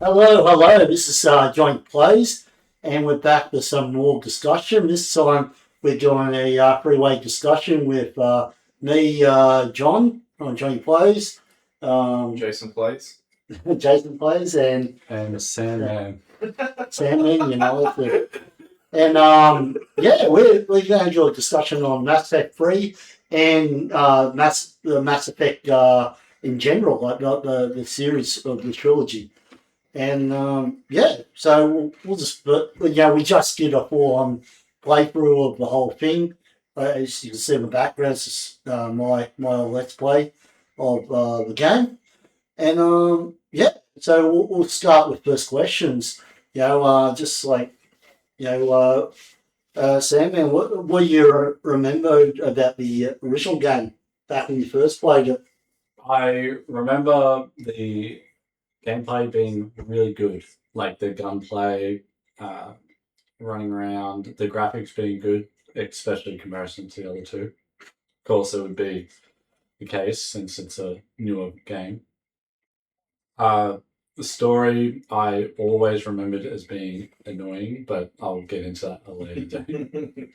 Hello. This is Joint Plays, and we're back with some more discussion. This time we're doing a three-way discussion with me, John, on Joint Plays, Jason plays. Jason Plays, And the Sandman. Sandman, and yeah, we're going to do a discussion on Mass Effect 3 and the Mass Effect in general, like the series of the trilogy. And yeah, so we'll just, but yeah, we just did a full-on playthrough of the whole thing. As you can see in the background, this is my let's play of the game. And yeah, so we'll start with first questions. Just like Sam, what do you remember about the original game back when you first played it? I remember the gameplay being really good, like the gunplay, uh, running around, the graphics being good, especially in comparison to the other two. Of course, it would be the case since it's a newer game. Uh, the story I always remembered as being annoying, but I'll get into that a later date.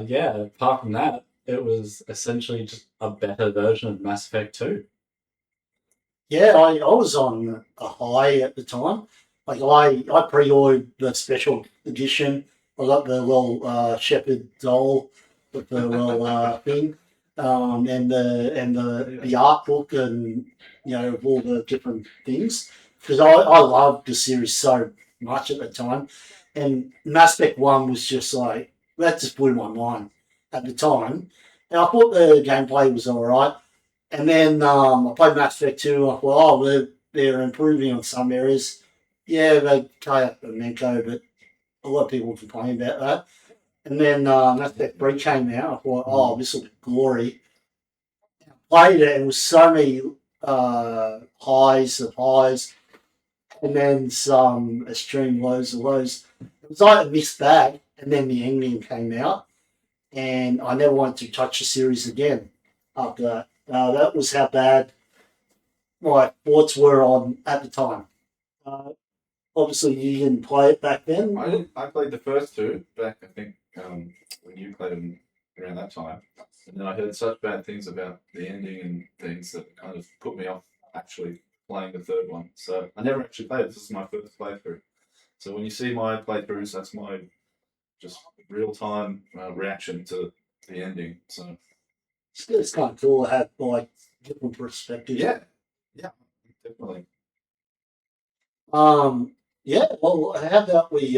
Yeah, apart from that, it was essentially just a better version of Mass Effect 2. Yeah, I was on a high at the time. Like I pre-ordered the special edition. I got the little Shepherd doll with the little thing, and the art book, and of all the different things, because I loved the series so much at the time, and Mass Effect 1 was just like that just blew my mind at the time, and I thought the gameplay was all right. And then I played Mass Effect 2. I thought, oh, they're improving on some areas. Yeah, they cut out the Menko, but a lot of people complain about that. And then Mass Effect 3 came out. I thought, oh, this will be glory. Played it, and it was so many highs of highs, and then some extreme lows of lows. It was like a mixed bag. And then the ending came out, and I never wanted to touch the series again after that. That was how bad my thoughts were on at the time. Uh, Obviously, you didn't play it back then. I didn't. I played the first two back. I think when you played them around that time, and then I heard such bad things about the ending and things that kind of put me off actually playing the third one. So I never actually played it. This is my first playthrough. So when you see my playthroughs, that's my just real time reaction to the ending. So It's kind of cool to have like different perspectives. yeah, yeah, definitely. Um. Yeah. Well, how about we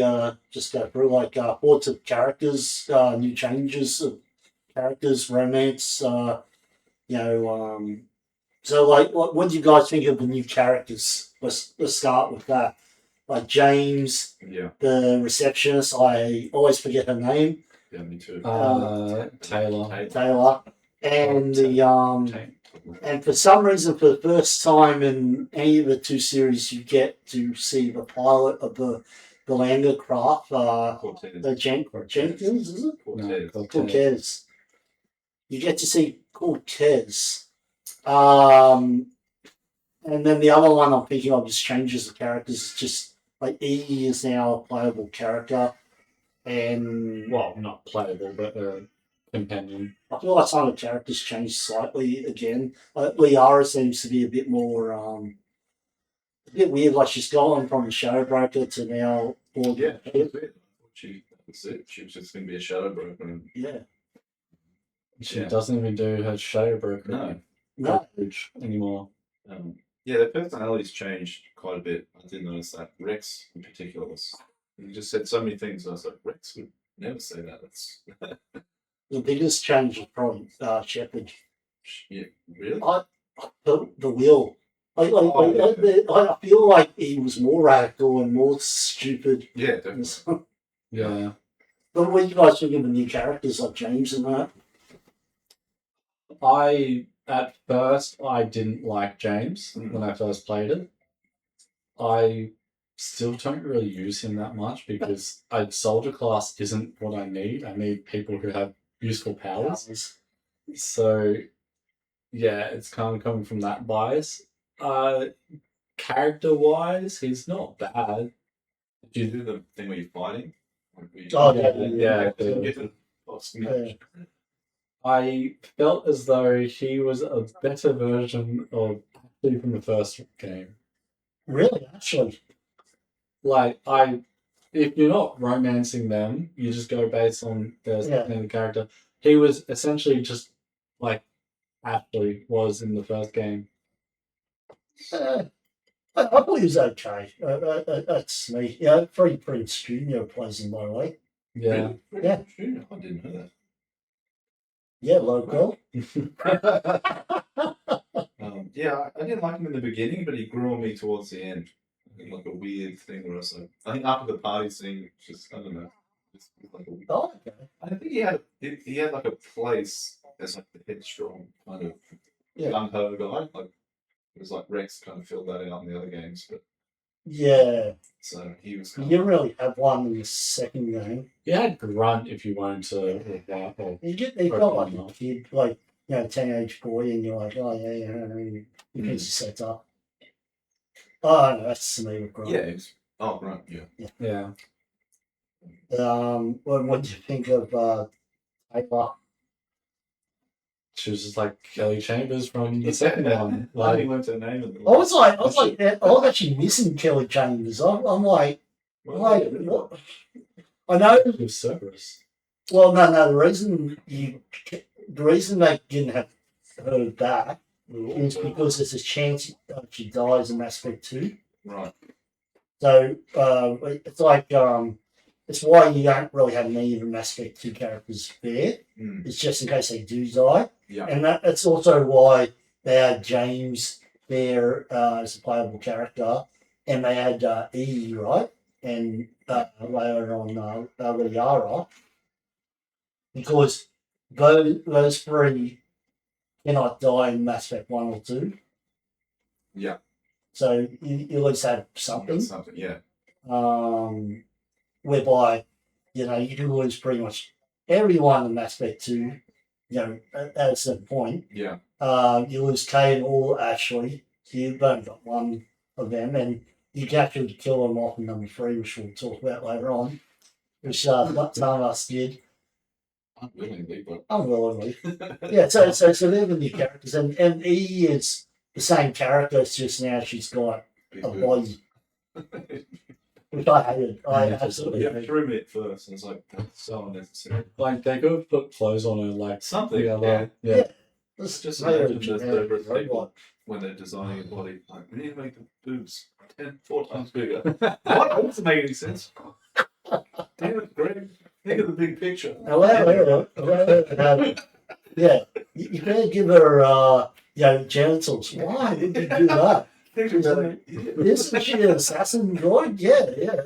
just go through like thoughts of characters, new changes of characters, romance. You know. So, like, what do you guys think of the new characters? Let's start with that. Like James, Yeah, the receptionist. I always forget her name. yeah, me too. Taylor. Taylor, and the Ta- and for some reason, for the first time in any of the two series, you get to see the pilot of the lander craft, Cortez. the Jenkins, is it? Cortez. No, Cortez. You get to see Cortez. Um, and then the other one I'm thinking of just changes the characters. It's just like E is now a playable character, and Well, not playable, but companion. I feel like some of the characters changed slightly again. Liara seems to be a bit weird. Like she's gone from the shadow broker to now. Yeah, that was it. That was it. She was just going to be a shadow broker. And, Yeah. She Yeah. doesn't even do her shadow broker No. anymore. Yeah, their personalities changed quite a bit. I did notice that. Rex, in particular, was. He just said so many things. I was like, Rex would never say that. That's. The biggest change is probably Shepard. Yeah, really? The will. I feel like he was more radical and more stupid. Yeah, definitely. Yeah. But what do you guys think of the new characters like James and that? At first I didn't like James when I first played it. I still don't really use him that much because a soldier class isn't what I need. I need people who have useful powers. So yeah, it's kind of coming from that bias. character wise, he's not bad. Do you do the thing where you're fighting? Like where you- Oh, yeah. I felt as though he was a better version of Ashley from the first game. Really, actually. Like if you're not romancing them, you just go based on the character. He was essentially just like Ashley was in the first game. I thought he was okay. That's me. Yeah, Freddie Prinze Jr. plays him, by the way. Yeah. Really? Yeah. Junior? I didn't know Yeah, local. that. Yeah, I didn't like him in the beginning, but he grew on me towards the end. Like a weird thing where I was like, I think after the party scene, just I don't know. Just like a, Oh, okay. I think he had like a place as like the headstrong kind of Yeah. gung ho guy. Like it was like Rex kind of filled that out in the other games, but Yeah. so he was You kind didn't really have one in the second game. You had Grunt if you wanted to. He felt like a kid, like, teenage boy, and you're like, oh, you can just set up. Oh, no, that's me with Grunt. yeah, he was, oh right, yeah. Yeah. What do you think of Taylor? She was just like Kelly Chambers from the second one. I Like, learned her name. In the I was actually missing Kelly Chambers. I'm like, what? I know. it was Cerberus. Well, no. The reason they didn't have her back is because there's a chance she dies in Mass Effect 2. Right. So it's like it's why you don't really have any of the Mass Effect 2 characters there. Mm. It's just in case they do die. Yeah. And that's also why they had James there as a playable character, and they had E, right? And later on Liara, because those three cannot die in Mass Effect 1 or 2. Yeah. So you at least have something. Something. Yeah. Whereby, you can lose pretty much everyone in Mass Effect 2, at a certain point. Yeah. You lose Kane or Ashley, so you've only got one of them, and you can actually kill them off in number 3, which we'll talk about later on, which some of us did. Unwillingly. Yeah, so they're the new characters, and E is the same character, it's just now she's got a body, which I hated. I absolutely Yeah, hated. threw me at first, and it's like that's so unnecessary. Like, they could have put clothes on her, like Something. the other. Yeah. Yeah. It's Just made imagine of the generic Cerberus robot. people when they're designing a body. Like, we need to make the boobs 4 times bigger. What? That doesn't make any sense. Damn it, Greg. Think of the big picture. However, you better give her, genitals. Why would you do that? Isn't she an assassin droid? Yeah.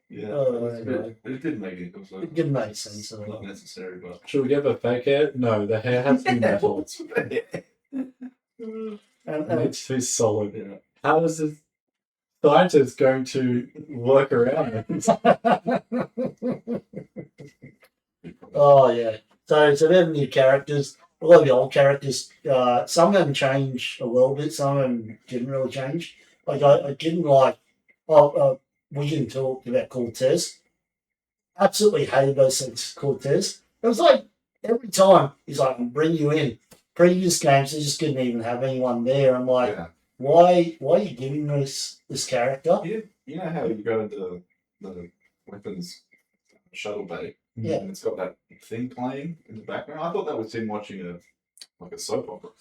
Yeah, Oh, it did make it. It was like, It didn't make sense. not necessary, but. Should we get the fake hair? No, the hair has to be metal. And, It needs to be solid. Yeah. How is this scientist going to work around it? oh yeah. So they're the new characters. A lot of the old characters. Some of them changed a little bit. Some of them didn't really change. Like I didn't like. We didn't talk about Cortez. Absolutely hated those things, Cortez. It was like every time he's like, "I'll bring you in." Previous games, they just didn't even have anyone there. I'm like, Yeah. why are you giving this character? You know how you go into the weapons shuttle bay, Yeah. and it's got that thing playing in the background. I thought that was him watching a soap opera.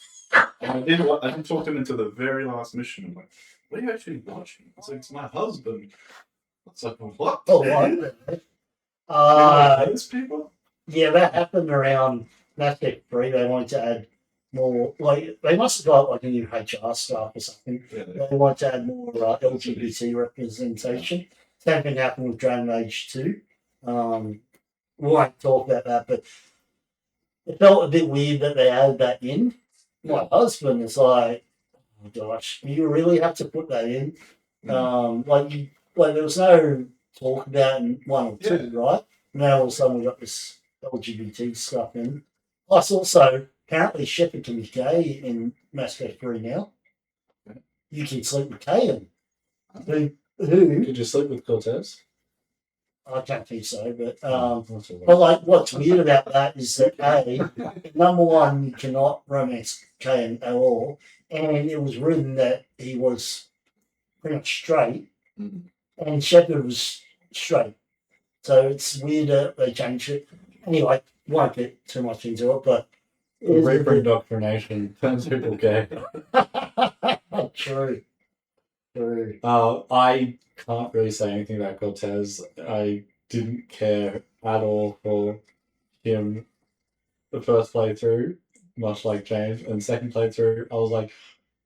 And I didn't talk to him until the very last mission. I'm like, what are you actually watching? It's like, it's my husband. It's like, what? Oh, what? Those people? Yeah, that happened around Mass Effect 3. They wanted to add more, like, they must have got like a new HR staff or something. Yeah, They wanted to add more LGBT representation. Same thing happened with Dragon Age 2. We won't talk about that, but it felt a bit weird that they added that in. My husband is like, oh gosh, you really have to put that in. Like there was no talk about it in 1 or 2, right? Now all of a sudden we got this LGBT stuff in. Plus also, apparently Shepard can be gay in Mass Effect 3 now. you can sleep with Kayan. Who Did you sleep with Cortez? I don't think so, but That's all right. but like what's weird about that is that number one, you cannot romance Kayan at all, and it was written that he was pretty much straight, Mm. and Shepard was straight. So it's weird that they changed it. Anyway, won't get too much into it, but Reaper indoctrination turns people gay. True. True. I can't really say anything about Cortez. I didn't care at all for him the first playthrough, much like James, and second playthrough, I was like,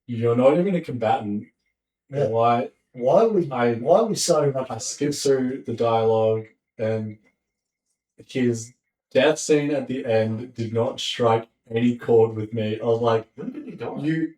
"You're not even a combatant. Yeah. Why?" Why we I so much? I skipped through the dialogue, and his death scene at the end did not strike any chord with me. I was like, When did he die?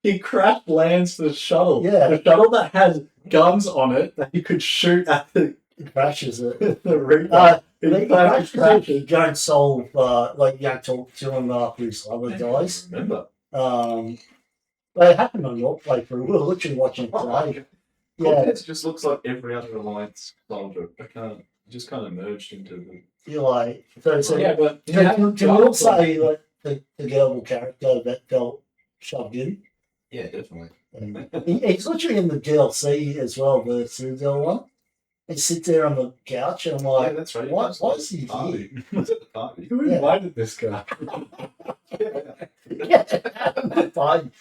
He crash lands the shuttle. Yeah. The shuttle that has guns on it that he could shoot at the Crashes it. the Reaper. You don't solve, like, you don't talk to him after his lover I dies. remember. But it happened on your playthrough. We were literally watching it today. Yeah, Cortez just looks like every other Alliance soldier. Just kind of merged into the. you're like, so Yeah, but he can had we all guns on. say, like, the girl character that felt shoved in? Yeah, definitely. He's literally in the DLC as well, the Citadel one. He sits there on the couch and I'm Yeah, like, that's right. why That's is he party. Was at the party. Who Yeah. invited this guy? yeah, fine.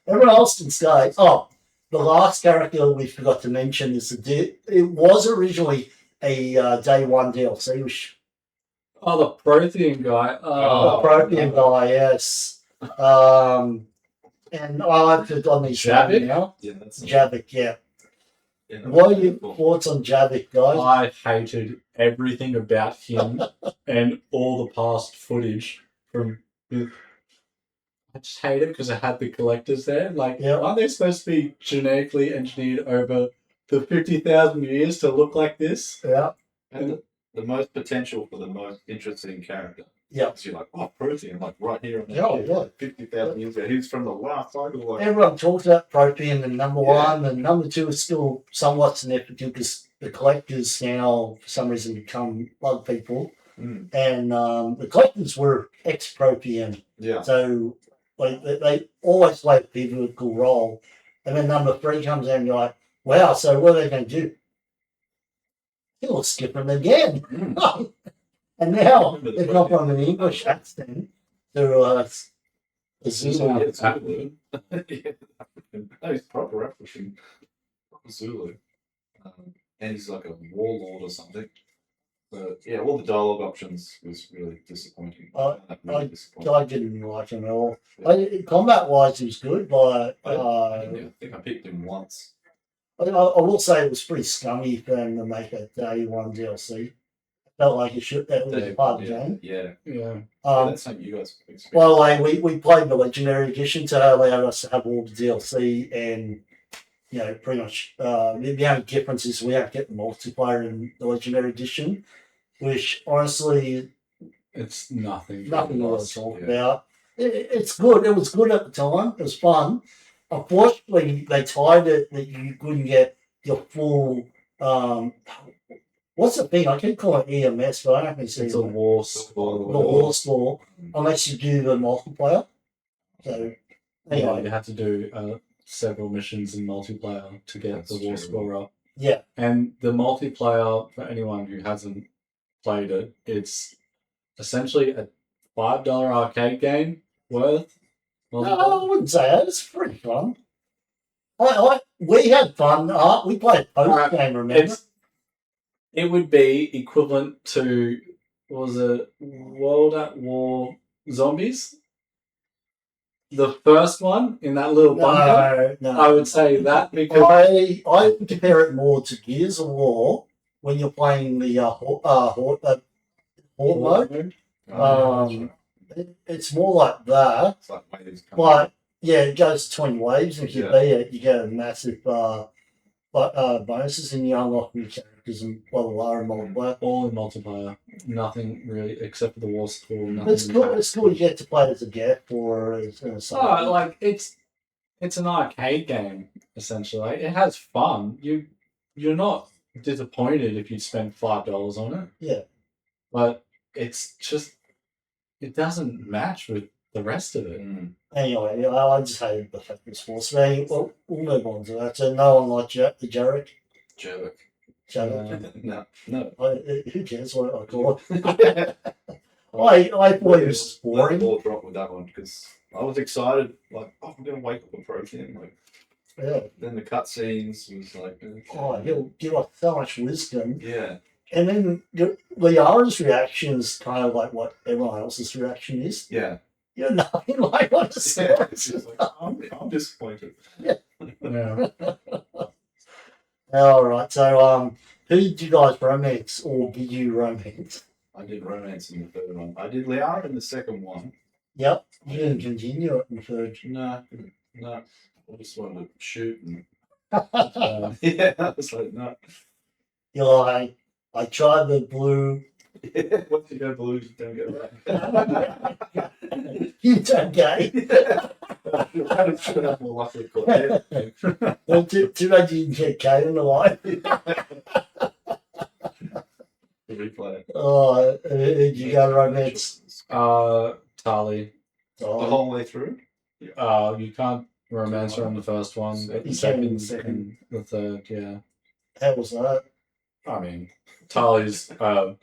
Everyone else can stay. Oh, the last character we forgot to mention is it was originally a day one DLC. Which Oh, the Prothean guy. the Oh, Protean guy, yes. And I've forgotten his name Javik? now. Yeah, that's Javik, yeah. yeah, What are your cool. thoughts on Javik, guys? I hated everything about him and all the past footage from. I just hate it because I had the collectors there. Like, Yeah. aren't they supposed to be genetically engineered over the 50,000 years to look like this? Yeah, And the most potential for the most interesting character. yeah. So you're like, oh, Protean, like right here on the Yeah, yeah. 50,000 years ago. He's from the last cycle. Like, Everyone talks about Protean and number Yeah. one, and number two is still somewhat significant because the collectors now, for some reason, become bug people. Mm. And the collectors were ex-Protean. yeah. So like they always play a pivotal role. And then number three comes in and you're like, wow, so what are they going to do? He'll skip them again. Mm. And now Remember the they've gone Protean. from an English accent to a Zulu. Yeah, it's Zulu. Yeah. No, he's proper African. Proper Zulu. And he's like a warlord or something. But yeah, all the dialogue options was really disappointing. Really disappointing. I didn't like him at all. Combat wise, he was good, but I think I picked him once. I will say it was pretty scummy for them to make a day one DLC. Felt like that was a part of the game. Yeah. Yeah. That's something you guys experienced. By the way, we played the Legendary Edition, so it allowed us to have all the DLC and, you know, pretty much the only difference is we don't get the multiplayer in the Legendary Edition, which honestly, It's nothing. nothing to lost, talk yeah. about. It's good. It was good at the time. It was fun. Unfortunately, they tied it that you couldn't get your full. What's the thing? I keep calling it EMS, but I don't think It's a war score. the war score unless you do the multiplayer. So Yeah, anyway, you have to do several missions in multiplayer to get That's the war true. score up. yeah, And the multiplayer, for anyone who hasn't played it, it's essentially a $5 arcade game worth. no, I wouldn't say that. It's pretty fun. We had fun. We played post game. Remember? It would be equivalent to, what was it, World at War Zombies? The first one in that little bunker? No. I would say that because I compare it more to Gears of War when you're playing the Horde mode. It's more like that, It's like waves coming. but yeah, it goes between waves. And if you Yeah. beat it, you get a massive bonuses, and you unlock new characters and blah blah blah and multiplayer. all in multiplayer. Nothing really, except for the war score. It's cool. It's cool. You get to play as a Geth or as something. Oh, like it's it's an arcade game essentially. Like, it has fun. You're not disappointed if you spend $5 on it. Yeah. But it's just it doesn't match with the rest of it. Anyway, I just hated the fact of sports. We'll move on to that. So no one liked Jarek. Jerk. Jarek. No. Who cares what I call it? I thought it was boring. Ball drop with that one because I was excited. Like, oh, I'm gonna wake up a protein. Like, Yeah. then the cutscenes was like, Oh, he'll give us so much wisdom. yeah. And then Liara's reaction is kind of like what everyone else's reaction is. Yeah. You're nothing like what it's Yeah. It's just like, I'm disappointed. Yeah. All right. So, who did you guys romance, or did you romance? I did romance in the third one. I did Liara in the second one. Yep. You didn't continue it in the third. No. I just wanted to shoot and Uh, yeah. I was like, no. You're like, I tried the blue. Once you go blue, you don't get right. You don't gay. Should have more luck with it. Well, too bad you didn't get gay in the life. Replay. Oh, did you go romance? Tali. The Oh, whole way through. You can't romance her on the first one, but the You can second, in the second. and the third, yeah. how was that? I mean, Tali's. I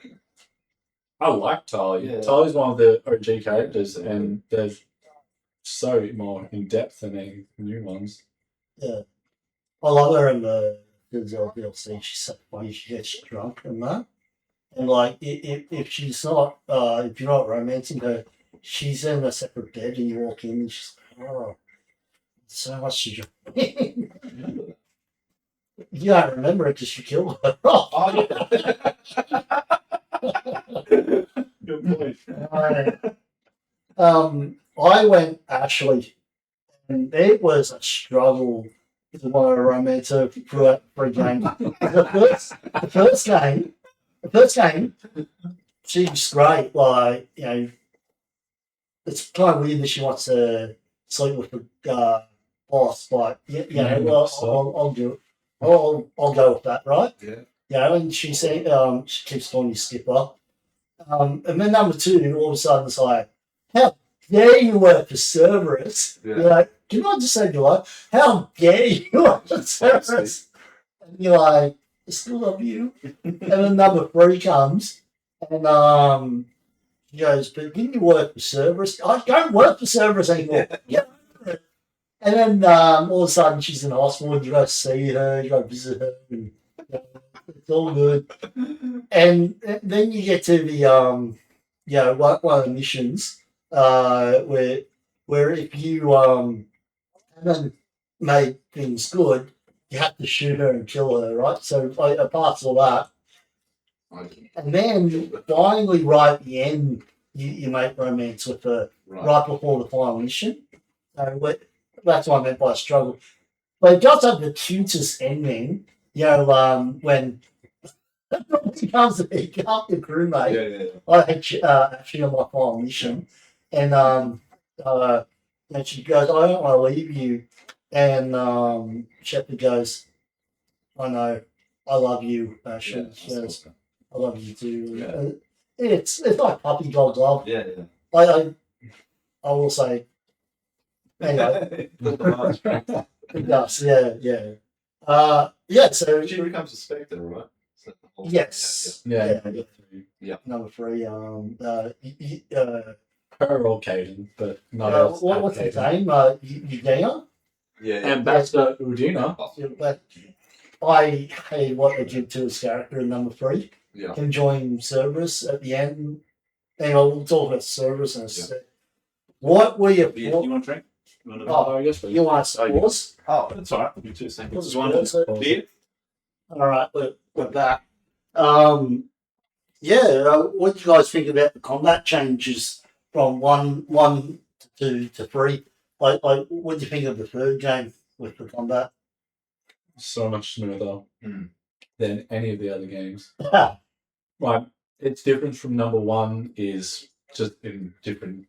like Tali. Yeah. Tali's one of the OG characters, and they're so more in depth than any new ones. Yeah. I love her in the DLC. She's so funny. She gets drunk and that. And like, if she's not, if you're not romancing her, she's in a separate bed, and you walk in, and she's like, oh, so much to drink. You don't remember it because you killed her. Oh yeah. Good point. I went Ashley, and it was a struggle to want to romance her for a game. The first game, she was great. Like, you know, it's kind of weird that she wants to sleep with the boss. Like, yeah, well, I'll do it. I'll go with that, right? Yeah. Yeah, and she said she keeps calling you Skipper. And then number two, all of a sudden it's like, how dare you work for Cerberus? Yeah. You're like, can I just say to you, how dare you work for Cerberus? And you're like, I still love you. And then number three comes, and she goes, but didn't you work for Cerberus? I don't work for Cerberus anymore. Get over it. And then all of a sudden she's in hospital, and you go see her, you go visit her, and it's all good. And then you get to the one of the missions where if you haven't made things good, you have to shoot her and kill her, right? So apart from all that, and then finally right at the end, you make romance with her right before the final mission. So that's what I meant by struggle. But it does have the cutest ending, when it becomes a pick up the crewmate. Yeah. I actually on my final mission, and she goes, I don't want to leave you, and Shepard goes, I know, I love you. She goes, I love you too. Yeah. It's like puppy dog love. Yeah. I will say. Anyway, it does. Yeah. So She becomes a Spectre, right? yes. Yeah. Yeah. Number three. Her or Caden, but not else. What's his name? Udina? Yeah. Ambassador Udina. But I hate what they did to his character in number three. Yeah. Him joining Cerberus at the end. Anyway, we'll talk about Cerberus in a sec. What were your You want a drink? You want a Oh, yes, please. you want to pause? Oh, that's all right. Give me 2 seconds. Pause, You want pause. a beer? All right, we're back. What do you guys think about the combat changes from one to 2 to 3? Like, what do you think of the third game with the combat? So much smoother than any of the other games. Yeah. Right. Its difference from number one is just in different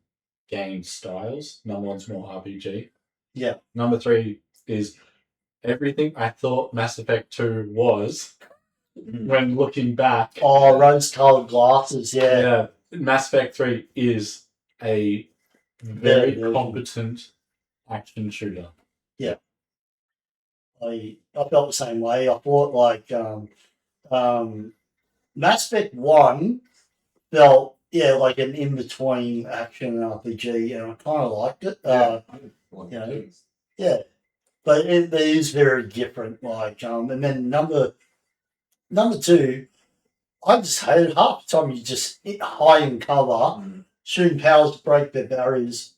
game styles. Number one's more RPG. Yeah. Number 3 is everything I thought Mass Effect 2 was when looking back. Oh, rose-colored glasses. Yeah. Mass Effect 3 is a very competent action shooter. I felt the same way. I thought Mass Effect 1 felt like an in between action and RPG, and I kind of liked it. Yeah, but it is very different. And then number 2, I just hated half the time you just high in cover, shooting powers to break their barriers.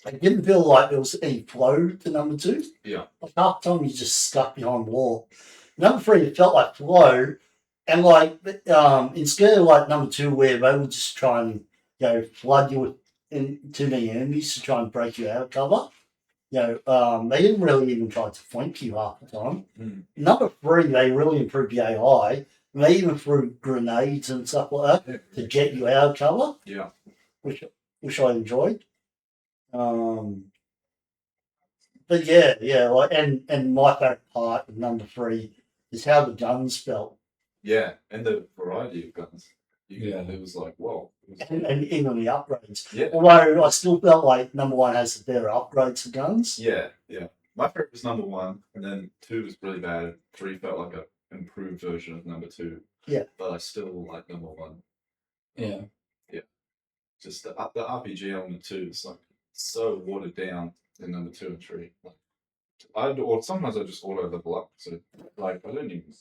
I didn't feel like there was any flow to number 2. Yeah. Like half the time you just stuck behind the wall. Number 3, it felt like flow, and instead of number 2 where they would just try and flood you with too many enemies to try and break you out of cover. They didn't really even try to flank you half the time. Number 3, they really improved the AI. And they even threw grenades and stuff like that to get you out of cover. Yeah. Which I enjoyed. But and my favorite part of number 3 is how the guns felt. Yeah, and the variety of guns. It was like, whoa. And even the upgrades. Yeah. Although I still felt like number 1 has the better upgrades for guns. Yeah. My favorite was number 1, and then 2 was really bad. 3 felt like an improved version of number 2. Yeah. But I still like number 1. Yeah. Just the RPG element 2 is so watered down in number 2 and 3. Sometimes I just auto level up, so I don't even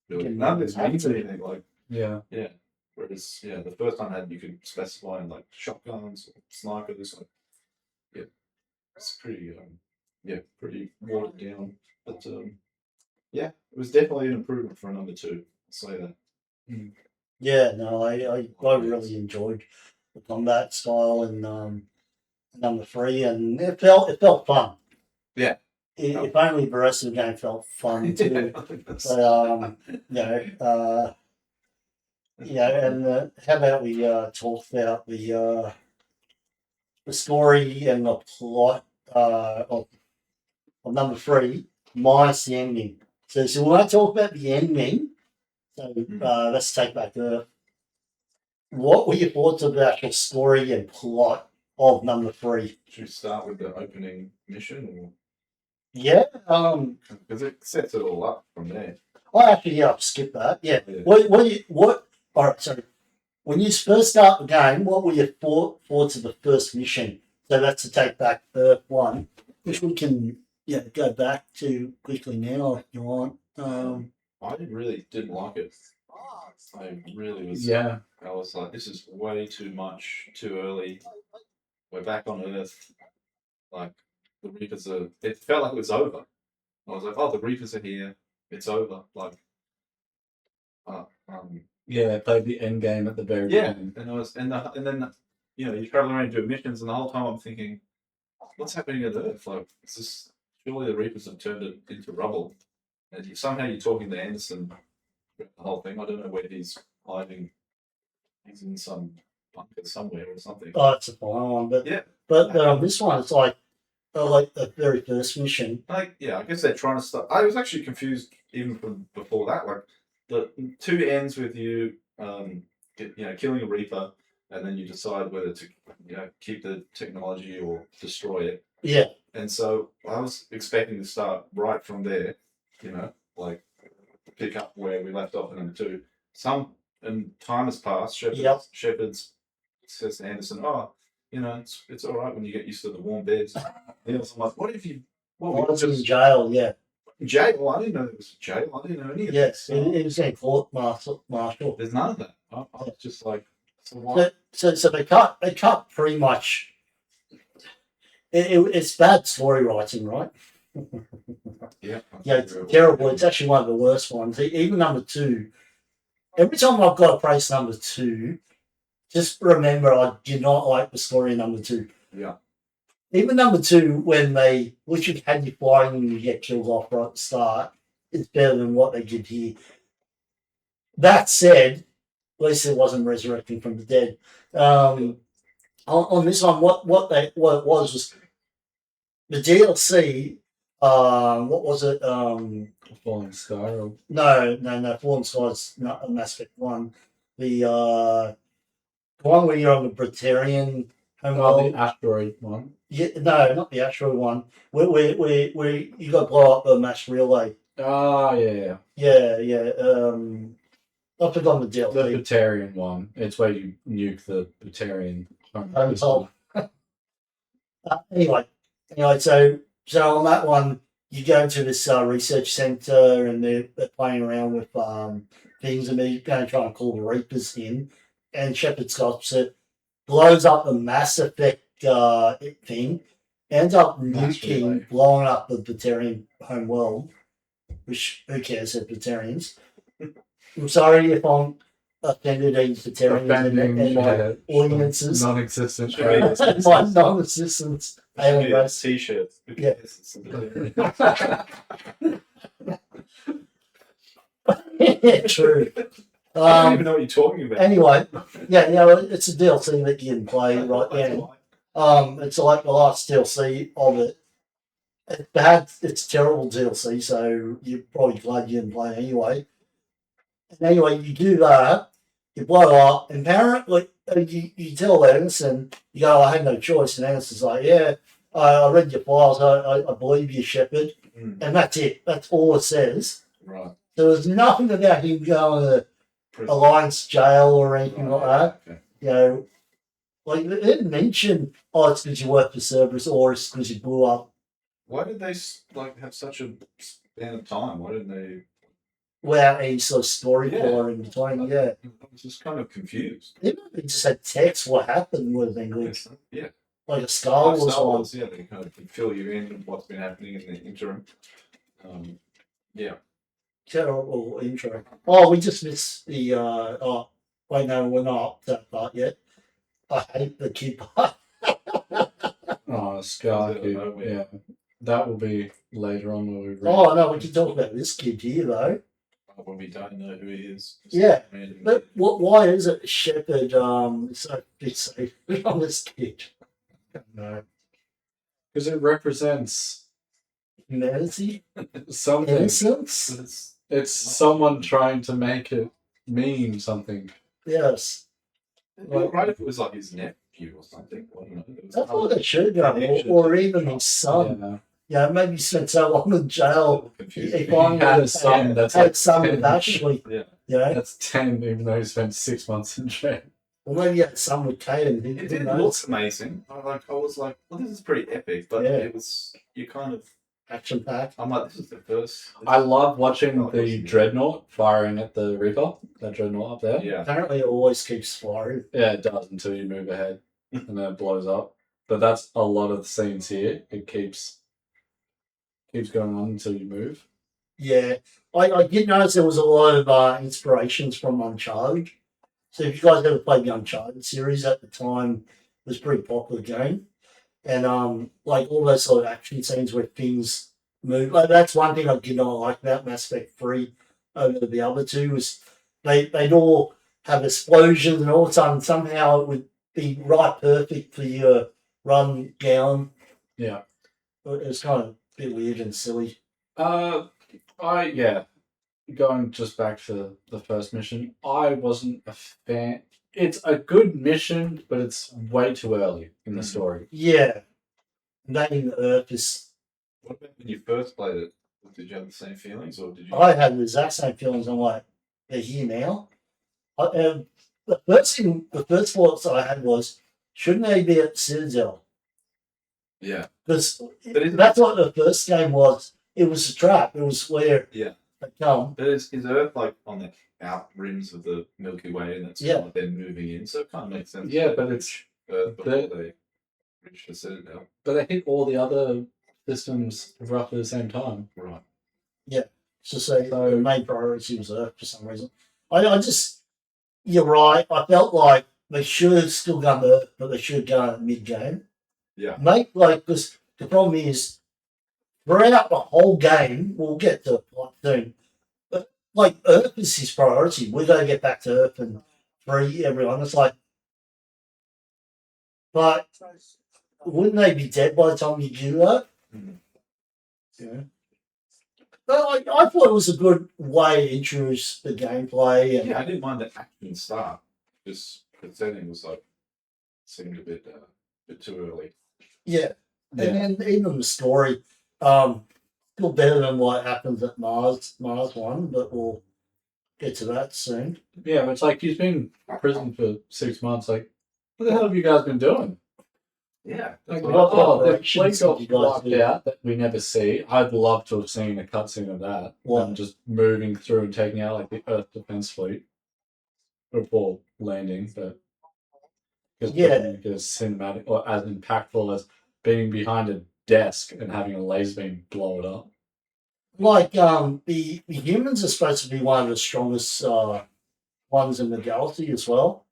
really none of this means anything. Yeah. Whereas the first time you could specify in shotguns or snipers. It's pretty pretty watered down. But it was definitely an improvement for number 2. I'll say that. Yeah, no, I really enjoyed the combat style in number 3, and it felt fun. Yeah. If only the rest of the game felt fun too. But and how about we talk about the story and the plot of number 3 minus the ending. So when I talk about the ending, let's take back Earth. What were your thoughts of the actual story and plot of number 3? Should we start with the opening mission, or? Yeah. Because it sets it all up from there. I'll skip that. Yeah. What? All right. So, when you first start the game, what were your thoughts of the first mission? So that's to take back Earth 1, which we can go back to quickly now if you want. I really didn't like it. I really was. Yeah. I was like, this is way too much, too early. We're back on Earth. The Reapers are. It felt like it was over. I was like, oh, the Reapers are here. It's over. Yeah, played the end game at the very beginning. And then you're traveling around doing missions, and the whole time I'm thinking, what's happening at Earth? Is this surely the Reapers have turned it into rubble? And somehow you're talking to Anderson, the whole thing. I don't know where he's hiding. He's in some bunker somewhere or something. Oh, it's a final one, but this one it's like the very first mission. I guess they're trying to start. I was actually confused even from before that. The 2 ends with you, killing a Reaper, and then you decide whether to, keep the technology or destroy it. Yeah. And so I was expecting to start right from there, pick up where we left off in number 2. And time has passed. Shepard's says to Anderson, it's all right when you get used to the warm beds. I'm like, what if you? I was in jail. Yeah. Jail? I didn't know there was a jail. I didn't know any of this. Yes, it was a court martial. There's none of that. I was just like, so why? So they cut pretty much. It's bad story writing, right? Yeah, it's terrible. It's actually one of the worst ones. Even number 2. Every time I've got to praise number 2, just remember I do not like the story of number 2. Yeah. Even number 2, when they literally had you flying and you get killed off right at the start, it's better than what they did here. That said, at least it wasn't resurrecting from the dead. On this one, what it was the DLC. What was it? Falling Sky. Or, No. Fallen Skies, not Mass Effect 1. The one where you're on the Briterian homeworld. the asteroid one. Yeah, no, not the asteroid one. Where you got to blow up the mass relay. Ah, yeah. Yeah. I forgot the The DLC. Batarian one. It's where you nuke the Batarian I'm told. Anyway, so on that one, you go to this research center and they're playing around with things, and they're going to try and call the Reapers in, and Shepard stops it, blows up the Mass Effect thing, ends up Mass nuking, relay. blowing up the Batarian home world, which who cares, they're Batarians. I'm sorry if I'm offended any Batarians and my audiences. non-existent. Should be- players. My non-assistants alien Yeah, race. t-shirts. Yeah. Yeah, true. I don't even know what you're talking about. Anyway, it's a DLC that you can play right now. It's like the last DLC of it. It's terrible DLC, so you're probably glad you didn't play it anyway. And anyway, you do that, you blow up, and apparently you tell Anderson, you go, I had no choice, and Anderson's like, yeah, I read your files, I believe you, Shepard, and that's it. That's all it says. Right. There was nothing about him going to Alliance jail or anything like that. Okay. You know, like they didn't mention, it's because you work for Cerberus or it's because you blew up. Why did they have such a span of time? Why didn't they? Without any sort of story Yeah. for in between, yeah. I was just kind of confused. They maybe just had text what happened would have been good. Yeah. Like a Star Like Wars Star one. Wars, yeah, they kind of fill you in on what's been happening in the interim. Yeah. Terrible intro. Oh, we just missed the wait, no, we're not up to that part yet. I hate the kid part. Oh, Sky. Oh, yeah. Yeah. That will be later on where we read. Oh no, we can talk about this kid here though. When we don't know who he is. Just Yeah, random But kid. why is it Shepard so fixated on this kid? No. Because it represents Humanity? something. Innocence? But it's It's someone trying to make it mean something. Yes. it'd be right if it was like his nephew or something. I don't know. It was That's kind what of it should go. Or even his son. Yeah. Yeah, maybe he spent so long in jail. confusing. He finally had a son that's had like son 10. with Ashley. Yeah. You know? That's 10, even though he spent 6 months in jail. Or maybe he had son with Caden. It Who did knows? look amazing. I was like, well, this is pretty epic, but Yeah. it was you kind of. Action packed. I'm like, this is the first. I love watching Oh, the awesome. Dreadnought firing at the Reaper. That Dreadnought up there. Yeah. Apparently it always keeps firing. Yeah, it does until you move ahead and then it blows up. But that's a lot of the scenes here. It keeps going on until you move. Yeah. I did notice there was a lot of inspirations from Uncharted. So if you guys ever played the Uncharted series at the time, it was a pretty popular game. And like all those sort of action scenes where things move. Like that's one thing I did not like about Mass Effect 3 over the other two was they'd all have explosions and all of a sudden somehow it would be right perfect for you to run down. Yeah. It was kind of a bit weird and silly. Going just back to the first mission, I wasn't a fan. It's a good mission, but it's way too early in the Mhm. story. Yeah. Naming the Earth is. What about when you first played it? Did you have the same feelings, or did you? I had the exact same feelings. I'm like, they're here now. The first thoughts I had was, shouldn't they be at Citadel? Yeah. Because But isn't- that's what the first game was. It was a trap. It was where Yeah. they come. But is Earth like on the out rims of the Milky Way, and that's Yeah. kind of then moving in? So it kind of makes sense. Yeah, to but reach Earth before they reach the Citadel. But they hit all the other systems roughly the same time. Right. To say So- the main priority was Earth for some reason. I just, you're right. I felt like they should have still gone to Earth, but they should have gone at mid game. Yeah. Because the problem is, throughout the whole game, we'll get to it quite soon. But like Earth is his priority. We got to get back to Earth and free everyone. It's like, but wouldn't they be dead by the time you do that? Yeah. But I thought it was a good way to introduce the gameplay. And, Yeah, I didn't mind the action start. Just the setting was like seemed a bit too early. yeah. Yeah. And then even the story, still better than what happens at Mars one, but we'll get to that soon. Yeah, but it's like he's been in prison for 6 months. Like, what the hell have you guys been doing? Yeah, Like, that's what what I oh, thought. the operations fleet got did you guys wiped do? out that we never see. I'd love to have seen a cutscene of that. What? Them just moving through and taking out like the Earth Defense Fleet before landing, but because Yeah. as cinematic or as impactful as being behind a desk and having a laser beam blow it up. Like the humans are supposed to be one of the strongest ones in the galaxy as well.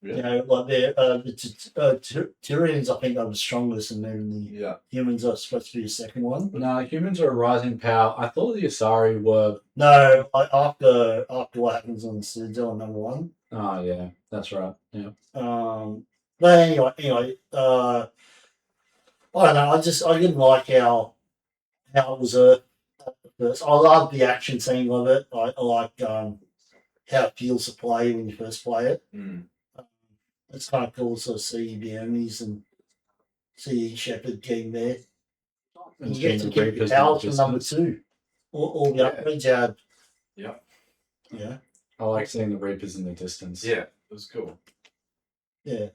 Really? You know, like the Tyrians, I think, are the strongest, and then the Yeah. humans are supposed to be the second one. No, humans are a rising power. I thought the Asari were. No, after what happens on Citadel, number one. Oh yeah, that's right. Yeah. But anyway, I don't know. I didn't like how it was first. I love the action scene of it. I like how it feels to play when you first play it. Mm. It's kind of cool to see the enemies and see Shepard getting there. And You get to seeing the keep your Reapers in powers the for number distance. 2. All the Yeah. upgrades you had. Yeah. Yeah. I like seeing the Reapers in the distance. Yeah, it was cool. Yeah.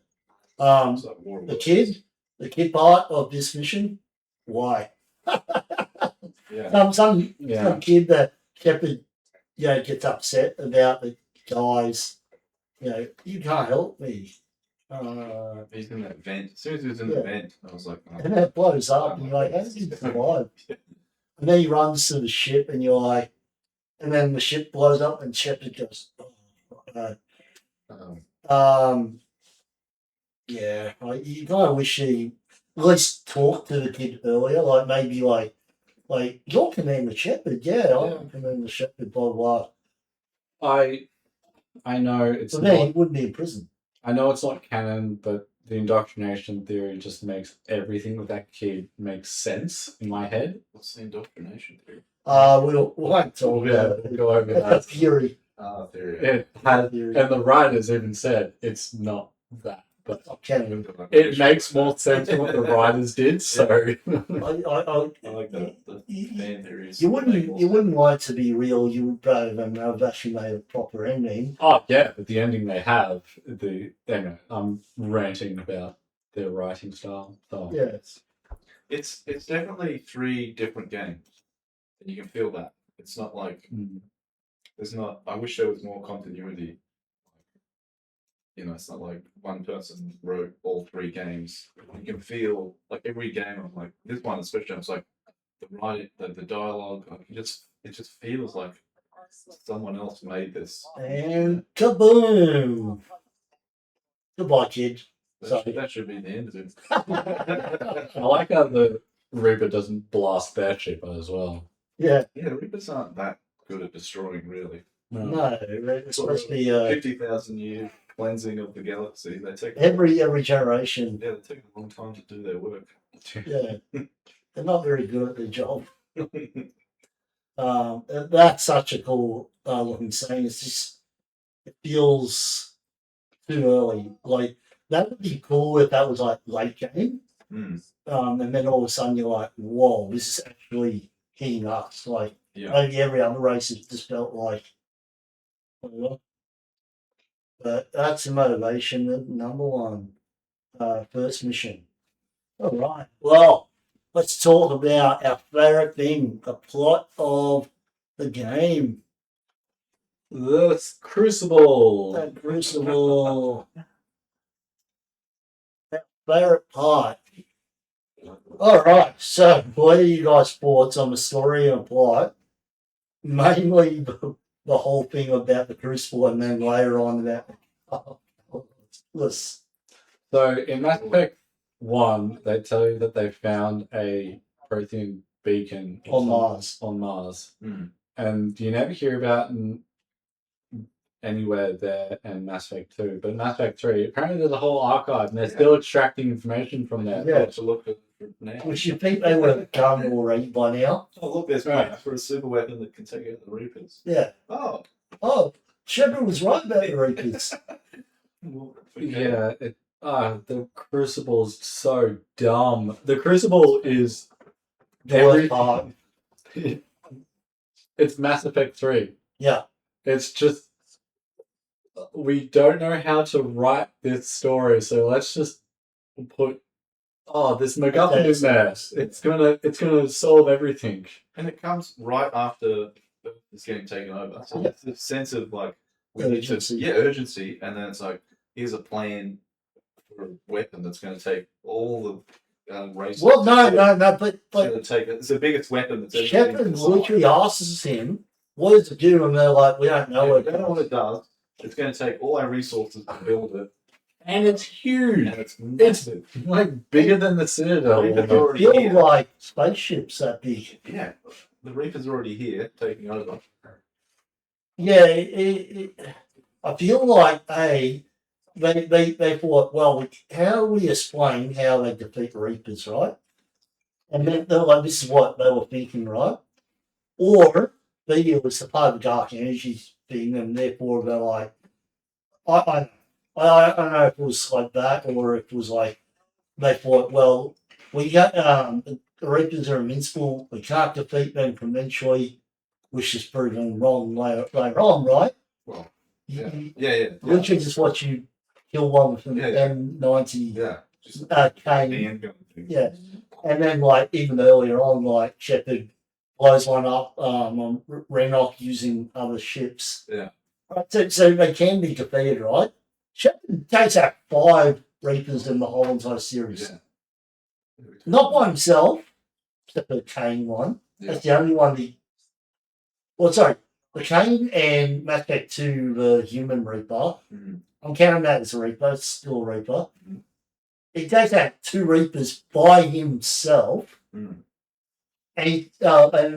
It's like War of The Worlds. kid part of this mission, why? Yeah. Some Yeah. kid that Shepard, gets upset about the guys. You can't help me. He's in that vent. As soon as he was in the Yeah. vent, I was like, oh, And then it blows up, and you're like, how did he survive? And then he runs to the ship, and you're like, and then the ship blows up, and Shepard goes, oh, um, yeah, you kind of wish he at least talked to the kid earlier, like maybe like you're Commander Shepard, yeah, I'm Commander Shepard, blah blah. I know it's So then he not. wouldn't be in prison. I know it's not canon, but the indoctrination theory just makes everything with that kid make sense in my head. what's the indoctrination theory? We'll won't talk Yeah, about we'll it. go over That's a that. theory. Theory. It has, Theory. and the writers even said it's not that, but Canon. it makes more sense than what the writers did. So I I like the fan theories. you wouldn't want it to be real. You would rather than have actually made a proper ending. oh yeah, but the ending they have, anyway, I'm ranting about their writing style. So Yeah. It's definitely 3 different games, and you can feel that. It's not like there's not. I wish there was more continuity. It's not like one person wrote all 3 games. You can feel like every game. I'm like this one especially. I was like the dialogue. Like it just feels like someone else made this. And kaboom! Goodbye, kid. That should be the end of it. I like how the Reaper doesn't blast their ship as well. Yeah. Yeah, Reapers aren't that good at destroying, really. No, it's supposed to be 50,000 year cleansing of the galaxy. They take every generation. Yeah, they take a long time to do their work. Yeah, they're not very good at their job. That's such a cool looking scene. It's just it feels too early. Like that would be cool if that was like late game. Mm. And then all of a sudden you're like, whoa, this is actually hitting us. Like Yeah. maybe every other race has just felt like. But that's the motivation. Number one, first mission. All right. Well, let's talk about our favorite thing, the plot of the game. The Crucible. The Crucible. Our favorite part. All right. So, what are you guys' thoughts on the story and plot? Mainly the whole thing about the Crucible, and then later on about this. So in Mass Effect 1, they tell you that they found a Prothean beacon On Mars. On Mars. Mm. And you never hear about anywhere there in Mass Effect 2. But in Mass Effect 3, apparently there's a whole archive and they're still extracting information from there. Yeah. To look at now. Which you think they would have done already by now. Oh, look, there's Right. plans for a super weapon that can take out the Reapers. Yeah. Oh, Oh, Shepard was right about the Reapers. well, Yeah, the Crucible's so dumb. The Crucible is The worst part. it's Mass Effect 3. Yeah. It's just we don't know how to write this story, so let's just put this MacGuffin in there. It's gonna solve everything. And it comes right after it's getting taken over. So it's a sense of like Urgency. urgency, and then it's like here's a plan for a weapon that's going to take all the races. Well, no, but It's going to take it's the biggest weapon that's ever been Shepard designed. literally asks him, "What does it do?" And they're like, "We don't know Yeah, what we it don't know what does." it does. It's going to take all our resources to build it, And it's huge. and it's massive. Like bigger than the Citadel. Reapers almost. already Feel here. like spaceships that big. Yeah, the Reaper's already here, taking over. Yeah, I feel like they thought, well, how do we explain how they defeat Reapers, right? And then they're like, this is what they were thinking, right? Or maybe it was the part of the dark energy thing, and therefore they're like, I don't know if it was like that, or if it was like they thought, well, we got the Reapers are invincible, we can't defeat them conventionally, which is proven wrong later on, right? Well, You- yeah. you literally just watch you kill one with an Yeah. M90 Yeah, just cane. the handgun thing. Yeah. And then, like, even earlier on, like, Shepard blows one up on Renok using other ships. Yeah. Right, so they can be defeated, right? Shepard takes out 5 Reapers in the whole entire series. Yeah. Not by himself, except for the Kane one. Yeah. That's the only one well, sorry, the Kane and Mass Effect 2, the human Reaper. Mhm. I'm counting that as a Reaper, it's still a Reaper. Mhm. He takes out 2 Reapers by himself. Mm. And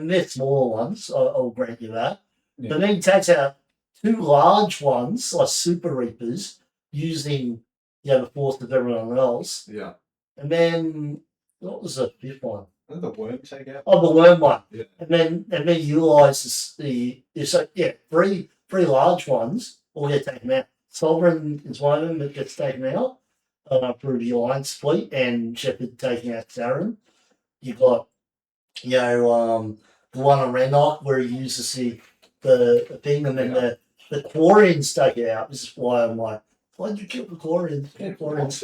they're smaller ones, I'll grant you that. Yeah. But then he takes out 2 large ones, like Super Reapers, using the force of everyone else. Yeah. And then, what was the 5th one? Did the worm take out? Oh, the worm one. Yeah. And then utilizes three large ones all get taken out. Sovereign is one of them that gets taken out through the Alliance fleet, and Shepard taking out Saren. You got the one on Renok where he uses the thing, and then the Quarians take it out. This is why I'm like, why'd you kill the Quarians? Kill Quarians.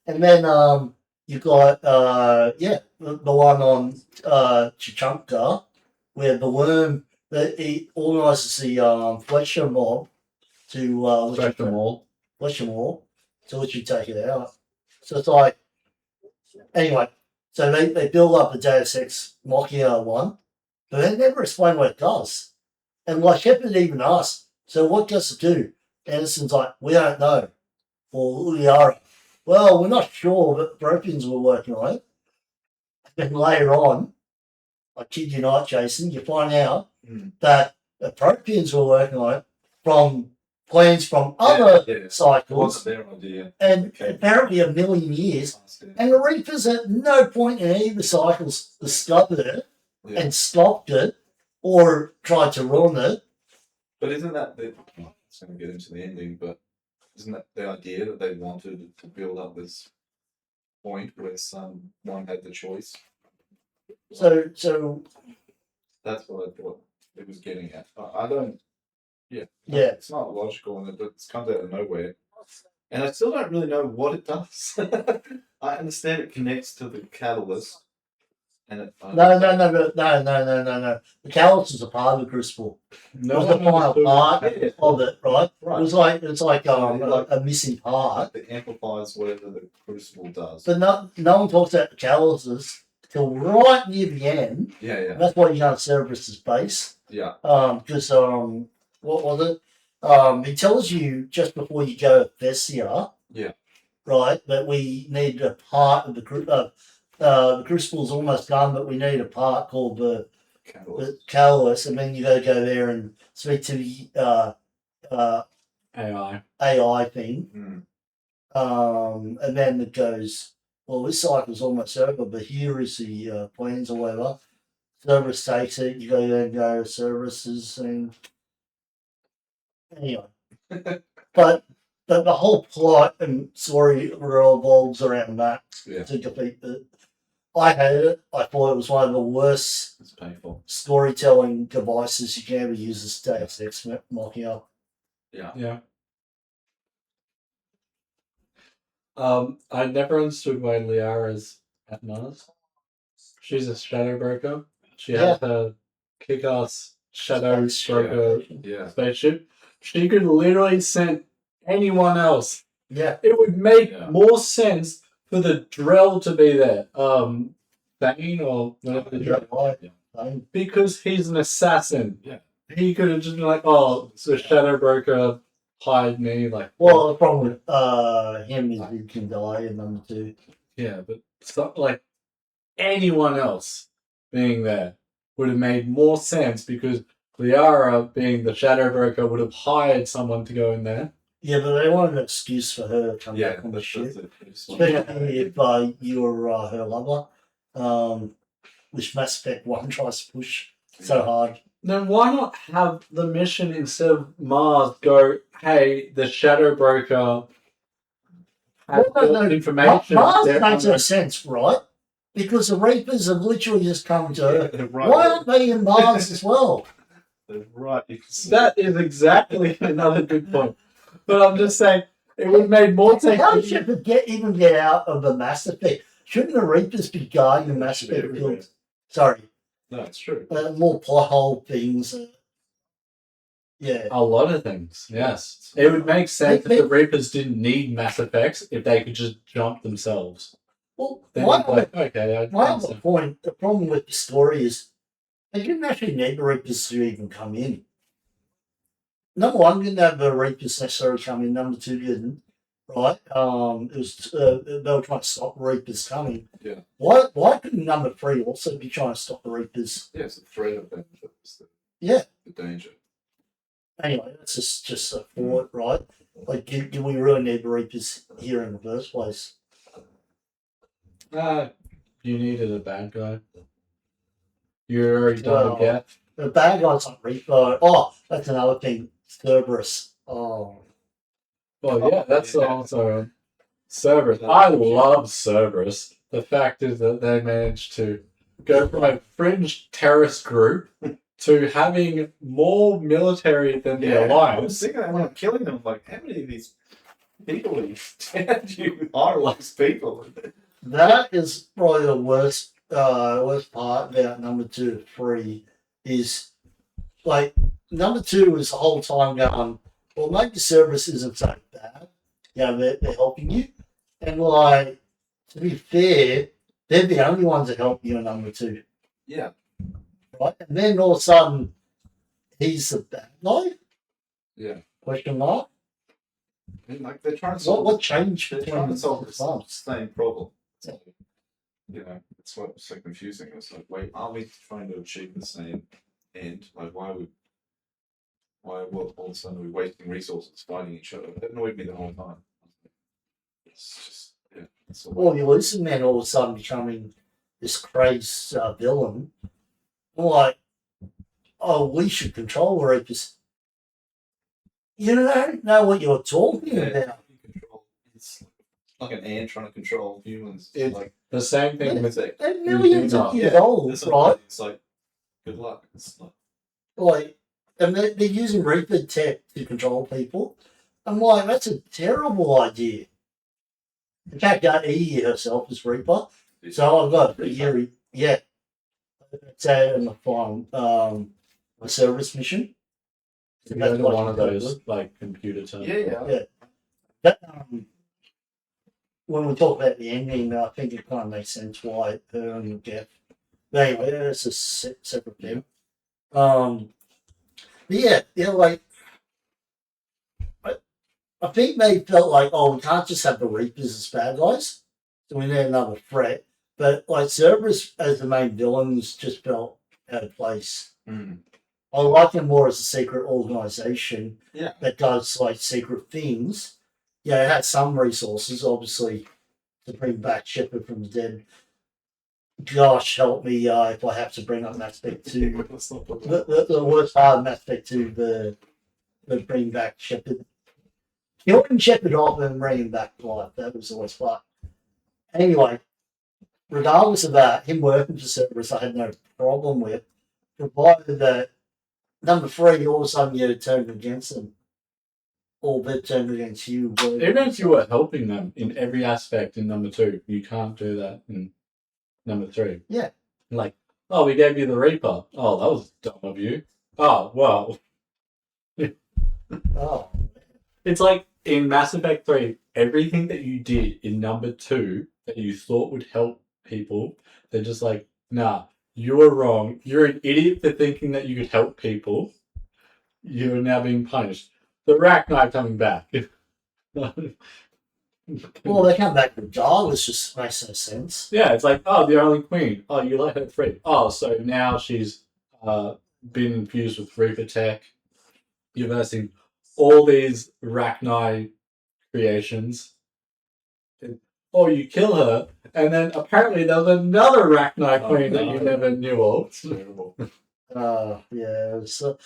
And then you got the one on Chichanka where the worm that he organises the Fletcher mob to Stretch them all. Fletcher mob to let you take it out. So it's like anyway, so they build up the Deus Ex Machina one, but they never explain what it does. And like Shepard even asked, so what does it do? Anderson's like, we don't know. Or Liara, well, we're not sure, but the Protheans were working on it. And then later on, I kid you not, Jason, you find out that the Protheans were working on it from plans from other It cycles, wasn't their idea. and Okay. apparently a million years. And the Reapers at no point in any of the cycles discovered it Yeah. and stopped it or tried to ruin it. But isn't that it's going to get into the ending, but isn't that the idea that they wanted to build up this point where someone had the choice? So That's what I thought it was getting at. I don't. Yeah. Yeah. It's not logical, and it comes out of nowhere. And I still don't really know what it does. I understand it connects to the catalyst. And it, no. The Catalyst is a part of the Crucible. No It was the one final understood part what it of it, right? Right. It's like a missing part. It amplifies whatever the crucible does. But no one talks about the Catalyst till right near the end. Yeah, And that's why you know Cerberus's base. yeah. Because what was it? He tells you just before you go to Thessia, Yeah. right, that we need a part of the Crucible's almost done, but we need a part called the Catalyst, and then you got to go there and speak to the AI. AI thing, Mm. and then it goes well, this cycle's almost over, but here is the plans or whatever. Cerberus takes it, you go there and go to services, and anyway. but the whole plot and story revolves around that Yeah, to defeat it. I hated it. I thought it was one of the worst it's painful. storytelling devices you can ever use as Deus Ex Machina. Yeah. Yeah. I never understood why Liara's at Mars. She's a shadow broker. She has a kick-ass shadow broker Yeah. spaceship. She could literally send anyone else. Yeah, It would make Yeah. more sense for the Drell to be there. Thane or whatever the yeah, Drell, I, because he's an assassin. Yeah. He could have just been like, oh, so shadow broker hired me. Like, well, the problem with him is he can die in number 2. yeah, but like anyone else being there would have made more sense because Liara, being the shadow broker, would have hired someone to go in there. Yeah, but they wanted an excuse for her to come Yeah, back on the that's ship. it. Especially if you were her lover, which Mass Effect 1 tries to push so hard. Then why not have the mission instead of Mars go, hey, the shadow broker has No, information. Mars there makes on no sense, right? Because the Reapers have literally just come to her. They're right. Why aren't they in Mars as well? They're right. That is exactly another good point. But I'm just saying, it would have made more sense. How should they even get out of the Mass Effect? Shouldn't the Reapers be guarding the Mass Should be Effect everywhere. field? Sorry, No, it's true. more plot hole things. Yeah. A lot of things, yes. It would make sense if the Reapers didn't need Mass Effects if they could just jump themselves. Well, Then my you'd be like, okay, I other understand. point, the problem with the story is they didn't actually need the Reapers to even come in. Number 1 didn't have the Reapers necessarily come in. Number 2 didn't. Right? It was they were trying to stop the Reapers coming. Yeah. Why couldn't number 3 also be trying to stop the Reapers? Yeah, it's the threat of them. It's Yeah. the danger. Anyway, that's just a thought, right? Like, do we really need the Reapers here in the first place? You needed a bad guy. You're already done Well, with Geth. The bad guy's not Reaper. Oh, that's another thing. Cerberus. Oh. Well, yeah, that's also Cerberus. I love Cerberus. The fact is that they managed to go from a fringe terrorist group to having more military than the I was Alliance. thinking that when I'm killing them, like, how many of these people do you idolize people? That is probably the worst part about number 2 to 3 is like number 2 is the whole time going, well, maybe Cerberus isn't so bad. You know, they're helping you. And like, to be fair, they're the only ones that help you in number 2. Yeah. Right? And then all of a sudden he's the bad guy? Yeah. Question mark? I mean, like, they're trying to solve What changed they're between trying to the solve the times? same problem. So, you know, it's what's so confusing. It's like, wait, are we trying to achieve the same end? Like, why all of a sudden are we wasting resources fighting each other? That annoyed me the whole time. It's just, yeah. It's all Well, you're losing men all of a sudden becoming this crazed villain. I'm like, oh, we should control the Reapers. You don't know what you're talking about. It's like an ant trying to control humans. It's like the same thing with it's They're millions of years old, it's right? It's like good luck. It's not, Like, and they're using Reaper tech to control people. I'm like, that's a terrible idea. In fact, E herself is Reaper. So I've got a year, yeah. It's in the final a service mission. you go to one of those like computer terms. yeah. That, when we talk about the ending, I think it kind of makes sense why her and Jeff. But anyway, it's a separate thing. But yeah, like I think they felt like, oh, we can't just have the Reapers as bad guys, so we need another threat. But like Cerberus as the main villains just felt out of place. Mm. I like him more as a secret organization Yeah. that does like secret things. Yeah, it has some resources. Obviously, to bring back Shepard from the dead. Gosh, help me if I have to bring up Mass Effect 2. Let's not talk The, about the, the worst part of Mass Effect 2, the bring back Shepard. Killing Shepard off and bringing back to life. That was the worst part. Anyway, regardless of that, him working for Cerberus, I had no problem with, provided that number 3, all of a sudden you turned against them. Or they turned against you. Even if you were helping them in every aspect in number 2, you can't do that in number 3. Yeah. Like, oh, we gave you the Reaper. Oh, that was dumb of you. Oh, well. Oh, It's like in Mass Effect 3, everything that you did in number 2 that you thought would help people, they're just like, nah, you were wrong. You're an idiot for thinking that you could help people. You're now being punished. The Rachni coming back. well, they come back regardless, just makes no sense. Yeah, it's like, oh, the only queen. Oh, you let her free. Oh, so now she's been infused with Reaper tech. You're versing all these Rachni creations. And, oh, you kill her, and then apparently there was another Rachni queen that you never knew of. it's terrible. Yeah. So,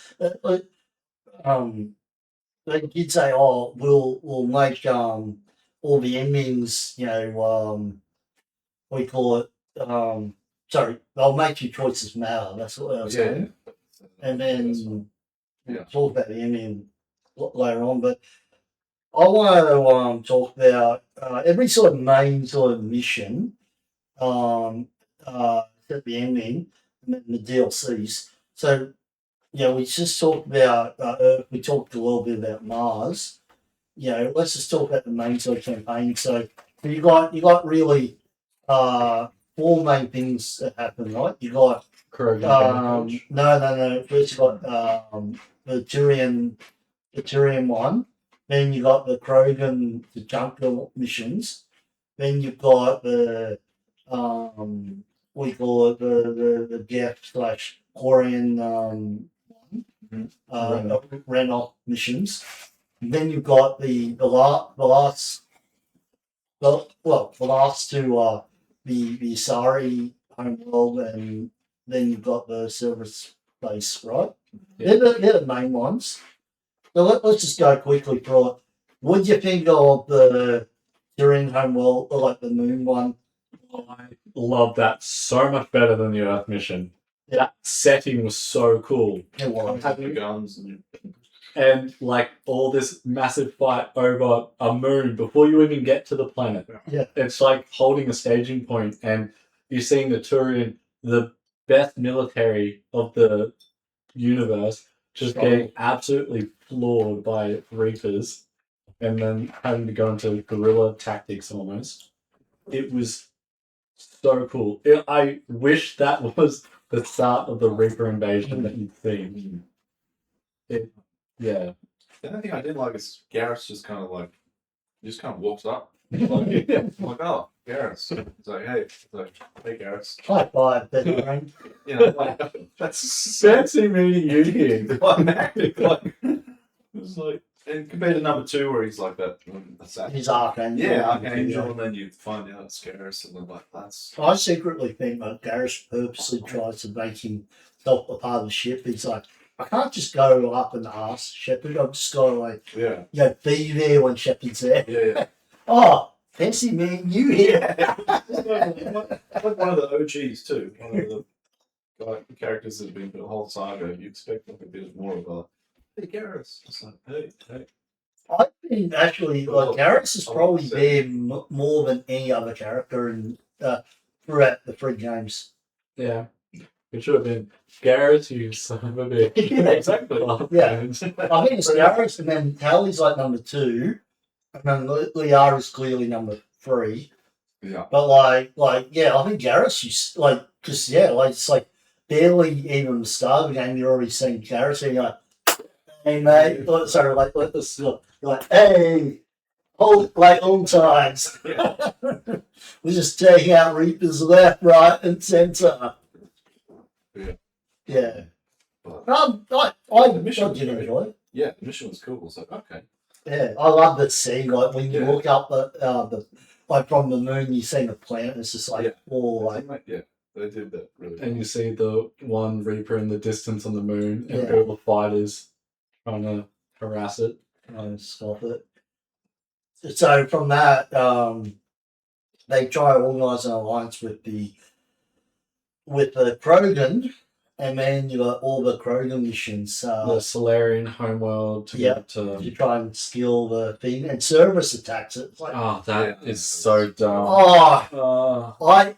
they did say, "Oh, we'll make all the endings, we call it sorry, they'll make your choices matter." That's what I was saying. And then Yeah. talk about the ending later on, but I want to talk about every sort of main sort of mission, at the ending, and then the DLCs. So, we just talked about Earth. We talked a little bit about Mars. Let's just talk about the main sort of campaign. So you got really 4 main things that happen, right? You got Krogan. no. First you got the Turian one. Then you got the Krogan, the Junker missions. Then you've got the we call it the Geth / Quarian Renok missions. And then you've got the last 2 the Asari homeworld, and then you've got the Cerberus base, right? Yeah. They're the main ones. So let's just go quickly through it. What do you think of the Turian homeworld, or like the moon one? I love that so much better than the Earth mission. Yeah. That setting was so cool. It was. Having guns And like all this massive fight over a moon before you even get to the planet. Yeah. It's like holding a staging point, and you're seeing the Turian, the best military of the universe, just getting absolutely floored by Reapers, and then having to go into guerrilla tactics almost. It was so cool. I wish that was the start of the Reaper invasion that you'd seen. Yeah. The only thing I didn't like is Garrus just kind of walks up. Like, I'm like, oh, Garrus. It's like, hey Garrus. High five, better brain. That's Fancy meeting you here. climactic. It's like, and compared to number 2 where he's like that assassin. His Archangel. Yeah, Archangel, and then you find out it's Garrus, and then like that's. I secretly think that Garrus purposely tries to make himself a part of the ship. He's like, I can't just go up and ask Shepard. I've just got to be there when Shepard's there. Yeah. Oh, fancy meeting you here. Like one of the OGs too. One of the characters that have been through the whole saga. You expect like a bit more of a hey Garrus. It's like hey. I think actually, Garrus is probably there more than any other character in throughout the 3 games. Yeah. It should have been Garrett, you son of a bitch. Yeah, exactly. Yeah. I think it's Garrus, and then Tally's like number 2, and then Liara is clearly number 3. Yeah. But I think Garrus, it's like barely even the start of the game, you're already seeing Garrus, and you're like, hey mate, sorry, like this, you're like, hey, all times. Yeah. We're just taking out Reapers left, right, and centre. Yeah. But I The mission did was enjoy it. the mission was cool. It's like okay. Yeah, I love that scene. Like when you Yeah. look up the like from the moon, you see the planet. It's just like Yeah. all like Yeah, they did that really well. And you see the one Reaper in the distance on the moon, and Yeah. all the fighters trying to harass it. stop it. So from that, they try to organise an alliance with the Krogan, and then you got all the Krogan missions. The Solarian homeworld to Yeah. get to. To try and steal the thing, and Cerberus attacks it. It's like, Oh, that Yeah. is so dumb. oh,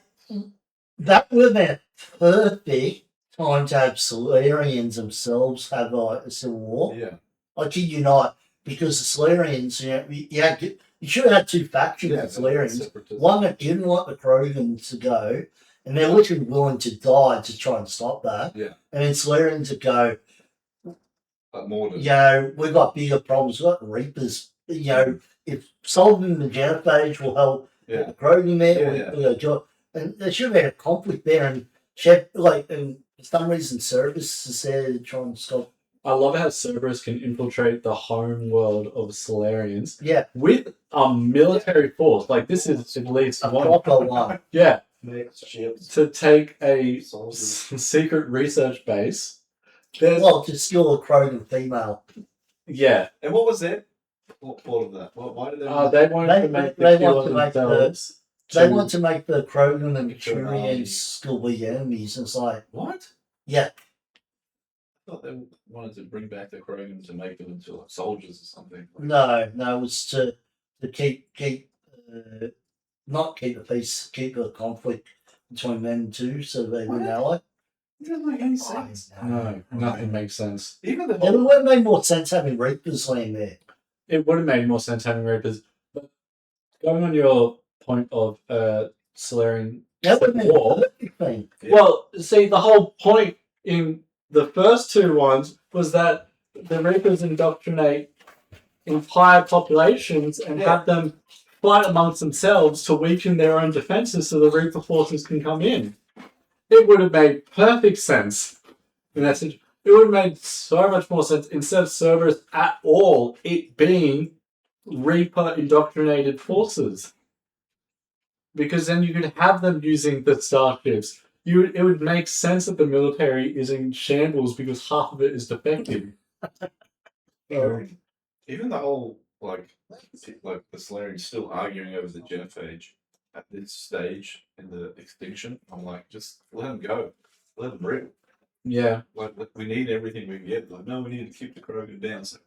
that would have been a perfect time to have Solarians themselves have like a civil war. Yeah. I kid you not, because the Solarians, you should have had two factions of Solarians. separatists. One that didn't want the Krogans to go, and they're literally willing to die to try and stop that. Yeah. And then Solarians that go, But more than we've got bigger problems. We've got the Reapers. If solving the genophage will help yeah. the Krogan there, Yeah, we gotta do it. And there should have been a conflict there, and and for some reason, Cerberus is there to try and stop. I love how Cerberus can infiltrate the home world of Solarians Yeah, with a military force. Like, this is at least a one. proper one. Yeah, Next ships. to take a Soldiers. secret research base. There's, Well, to steal a Krogan female. yeah, And what was that? What part of that? Why did they? they wanted to make the they killer want to make themselves. They to- want to make the Krogan and the Into an army. Turians still be enemies. And it's like, What? yeah, I thought they wanted to bring back the Krogan to make them into like soldiers or something. no, it was to keep not keep the peace, keep the conflict between them two, so they What? wouldn't ally. It doesn't make any sense. No, nothing makes sense. Even the It whole. would have made more sense having Reapers land there. It would have made more sense having Reapers. But going on your point of Solarian That would have been war, a perfect thing. Yeah. well, see, the whole point in the first two ones was that the Reapers indoctrinate entire populations and Yeah. have them fight amongst themselves to weaken their own defenses so the Reaper forces can come in. It would have made perfect sense. In that sense, it would have made so much more sense instead of Cerberus at all, it being Reaper indoctrinated forces. Because then you could have them using the starships. It would make sense that the military is in shambles because half of it is defective. Even the whole like the Solarians still arguing over the genophage at this stage in the extinction. I'm like, just let them go, let them rip. Yeah. Like we need everything we can get. Like, no, we need to keep the Krogan down. So,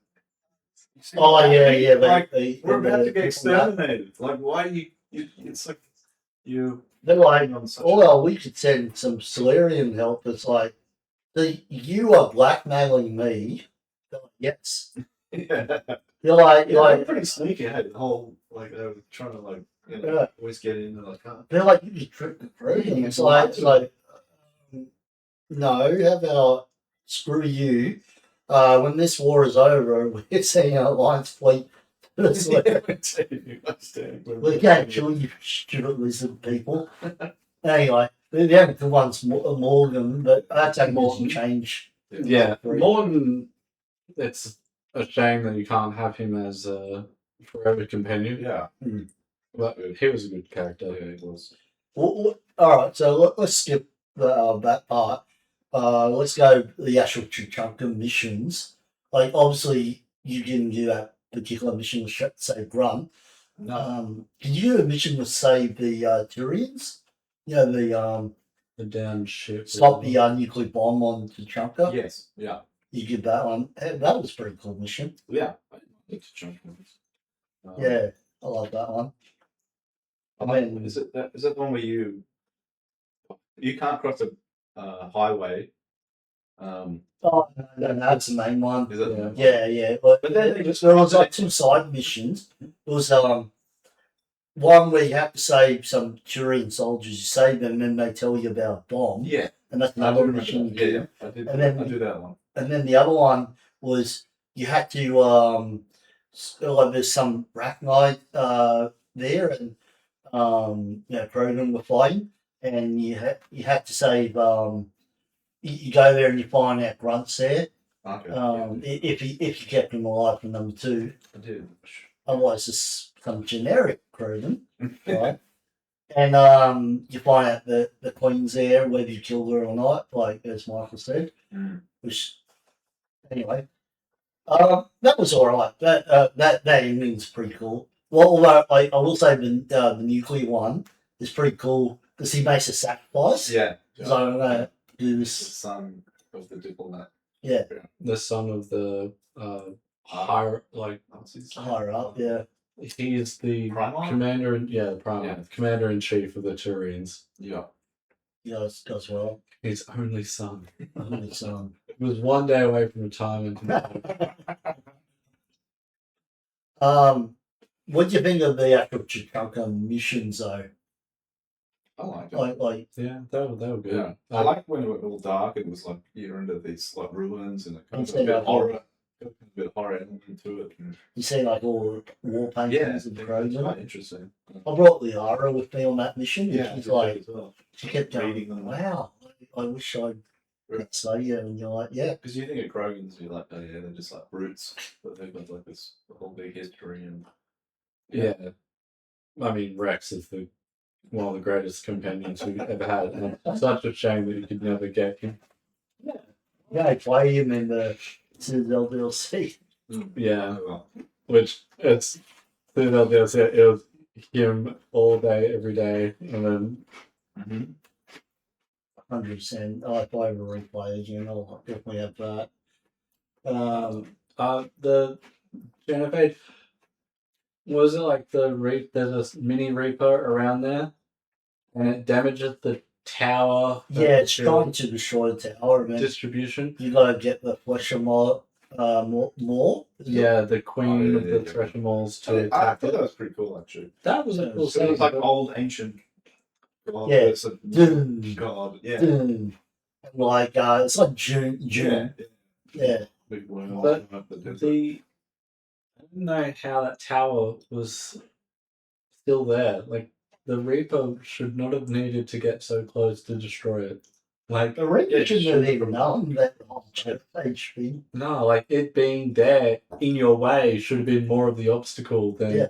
Oh yeah. Like, they, we're about to get people that- exterminated. Like, why you? It's like you. They're like, on such oh well, we could send some Solarian help. It's like, you are blackmailing me. They're like, yes. yeah. You're like, They're pretty sneaky. Hey, the whole like they were trying to like Yeah. always get in and like, oh, they're like, you just tricked the Krogan. It's like, no, how about screw you? When this war is over, we're seeing our alliance fleet. It's like, we can't kill you, stupid lizard people. Anyway, the only good one's Morgan, but that's a Morgan change. Yeah. Morton, it's a shame that you can't have him as a forever companion. Yeah, But he was a good character. yeah, it was. All right, so let's skip that part. Let's go the actual Chunka missions. Like, obviously, you didn't do that particular mission with save Grunt. No, Did you do a mission with save the Turians? You know, The down ship. stop the nuclear bomb on Chunka? yes, yeah, You did that one. That was a pretty cool mission. yeah. I need to jump on this. Yeah, I love that one. I mean, Is it that? Is that the one where you can't cross a highway? oh, no, that's the main one. Is it? Yeah. Yeah. But then they just- there was like two side missions. There was one where you have to save some Turian soldiers. You save them, and then they tell you about a bomb. Yeah, And that's I do another remember mission. that. Yeah, I did. And then- I do that one. And then the other one was you had to like there's some Rachni there, and Krogan were fighting, and you had to save. You go there and you find out Grunts there. Okay. If you kept him alive for number two. I did. otherwise it's some generic Krogan, right? And you find out that the queen's there, whether you killed her or not, like as Michael said. Which, anyway, that was all right. That ending's pretty cool. Well, although I will say the nuclear one is pretty cool because he makes a sacrifice. Yeah. So I'm gonna do The this. son of the diplomat. The son of the higher, like What's his Higher up, yeah. he is the Primarch? commander, the Primarch, Yeah. commander in chief of the Turians. Yeah. Yeah, it does well. His only son. It's, He was one day away from retirement. what do you think of the actual Chewbacca missions though? I like it. Like Yeah, they were good. Yeah. I like when it was all dark and it was like you're into these like ruins and it kind of Instead a bit of- horror. A bit horror element to it. And you see, like all the war paintings of it's Krogan. quite interesting. I brought Liara with me on that mission. Yeah, she's like, as well. she kept Reading going, them. wow, I wish I could say you. And you're like, yeah, Because you think of Krogans, you're like, oh yeah, they're just like brutes, but they've got like this whole big history and Yeah. I mean, Rex is one of the greatest companions we've ever had. And it's such a shame that you could never get him. yeah, I play him in the Citadel DLC. Yeah, Oh, well. which it's it was him all day, every day, and then 100%. I play over replay again. I'll definitely have that. the Genophage, was it like there's a mini Reaper around there, and it damages the tower. Yeah, it's trying to destroy the tower. Man. Distribution. You gotta get the Flesher more. Yeah, the queen Oh, of yeah, the yeah. Thresher Moles I to attack thought it. that was pretty cool actually. That was a cool So it scene. was like old ancient god. Yeah. It's a Dune. god. Yeah. Dune. Like it's like June. Yeah. Yeah. Big worm But up the desert. I don't know how that tower was still there. Like the Reaper should not have needed to get so close to destroy it. Like The Reaper Yeah, shouldn't sure. have even known that whole page thing. no, like it being there in your way should have been more of the obstacle than Yeah.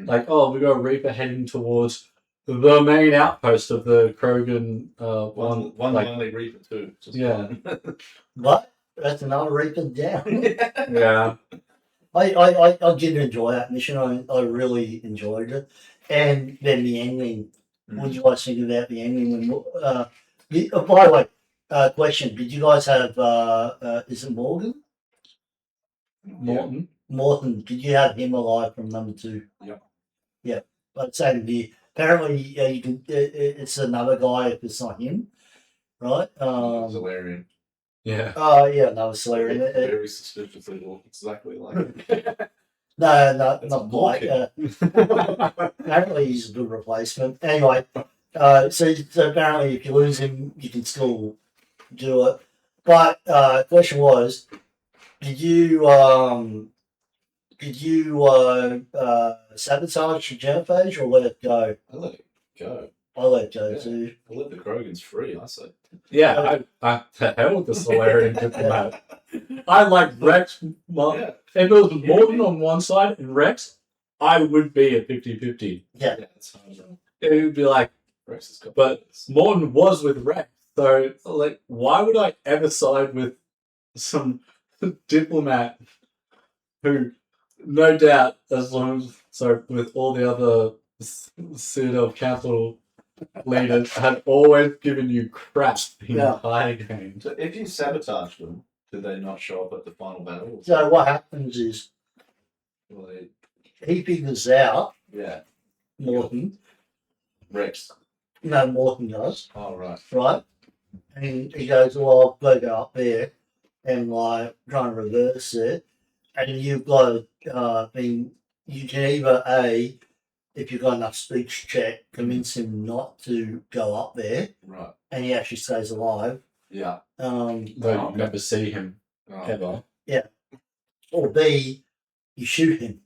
like, oh, we got a Reaper heading towards the main outpost of the Krogan One like lonely reaper too. Just Yeah. one. But that's another Reaper down. yeah. I did enjoy that mission. I really enjoyed it. And then the ending. What did you guys think about the ending? By the way, question: did you guys have? Is it Morgan? Morton. Morton? Did you have him alive from number 2? Yep. Yeah, but same here. Apparently, you can. It's another guy if it's not him, right? Zalarian. Yeah. Oh yeah, no, Solarian. Very suspiciously look exactly like it. No, It's not a Mike. Morgan. Apparently, he's a good replacement. Anyway, so apparently, if you lose him, you can still do it. But question was, did you sabotage the Genophage or let it go? I let it go. I let it go Yeah. too. I let the Krogans free, I say. Yeah, I the hell with the Solarian diplomat. I like Rex. Well, Yeah. if it was Morton on one side and Rex, I would be at 50-50. Yeah, it's hard. It would be like, Rex has got but this. Morton was with Rex. So, like, why would I ever side with some diplomat who, no doubt, as long as, so with all the other Citadel Council leaders, had always given you crap the Yeah. entire game. So if you sabotage them, do they not show up at the final battle? So what happens is Well, he figures out yeah. Morton. Rex. No, Morton does. Oh, right. Right? And he goes, well, I'll go up there and like try and reverse it. And you've got you can either if you've got enough speech check, convince him not to go up there Right. and he actually stays alive. Yeah. Though you never see him Oh, ever. Or B, you shoot him.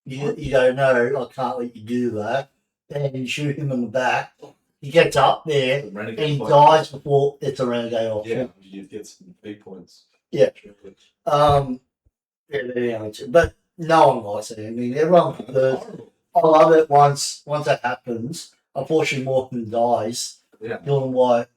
You go, no, I can't let you do that. Then you shoot him in the back. He gets up there the and renegade he point. dies before it's a renegade off. Yeah, you get some big points. Yeah. Yeah, there you go. But no one likes it. I mean, everyone prefers. I love it once that happens. Unfortunately, Morton dies. Yeah. You're like,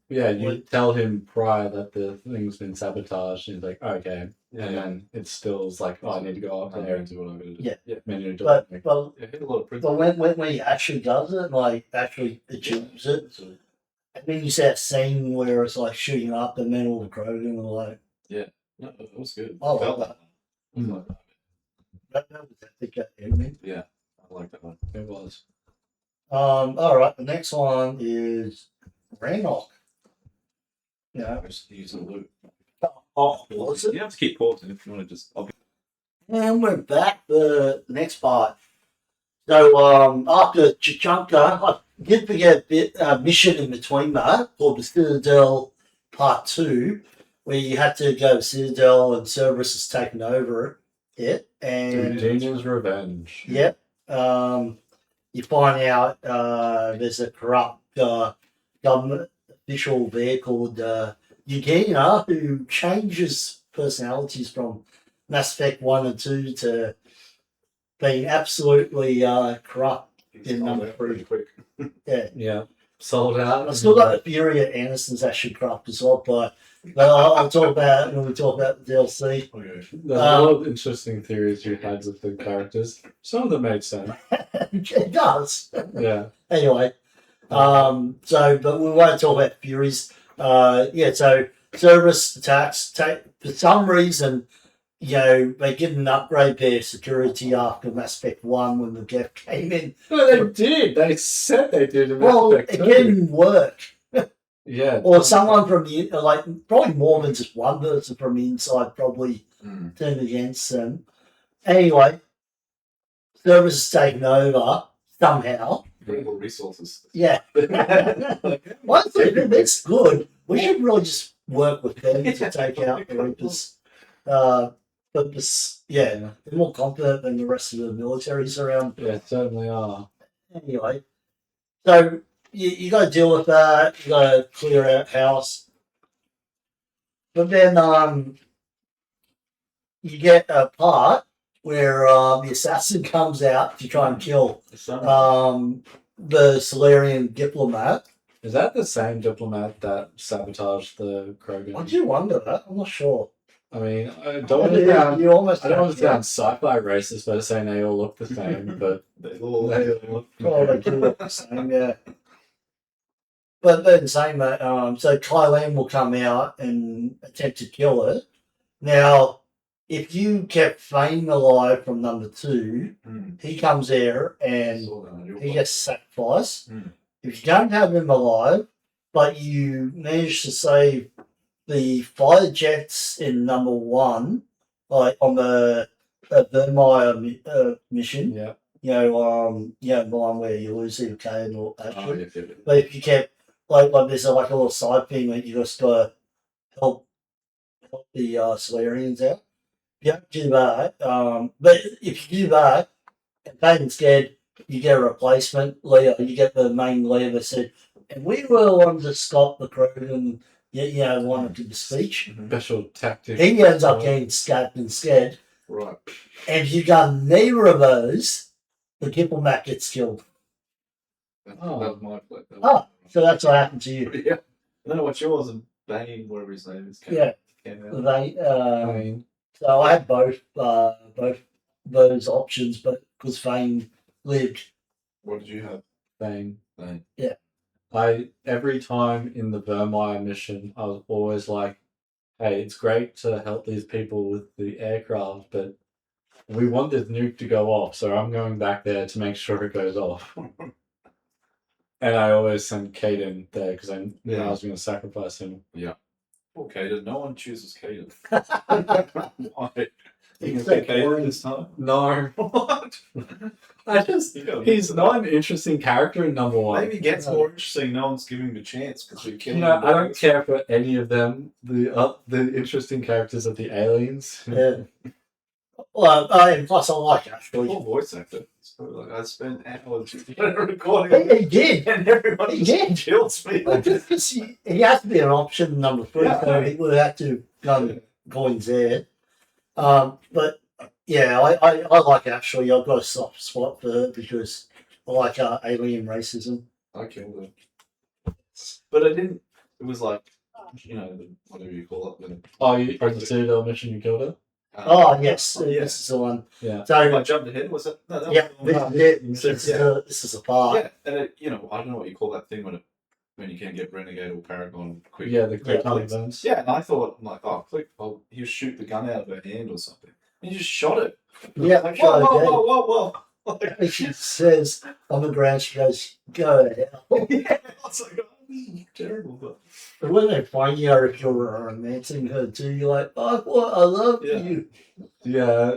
Yeah, you Like- tell him prior that the thing's been sabotaged, and he's like, okay. Yeah, And then it still is like, oh, I need to go up there and do what I'm going to do. Yeah. Yeah. menu to but it. Yeah, hit a lot of but principles. when he actually does it, like actually achieves it, and then you see that scene where it's like shooting up, and then all the Krogan are like, No, it was good. I like Felt that. I like that. that was epic at the end. Yeah, I like that one. It was. All right, the next one is Rannoch. Yeah. Just use the loop. Oh, was it? You have to keep pausing if you want to just. And we're back. The next part. So after Chichanka, I did forget a bit mission in between that called the Citadel Part 2, where you had to go to Citadel and Cerberus has taken over it. And Genius Revenge. yep, you find out there's a corrupt government official there called Eugenia who changes personalities from Mass Effect 1 and 2 to being absolutely corrupt. In number pretty quick. Yeah. Yeah. Sold out. I still got the theory that Anderson's actually corrupt as well, but I'll talk about it when we talk about the DLC. Okay. There's a lot of interesting theories you had with the characters. Some of them made sense. It does. Yeah. Anyway, but we won't talk about Furies. So Cerberus attacks. For some reason, they didn't upgrade their security after Mass Effect 1 when the Geth came in. No, they did. They said they did. In Well, Mass it Effect 2. didn't work. Yeah. Or someone from the, probably more than just one person from the inside probably Mm. turned against them. Anyway, Cerberus is taken over somehow. Available resources. Yeah. One thing that's good, we should really just work with them to take out the Reapers. But this, they're more competent than the rest of the militaries around. Yeah, certainly are. Anyway, so you got to deal with that. You got to clear out house. But then you get a part where the assassin comes out to try and kill the Solarian diplomat. Is that the same diplomat that sabotaged the Krogan? I do wonder that. I'm not sure. I mean, I don't want to sound, You almost I don't want to have sound sci-fi racist by saying they all look the same, but They all they all look. Oh, they do look the same, yeah. But then saying that, so Kylan will come out and attempt to kill it. Now, if you kept Fane alive from number 2, he comes there and he gets sacrificed. Mm. If you don't have him alive, but you manage to save the fighter jets in number 1, like on the Vermeer mission, Yeah. the one where you lose EK and all that Oh, shit. yeah. But if you kept like there's a little side thing that you just gotta help the Solarians out. You don't do that. But if you do that, and Payton's dead, you get a replacement leader. You get the main leader that said, and we were wanting to stop the Krogan, wanted to the speech. Special tactic. He ends up getting stabbed instead. Right. And if you've done neither of those, the diplomat gets killed. That Oh. was my play. Oh, so that's what happened to you. Yeah. I don't know what yours and Bane, whatever his name is. Yeah. Came out. They, I mean, so I had both those options, but because Fane lived. What did you have? thing. Bane. Every time in the Vermeer mission, I was always like, hey, it's great to help these people with the aircraft, but we want this nuke to go off, so I'm going back there to make sure it goes off. And I always send Caden there because I knew I was going to sacrifice him. Oh, Caden. No one chooses Caden. Why? You He's can pick so Caden boring. this time. No, What? I just, You gotta he's mix it not up. an interesting character in number 1. Maybe it gets more interesting. No one's giving him a chance because we're killing No, him. I don't care for any of them. The interesting characters are the aliens. Yeah. Well, and plus I like actually. Poor voice actor. It's probably like I spent hours recording He did. and everyone He just did. kills me. Because he has to be an option number 3, Yeah. so he would have to go coins there. But Yeah, I like it actually. I've got a soft spot for it because I like alien racism. I killed it. But I didn't. It was like, whatever you call it. Oh, on the Citadel mission, you killed it? Oh yes, yeah. this is the one. Yeah. So I jumped ahead. Was it? No, that yeah, was this is a part. yeah, and it, I don't know what you call that thing when you can get Renegade or Paragon quick. Yeah, the quick time clicks. events. Yeah, and I thought, I'm like, oh, click, he'll shoot the gun out of her hand or something. And he just shot it. Yeah, Like, sure whoa, did. whoa. Like, And she says on the ground, she goes, "Go to hell." yeah, I was like, oh, this is terrible. But And when they find you out if you're romancing her too, you're like, "Oh, what? I love Yeah. you." Yeah,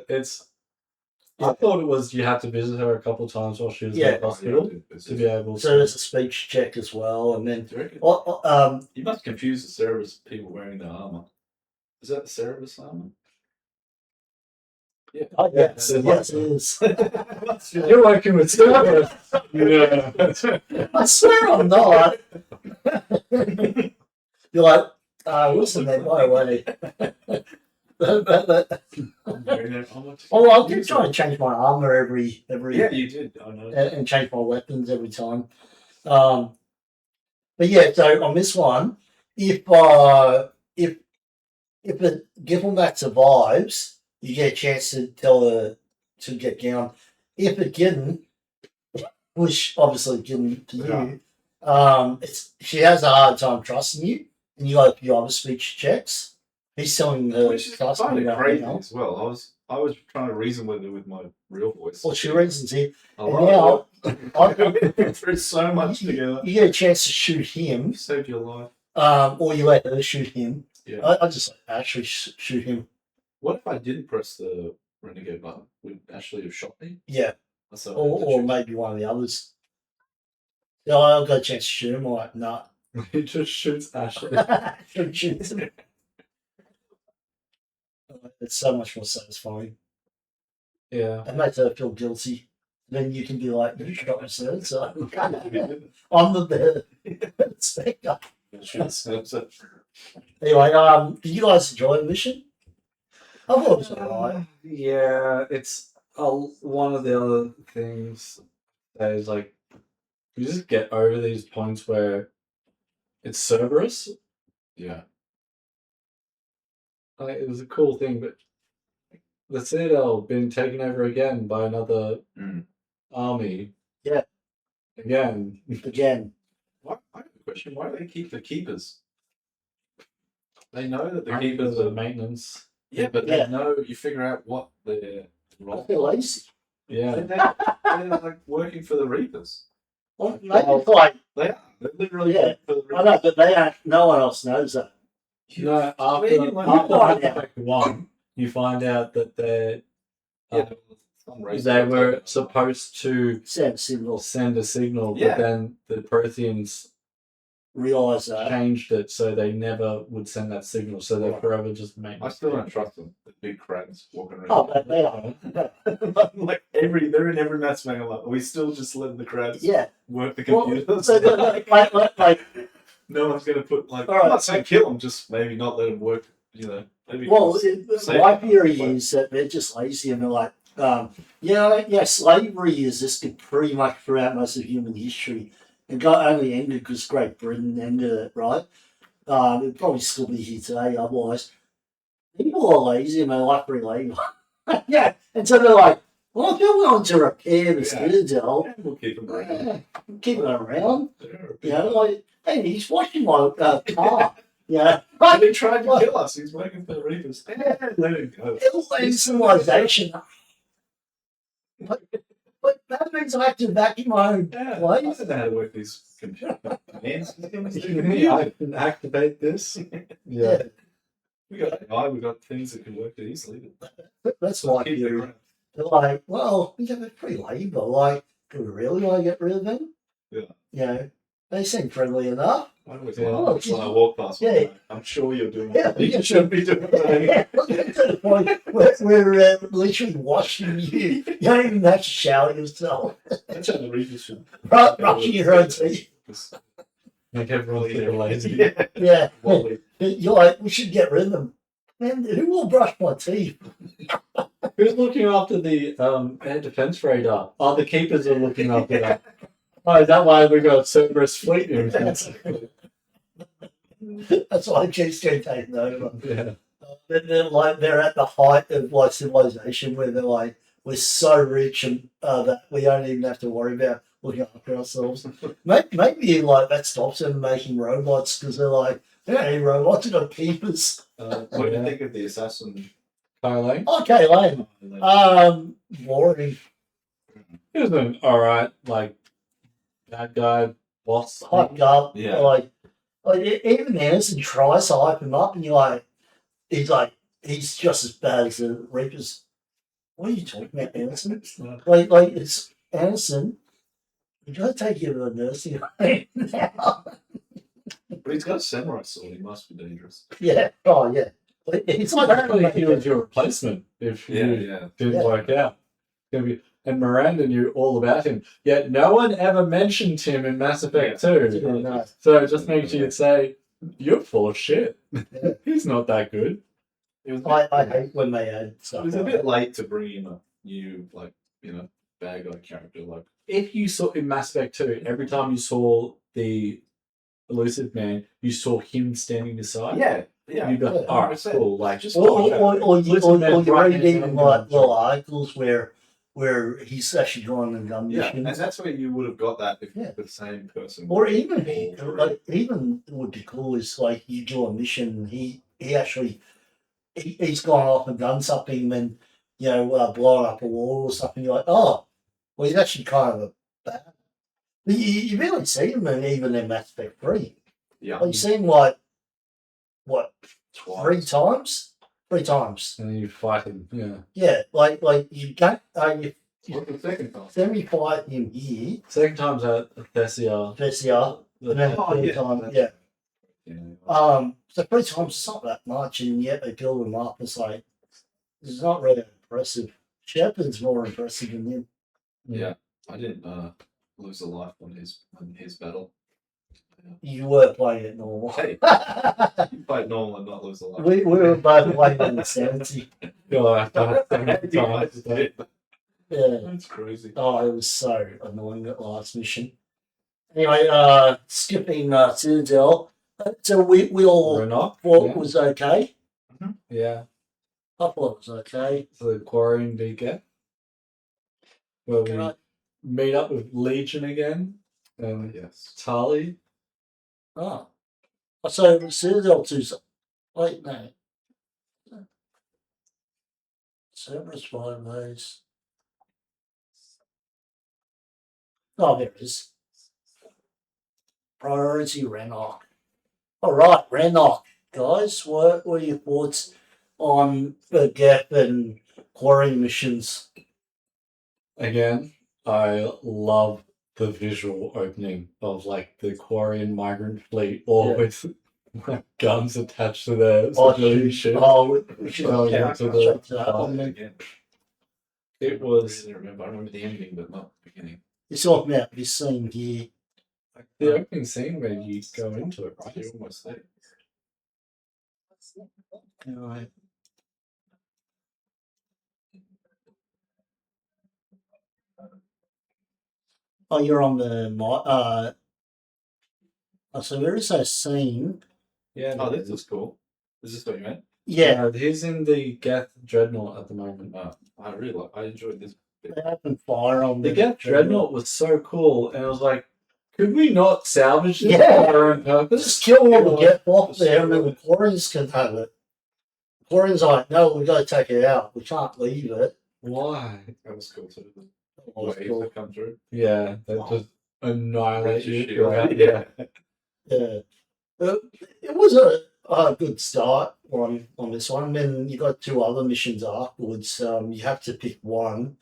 I thought it was you had to visit her a couple times while she was in the hospital to be able So to. there's a speech check as well, and then Do you reckon? you You must confuse the Cerebus people wearing the armor. Is that the Cerebus armor? Yeah. oh, yes, Yeah, yes, it is. You're working with Cerberus. Yeah. I swear I'm not. You're like, listen, man, by the way. I'm wearing that armor. Oh, I keep trying to change my armor every Yeah, you did. I know. and change my weapons every time. But yeah, so on this one, if a diplomat survives, you get a chance to tell her to get down. If it didn't, which obviously didn't to you, she has a hard time trusting you, and you got a few other speech checks. He's telling her Which is trust kind me of right crazy now. as well. I was trying to reason with her with my real voice. Well, she reasons it. I And love now it. We've been through so much together. you get a chance to shoot him, You saved your life. or you let her shoot him. Yeah. I just actually shoot him. What if I didn't press the Renegade button? Would Ashley have shot me? Yeah, So I had to or choose. maybe one of the others. Yeah, I got a chance to shoot him. I'm like, nah. He just shoots Ashley. Shoot him. It's so much more satisfying. Yeah. It makes her feel guilty. Then you can be like, you shot me, sir. So I'm the inspector. So, Anyway, did you guys enjoy the mission? I thought it was alright. Yeah, it's one of the other things that is like you just get over these points where it's Cerberus. yeah. Like, it was a cool thing, but the Citadel being taken over again by another Mm. army. Yeah. Again. Again. I have a question. Why do they keep the keepers? They know that the Apparently keepers because are. of maintenance. Yeah, but Yeah. they know you figure out what their role They're lazy. Yeah. They're like working for the Reapers. Well, maybe it's like, They are. They're literally Yeah. working for the I Reapers. know, but they ain't, no one else knows that. No, after Where you learn that? Mass Effect 1, you find out that Yeah, some race they of were them. supposed to Send signals. send a signal, Yeah. but then the Protheans Realise that. changed it so they never would send that signal, so they're Right. forever just I maintenance. still don't trust them. The big crabs walking around. Oh, but they are. Like they're in every match, man. I'm like, we still just let the crabs Yeah. work the Well, computers. so like, No one's gonna put like. All right. I'm not saying kill them, just maybe not let them work. Maybe. well, Save my them. theory is that they're just lazy and they're like, slavery existed pretty much throughout most of human history. It got only ended because Great Britain ended it, right? It'd probably still be here today otherwise. People are lazy and they like free labor. Yeah. And so they're like, well, if you're willing to repair the Yeah. Citadel, Yeah, we'll keep them around. keep it around. They're a big- You know, like, hey, he's washing my car. Yeah. And he tried to kill us. He's working for the Reapers. Yeah, let him go. Alien civilization. But that means I have to vacuum my own Yeah, I place. don't know how to work these computer hands. I can activate this. Yeah. We got AI, we got things that can work easily. That's So my keep it theory. around. They're like, well, we have a free labor. Like, do we really want to get rid of them? Yeah. You know, they seem friendly enough. I always Yeah. laugh when I walk past one. Yeah. I'm sure you're doing Yeah. it. You shouldn't be doing it. Yeah, to the point where we're literally washing you. You don't even have to shower yourself. That's how the Reapers should. Brushing your own teeth. Make everyone feel lazy. Yeah. Yeah. Wally. You're like, we should get rid of them. Man, who will brush my teeth? Who's looking after the air defense radar? Oh, the keepers are looking after that. Oh, is that why we got Cerberus fleet in? That's why G-Stream taking over. Yeah. They're at the height of like civilization where they're like we're so rich and that we don't even have to worry about looking after ourselves. Maybe like that stops them making robots because they're like they don't need robots, they've got keepers. What do you think of the assassin? Kyle Okay, Lane. Boring. He was an alright, like, bad guy boss. Hyped up. Yeah. Like even Anderson tries to hype him up and you're like he's just as bad as the Reapers. What are you talking about, Anderson? Like it's Anderson. You gotta take you to a nursing home now. But he's got a samurai sword. He must be dangerous. Yeah. Oh yeah. It's like Apparently, he was your replacement if you Yeah. didn't Yeah. work out. And Miranda knew all about him. Yet no one ever mentioned him in Mass Effect 2. No. So it just makes you say, you're full of shit. Yeah. He's not that good. It was. I hate when they add It stuff. was a like bit that. late to bring in a new, bad guy character. Like, If you saw in Mass Effect 2, every time you saw the elusive man, you saw him standing beside. yeah, You'd go, Yeah. alright, cool. Like, Just Or you Listen, man, read right even hand like down. little articles where he's actually gone and done yeah, and missions. that's where you would have got that if Yeah. the same person. Or even Or- like even would be cool is like you do a mission and he actually he's gone off and done something and blown up a wall or something. You're like, oh, well, he's actually kind of a bad. You really see him even in Mass Effect 3. Yeah, Like, you see him like what three twice. times? 3 times. And then you fight him. Yeah. Yeah, like you don't you What the second time? then you fight him here, Second time's at Thessia. Thessia, and then the Oh, third yeah, time, that's- yeah. Yeah. So 3 times is not that much, and yet they build him up. It's like it's not really impressive. Shepard's more impressive than him. Yeah, I didn't lose a life on his battle. You were playing it normal. Hey, you fight normal and not lose a life. we were both playing in insanity. God, You guys did. Yeah. That's crazy. Oh, it was so annoying that last mission. Anyway, skipping Citadel. So we all Renok. thought Yeah. it was okay. Yeah. I thought it was okay. So the Quarry and Beacon. Where we Right. meet up with Legion again. And Yes. Tali. Oh. So Citadel 2's wait, no. Cerberus 5 days. Oh, there it is. Priority Renok. Alright, Renok. Guys, what were your thoughts on the Geth and quarry missions? Again, I love the visual opening of like the Quarry and Migrant fleet, all Yeah. with guns attached to their Oh, civilian shoot. ships. We should Oh, yeah, yeah, I to can't the- check that oh, one. Again. It was I really remember. I remember the ending, but not the beginning. It's talking about this scene here. the opening scene where you go into it, right? You're almost there. Anyway. Oh, you're on the so there is a scene. Yeah. Oh, this is cool. Is this what you meant? Yeah, He's in the Geth Dreadnought at the moment. I enjoyed this. they open fire on The Geth Dreadnought was so cool, and I was like, could we not salvage this Yeah. for our own purpose? Just kill all the get off Just there, and kill then the Quarrians can have it. Quarrians like, no, we got to take it out. We can't leave it. Why? That was cool too. The Oh, waves cool. that come through. Yeah, they just annihilate British you. shield. Right? Yeah. Yeah, it was a good start on this one. Then you got 2 other missions afterwards. You have to pick one,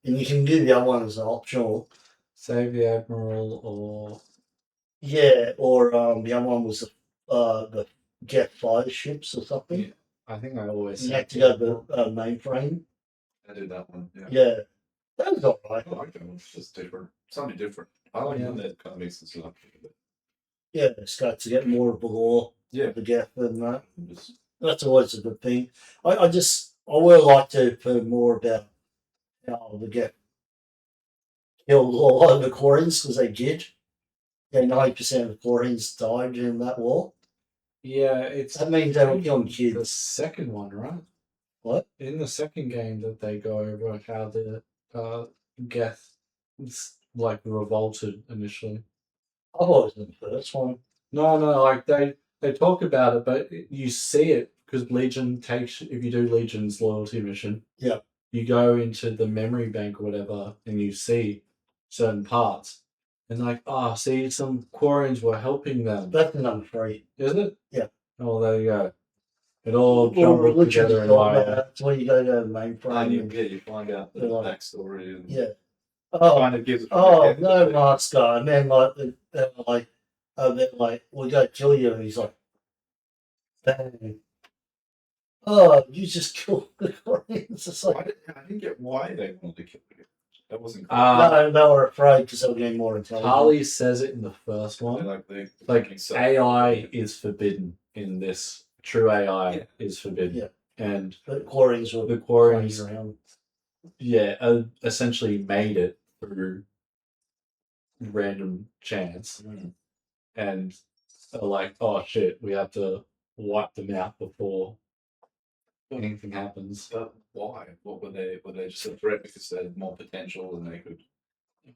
and you can do the other one as an optional. Save the Admiral or Yeah, or the other one was the jet fighter ships or something. Yeah. I think I always You had to go to the mainframe. I did that one. Yeah. Yeah, that was alright. I like that one. It's just different. Something different. I like Yeah. when that kind of mixes it up. Yeah, it's got to get more of the lore Yeah. of the Geth and that. Just, That's always a good thing. I I would like to put more about how they get killed all over Koreans because they did. Yeah, 90% of the Koreans died in that war. Yeah, it's That means they were killing the kids. second one, right? What? In the second game that they go over how the Geth like revolted initially. I thought it was the first one. No, like they talk about it, but you see it because Legion takes if you do Legion's loyalty mission. Yeah. You go into the memory bank or whatever, and you see certain parts, and like, see, some Quarians were helping them. That's the number 3. Is it? Yeah. Oh, there you go. It all Well, jumbled religion together is in all my. about- That's where you go to the mainframe. And and- you find out the Like- backstory and yeah. Oh, kind of gives. oh no, Mark's guy. And then they're like, we go kill you, and he's like, dang. Oh, you just killed the Koreans. It's like, I didn't get why they wanted to kill you. That wasn't. no, they were afraid because they were getting more intelligent. Harley says it in the first They're one. like AI is forbidden in this. True AI Yeah. is forbidden. Yeah. And But Koreans were the playing Quarians, around. essentially made it through random chance and are like, oh shit, we have to wipe them out before anything happens. But why? What were they? Were they just a threat because they had more potential and they could?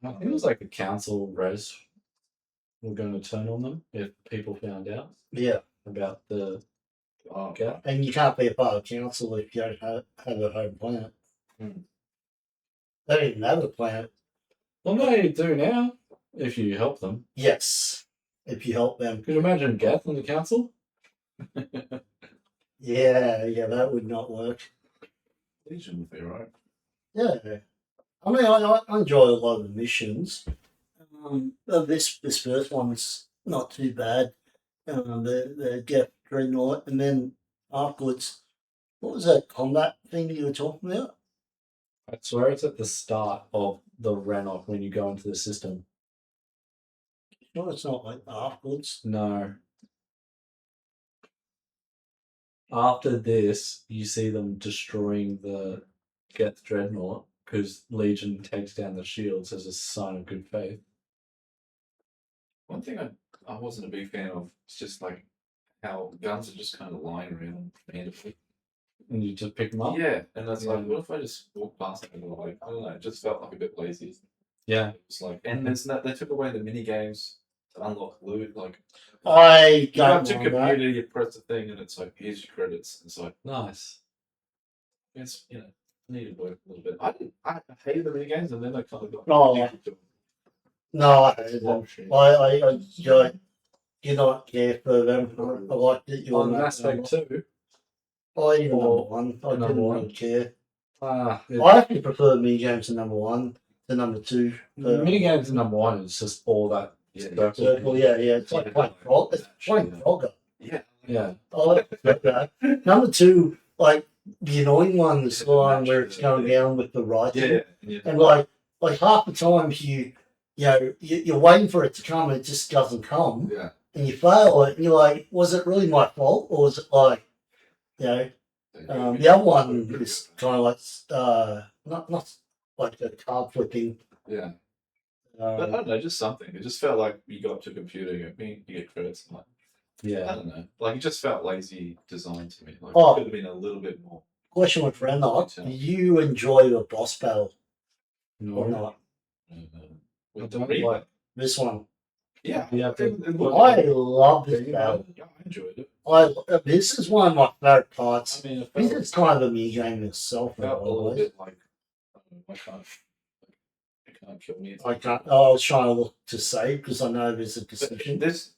I think it was like the council res were going to turn on them if people found out Yeah. about the Oh, Geth. And you can't be a part of council if you don't have a home planet. Hmm. They don't even have a planet. Well, no, you do now if you help them. Yes. If you help them. Could you imagine Geth on the council? Yeah, that would not work. Legion would be right. Yeah. I mean, I enjoy a lot of the missions. This first one's not too bad. The Geth Dreadnought, and then afterwards, what was that combat thing you were talking about? I swear it's at the start of the Renok when you go into the system. No, it's not like afterwards. No. After this, you see them destroying the Geth Dreadnought because Legion takes down the shields as a sign of good faith. One thing I wasn't a big fan of is just like how guns are just kind of lying around randomly. And you just pick them up? Yeah, and that's like, Yeah. what if I just walk past them and like, I don't know, it just felt like a bit lazy. Yeah. It was like, and there's no, they took away the mini games to unlock loot. Like, I you have don't to mind that. computer, you press the thing, and it's like, here's your credits. It's like, Nice. it's needed work a little bit. I hated the mini games, and then I kind of got. Oh, addicted to them. No, I hated Slot them. machine. I do not care for them. I like that you're On Mass Effect 2, I even number or one. I number didn't one. really care. it- I actually prefer mini games to number 1 to number 2. minigames number 1 is just all that Yeah, circle. Circle, yeah. It's like playing Frog. It's playing Frogger. Yeah. Yeah. I like that. Number 2, like the annoying one is the one where it's going down with the right. Yeah. And like half the time you're waiting for it to come and it just doesn't come, Yeah. and you fail it, and you're like, was it really my fault, or was it like, the other one is kind of like not like a card flipping. Yeah. But I don't know, just something. It just felt like you got to a computer, you get credits. I'm like, I Yeah. don't know. Like, it just felt lazy design to me. Like, Oh. it could have been a little bit more. Question with Renard: do you enjoy the boss battle or No. not? I With the don't Reaper. like. This one, Yeah. You have to- it looked I like- love this Yeah, battle. Yeah, I enjoyed it. This is one of my favorite parts. I mean, it This felt, is kind of a mini game itself. in a felt a lot of little ways. bit like, I can't kill me. I can't. I was trying to look to save because I know there's a But decision. this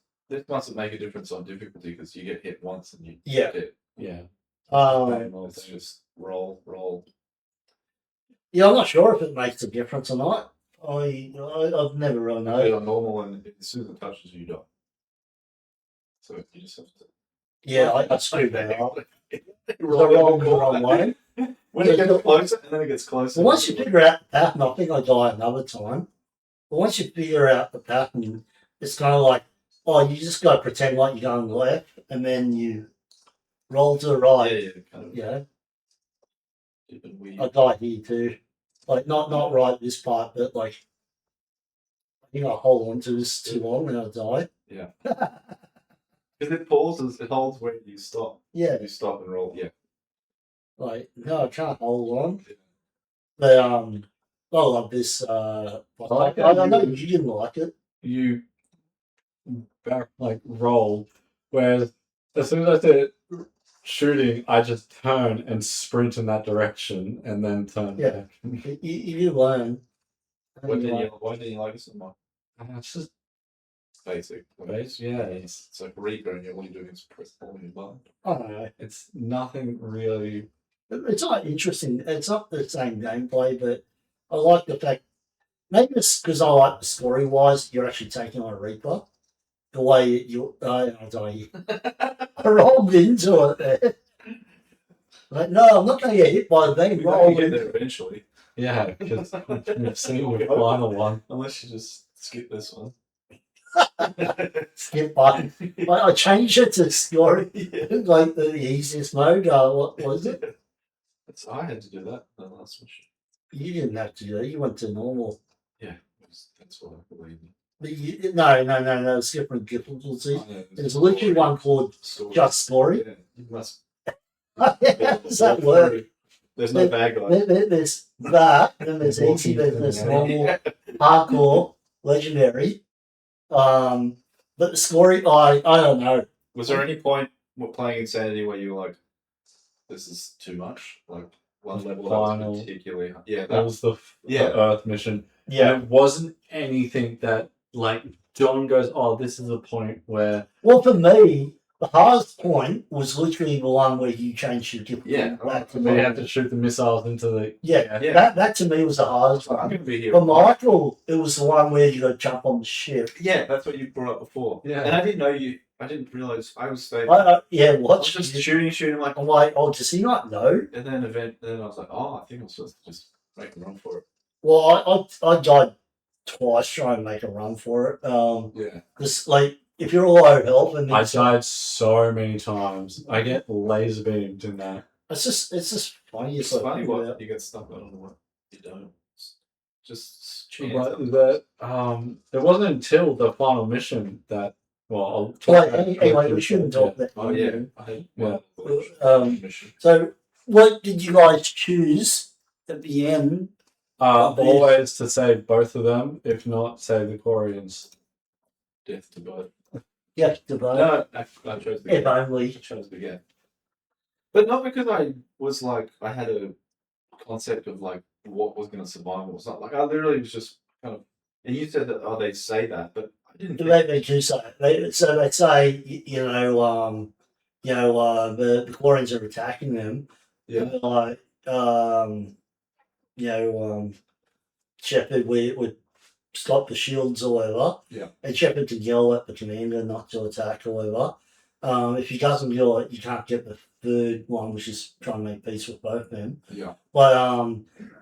mustn't make a difference on difficulty because you get hit once and you Yeah. get Yeah. it's just roll. Yeah, I'm not sure if it makes a difference or not. I've never really No, known. on normal, and as soon as it touches you, die. So you just have to. Yeah, I screwed that up. Roll Roll the the wrong way. When it gets closer, and then it gets closer. But once you figure out the pattern, I think I die another time. But once you figure out the pattern, it's kind of like, you just got to pretend like you're going left, and then you roll to the right. yeah, kind of. Yeah. Different weird. I die here too. Like not right this part, but like I think I hold on to this too long and I die. Yeah. Because it pauses, it holds where you stop. Yeah, You stop and roll. Yeah. like no, I can't hold on. But I love this. I like I how know you- you didn't like it. You back like roll, whereas as soon as I said shooting, I just turn and sprint in that direction and then turn Yeah. back. You learn. Why didn't you like it so much? It's just Basic. yeah, It's like Reaper and all you're doing is press all your button. I don't know. it's nothing really. It's not interesting. It's not the same gameplay, but I like the fact. Maybe it's because I like the story wise. You're actually taking on a Reaper. The way you, I rolled into it. There. Like, no, I'm not going to get hit by the thing. You're Roll gonna get into there eventually. Yeah, because we've seen the final one. Unless you just skip this one. skip button. I changed it to story, Yeah. like the easiest mode. What was it? I had to do that the last mission. You didn't have to do it. You went to normal. Yeah, that's what I believe in. But no. It's different difficulty. I know, There's literally one called story. Just Story. Yeah, you must. How does that work? There's no bad guy. There's that, then there's easy, there's normal, hardcore, legendary. But the story, I don't know. Was there any point playing Insanity where you were like, this is too much? Like one level that Final. was particularly yeah, That that was the Yeah. Earth mission. Yeah. And it wasn't anything that like John goes, oh, this is a point where Well, for me, the hardest point was literally the one where you changed your difficulty Yeah. back to we had normal. to shoot the missiles into the Yeah, Yeah. that to me was the hardest I'm one. gonna be here. For Michael, it was the one where you got to jump on the ship. Yeah, that's what you brought up before. Yeah. And I didn't know you. I didn't realize I was saying. Yeah, I was watch. just shooting like, I'm like, oh, does he not know? and then I was like, oh, I think I'm supposed to just make a run for it. Well, I died twice trying to make a run for it. Yeah. Because like if you're low health and I died so many times. I get laser beamed in that. it's just funny. It's funny what you get stuck on and what you don't. Just chance. But it wasn't until the final mission that I'll talk Like, about it anyway, we later. shouldn't talk that. Oh yeah. I had Yeah. mission. So, what did you guys choose at the end? Always to save both of them, if not save the Quarians. Death to both. Yeah, to vote. No, I chose the If game. I only. chose the game. But not because I was like I had a concept of like what was gonna survive and what's not. Like I literally was just kind of and you said that they say that, but I didn't think They do say they say the Quarians are attacking them. Yeah. And they're like Shepard would stop the shields or whatever. Yeah. And Shepard to yell at the commander not to attack or whatever. If he doesn't yell it, you can't get the third one, which is trying to make peace with both of them. Yeah. But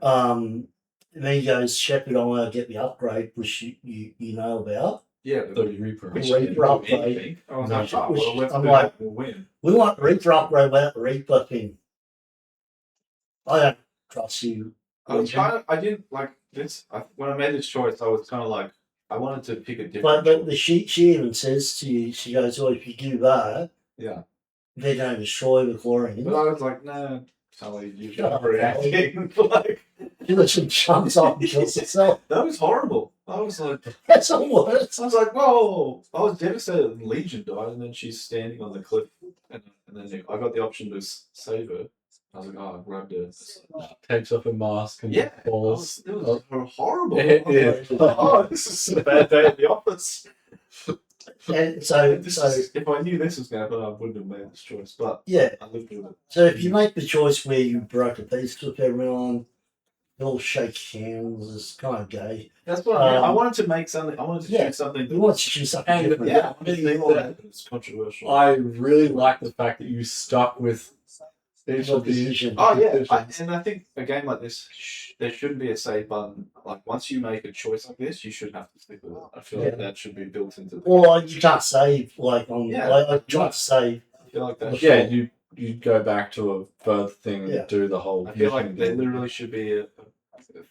and then he goes, Shepard, I want to get the upgrade, which you know about. Yeah, The Reaper. which Reaper didn't do upgrade. anything. I was No. like, oh, Which well, let's I'm do like- that, we'll win. We want Reaper upgrade without the Reaper thing. I don't trust you. I didn't like this. When I made this choice, I was kind of like, I wanted to pick a different. But she even says to you, she goes, well, if you do that, Yeah, they're going to destroy the Quarians. but I was like, nah, Tully, you're Shut up, overreacting. Like She literally jumps up and kills herself. that was horrible. I was like, That's all worse. I was like, whoa! I was devastated. When Legion died, and then she's standing on the cliff, and then I got the option to save her. I was like, oh, I grabbed her. Takes off a mask and Yeah, falls. it was horrible. It I was like, oh, this is a bad day at the office. And so If I knew this was going to happen, I wouldn't have made this choice. But yeah. I lived with it. So if you make the choice where you broke a piece with everyone, they'll shake hands. It's kind of gay. That's what I mean. I Um, wanted to make something. I wanted to yeah. choose something. You want to choose something And- different. Yeah, I wanted to do all that. It's controversial. I really like the fact that you stuck with each Your of these decision. Oh yeah, decisions. and I think a game like this, there shouldn't be a save button. Like once you make a choice like this, you should have to stick with it. I feel like that should be built into. The Or you can't save like on. Yeah. I tried to save. I feel like that. Yeah, you you go back to a further thing and Yeah. do the whole. I feel like mission there thing. literally should be a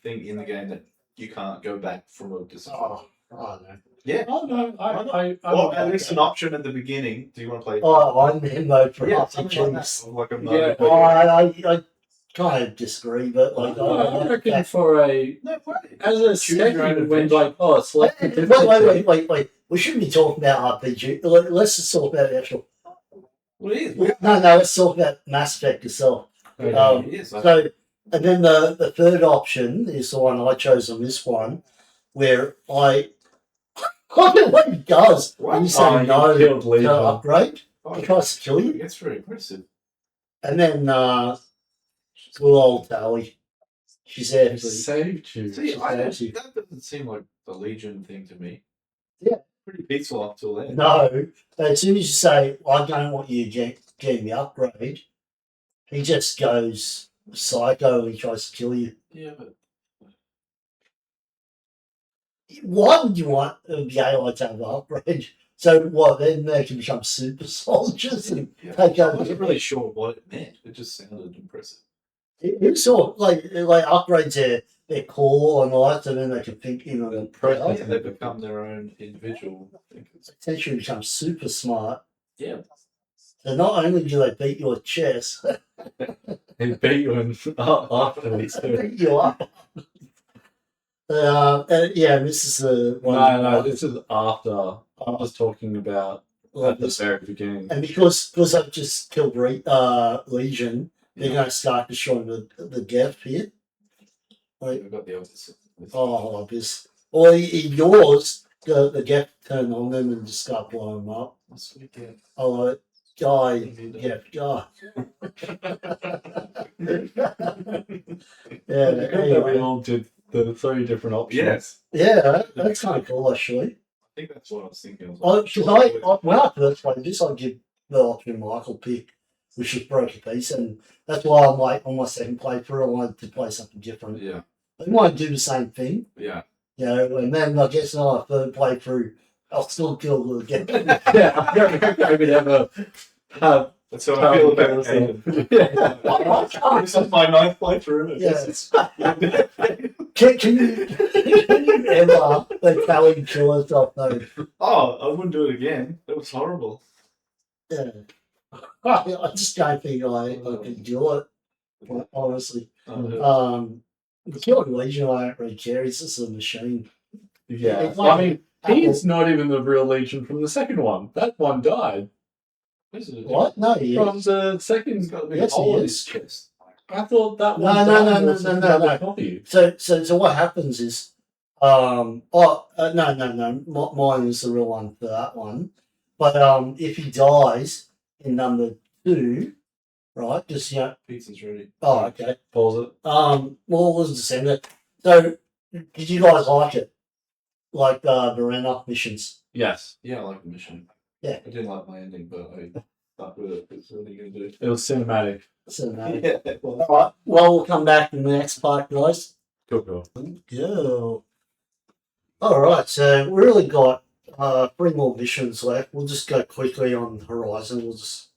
thing in the game that you can't go back from a disadvantage. Oh, I don't know. Yeah. Oh no, I Or at least an option at the beginning. Do you want to play? Oh, I'm in mode for yeah, RPGs. something like that. Or like a Yeah. Oh, I kind of disagree, but like, I reckon for a No way. as a Choose your own setting when adventure. like select the wait, difficulty. wait. We shouldn't be talking about RPG. Let's just talk about the actual. Well, it is. No, let's talk about Mass Effect itself. Okay. It is. So, and then the third option is the one I chose on this one, where I don't know what he does when you say you no killed to Legion. upgrade. Oh, He tries to kill you. That's very impressive. And then little old Tally. She's there He for you. saved you. See, She's that actually- doesn't seem like the Legion thing to me. Yeah. Pretty peaceful up till then. No, as soon as you say, I don't want you to get me upgrade, he just goes psycho and he tries to kill you. Yeah, but Why would you want the AI to have an upgrade? So what, then they can become super soldiers and yeah. take I over? wasn't really sure what it meant. It just sounded impressive. It's sort of like upgrades their core and all that, so then they can think even The better. And they become their own individual thinkers. Potentially become super smart. Yeah. So not only do they beat your chest, He beat you in afterwards. they too. beat you up. Yeah, this is the one. No, this is after. I was talking about like at the this. very beginning. And because I've just killed Legion, they're going to start destroying the death here. Like, We've got the opposite. oh, this. Or in yours, the death turn on them and just start blowing them up. That's what you get. Oh, like, die, yeah, die. Yeah, Good that we anyway. all did the 3 different options. Yes. Yeah, that's kind of cool, actually. I think that's what I was thinking. When I first played this, I give the option Michael pick, which was Broken Piece, and that's why I'm like on my second playthrough, I wanted to play something different. Yeah. I might do the same thing, Yeah. you know, and then I guess on a third playthrough, I'll still kill them again. Yeah, I don't think I would ever have. That's how I feel about Totally. Aiden. Yeah. This is my 9th playthrough. Yeah. Can you ever let Callie kill herself? No. Oh, I wouldn't do it again. That was horrible. Yeah. I just don't think I can do it, honestly. Killing Legion, I don't really care. He's just a machine. Yeah. It's like I mean, he's not even the real Legion from the second one. That one died What? No, he from is. the He's second. got a big Yes, he hole in is. his chest. I thought that No, one. no, died no, also no, to no, double no. copy. So what happens is, no, mine was the real one for that one. But if he dies in number 2, right? Just Pizza's ready. Oh, okay. Pause it. What was December? So, did you guys like it? Like the Verena missions? Yes, Yeah, I like the mission. Yeah. I didn't like my ending, but I stuck with it. It's what are you going to do? it was cinematic. So, no. Yeah. All right. Well, we'll come back in the next part, guys. Cool. Go. All right. So we really got 3 more missions left. We'll just go quickly on Horizon. We'll just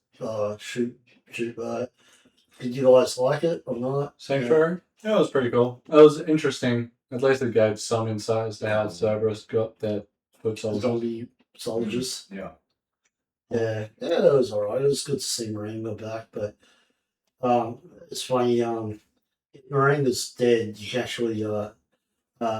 shoot. Did you guys like it or not? Sanctuary. Yeah, it was pretty cool. It was interesting. At least it gave some insight as to how Cerberus got their foot soldiers. Zombie soldiers. Yeah. Yeah, it was alright. It was good to see Moringa back, but it's funny. If Moringa's dead, you can actually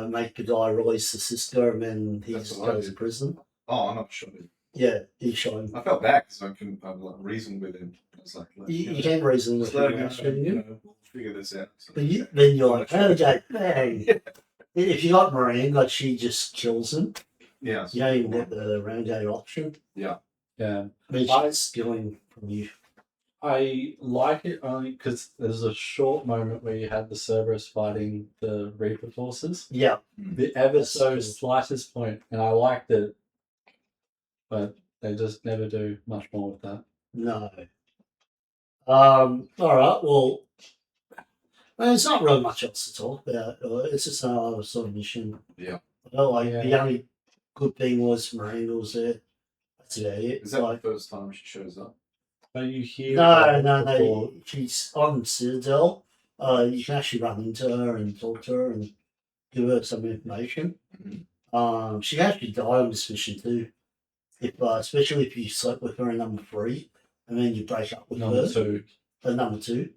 make the guy release the sister, and then he That's just what I goes to did. prison. Oh, I'm not sure. Yeah, he shot him. I felt bad because I like, reasoned with him. I was like, You can reason with just let him, him go, shouldn't you you? know, we'll figure this out. So, But then you're like, okay, bang. If you got Moringa, she just kills him. yeah. You don't even get the renegade option. Yeah. I mean, she's stealing from you. I like it only because there's a short moment where you had the Cerberus fighting the Reaper forces. Yeah. The ever That's so cool. slightest point, and I liked it, but they just never do much more with that. No. All right. Well, there's not really much else to talk about. It's just another sort of mission. Yeah. The Yeah. only good thing was Moringa was there. That's about it. Is that Like, the first time she shows up? But you hear No. She's on Citadel. You can actually run into her and talk to her and give her some information. She actually died on this mission too. If especially if you slept with her in number 3, and then you break up with number her. 2. Number 2,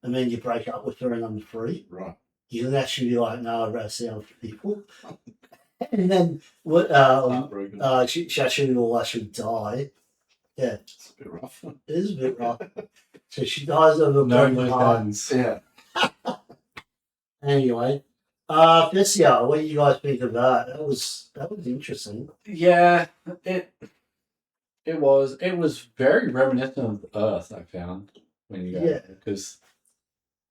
and then you break up with her in number 3. Right. You can actually be like, no, I'd rather see other people. And then Heartbroken. she actually will actually die. Yeah, It's a bit rough. it is a bit rough. So she dies of a No broken loose heart. ends. Yeah. Anyway, Vessia, what do you guys think of that? That was interesting. Yeah, it was very reminiscent of Earth. I found when you go Yeah. because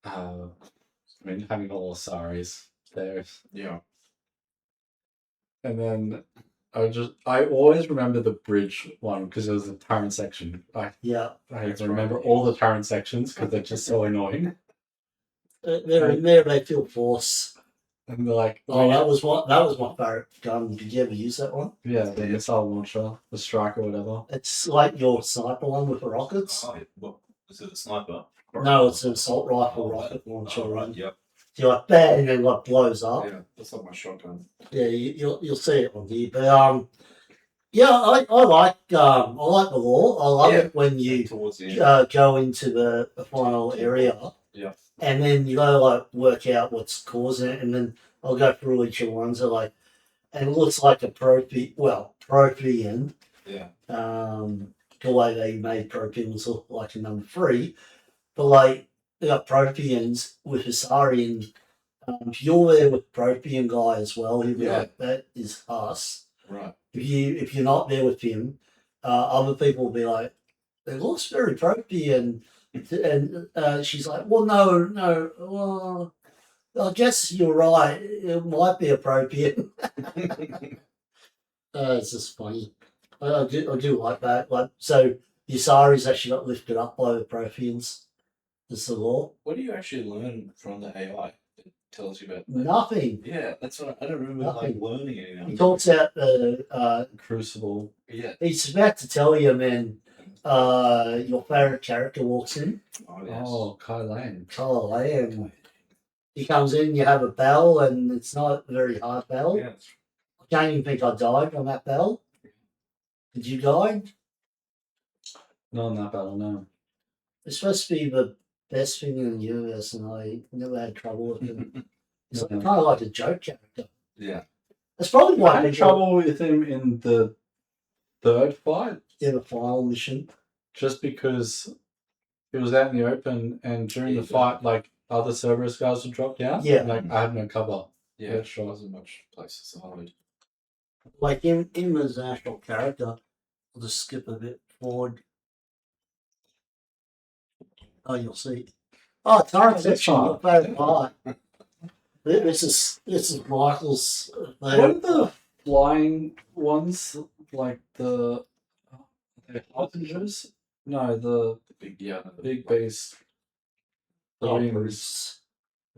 I mean having all the Saris there, Yeah. and then I always remember the bridge one because it was a turret section. Yeah, I That's remember right. all the turret sections because they're just so annoying. they're in there. They feel force. And they're like, Oh, that was my favorite gun. Did you ever use that one? yeah, the missile launcher, the strike or whatever. It's like your sniper one with the rockets. Oh, what is it? A sniper? No, it's an assault rifle rocket launcher. Oh, right. Yep. So like bang, and it like blows up. Yeah. That's like my shotgun. Yeah, you'll see it on here. But yeah, I like the lore. I love Yeah. it when you Towards the end. go into the final area. Yeah. And then you gotta like work out what's causing it, and then I'll go through each of the ones that like, and it looks like a Prothean. Yeah. The way they made Protheans look like a number 3, but like they got Protheans with Hisarian. If you're there with Prothean guy as well, he'll be Yeah. like, that is us. Right. If you're not there with him, other people will be like, it looks very Prothean. And she's like, well, no, well, I guess you're right. It might be appropriate. It's just funny. I do like that. Like, so Yasari's actually got lifted up by the Protheans. That's the law. What do you actually learn from the AI that tells you about that? Nothing. Yeah, that's what I don't remember Nothing. like learning anything. He talks out the. Crucible. Yeah. He's about to tell you, man. Your favorite character walks in. Oh yes. Oh, Kai Lane. Oh, and he comes in. You have a bell, and it's not a very hard bell. Yeah. I don't even think I died on that bell. Did you die? Not on that battle, no. It's supposed to be the best thing in the universe, and I never had trouble with him. He's No. kind of like a joke character. Yeah. That's probably I why had people trouble with him in the 3rd fight, in the final mission. just because it was out in the open, and during Yeah, the fight, like other Cerberus guys would drop down. Yeah. Like I had no cover. Yeah. Yeah, Sure. sure. Wasn't much places to hide. Like in the actual character, I'll just skip a bit forward. Oh, you'll see. Oh, turret this section, your part. favorite part. This is Michael's. What are the flying ones? Like the harbingers? No, the The big yeah. big beast. The Oh, wings. Bruce.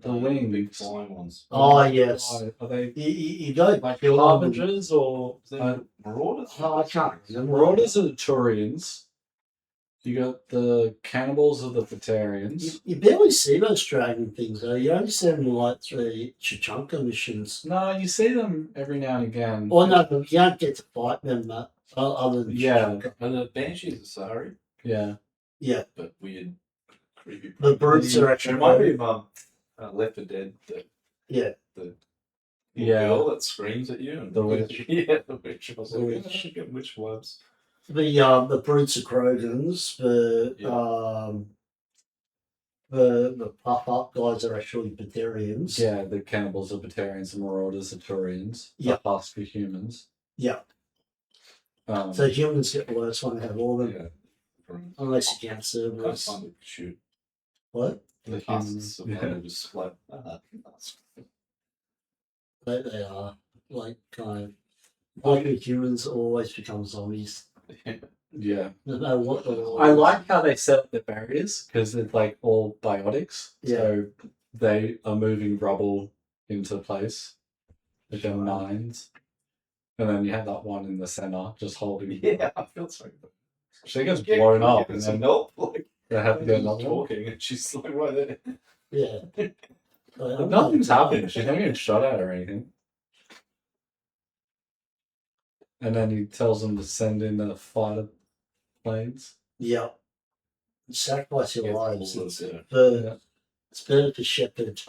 The big wings. flying ones. Oh, yes. Are they You go like kill them. harbingers or Is there marauders? Oh, I can't remember. Marauders are the Turians. You got the cannibals of the Batarians. You barely see those dragon things though. You only see them like through Chichanka missions. No, you see them every now and again. Or no, but you don't get to fight them other than Yeah. Chichanka. And the banshees are sorry, Yeah. Yeah, but weird, creepy. the brutes are actually. Remind me of Left 4 Dead. Yeah. The Yeah. girl that screams at you. And The witch. Yeah, the witch. I was The like, witch. I get witch vibes. The brutes are Krogans. The puff up guys are actually Batarians. Yeah, the cannibals are Batarians, the marauders are Turians. Yeah. The husk for humans. Yeah. Um, So humans get worse when they have all of them, Yeah. From unless you can't kind serve of us. fun to shoot. What? the The humans. husks of Yeah. one just splat. That's They are like kind of like humans always become zombies. Yeah. No matter what the law I is. like how they set up the barriers because it's like all biotics. Yeah. So they are moving rubble into place with their Sure. minds. And then you have that one in the center just holding. yeah, I feel sorry. She gets Yeah, blown up, give and some then help. Like, they have to get she's another one. talking, and she's like right there. Yeah. But nothing's happened. She's not getting shot at or anything. And then he tells them to send in the fighter planes. Yeah. Sacrifice your Gets lives. all It's, those, yeah. Yeah. it's better to shepherd.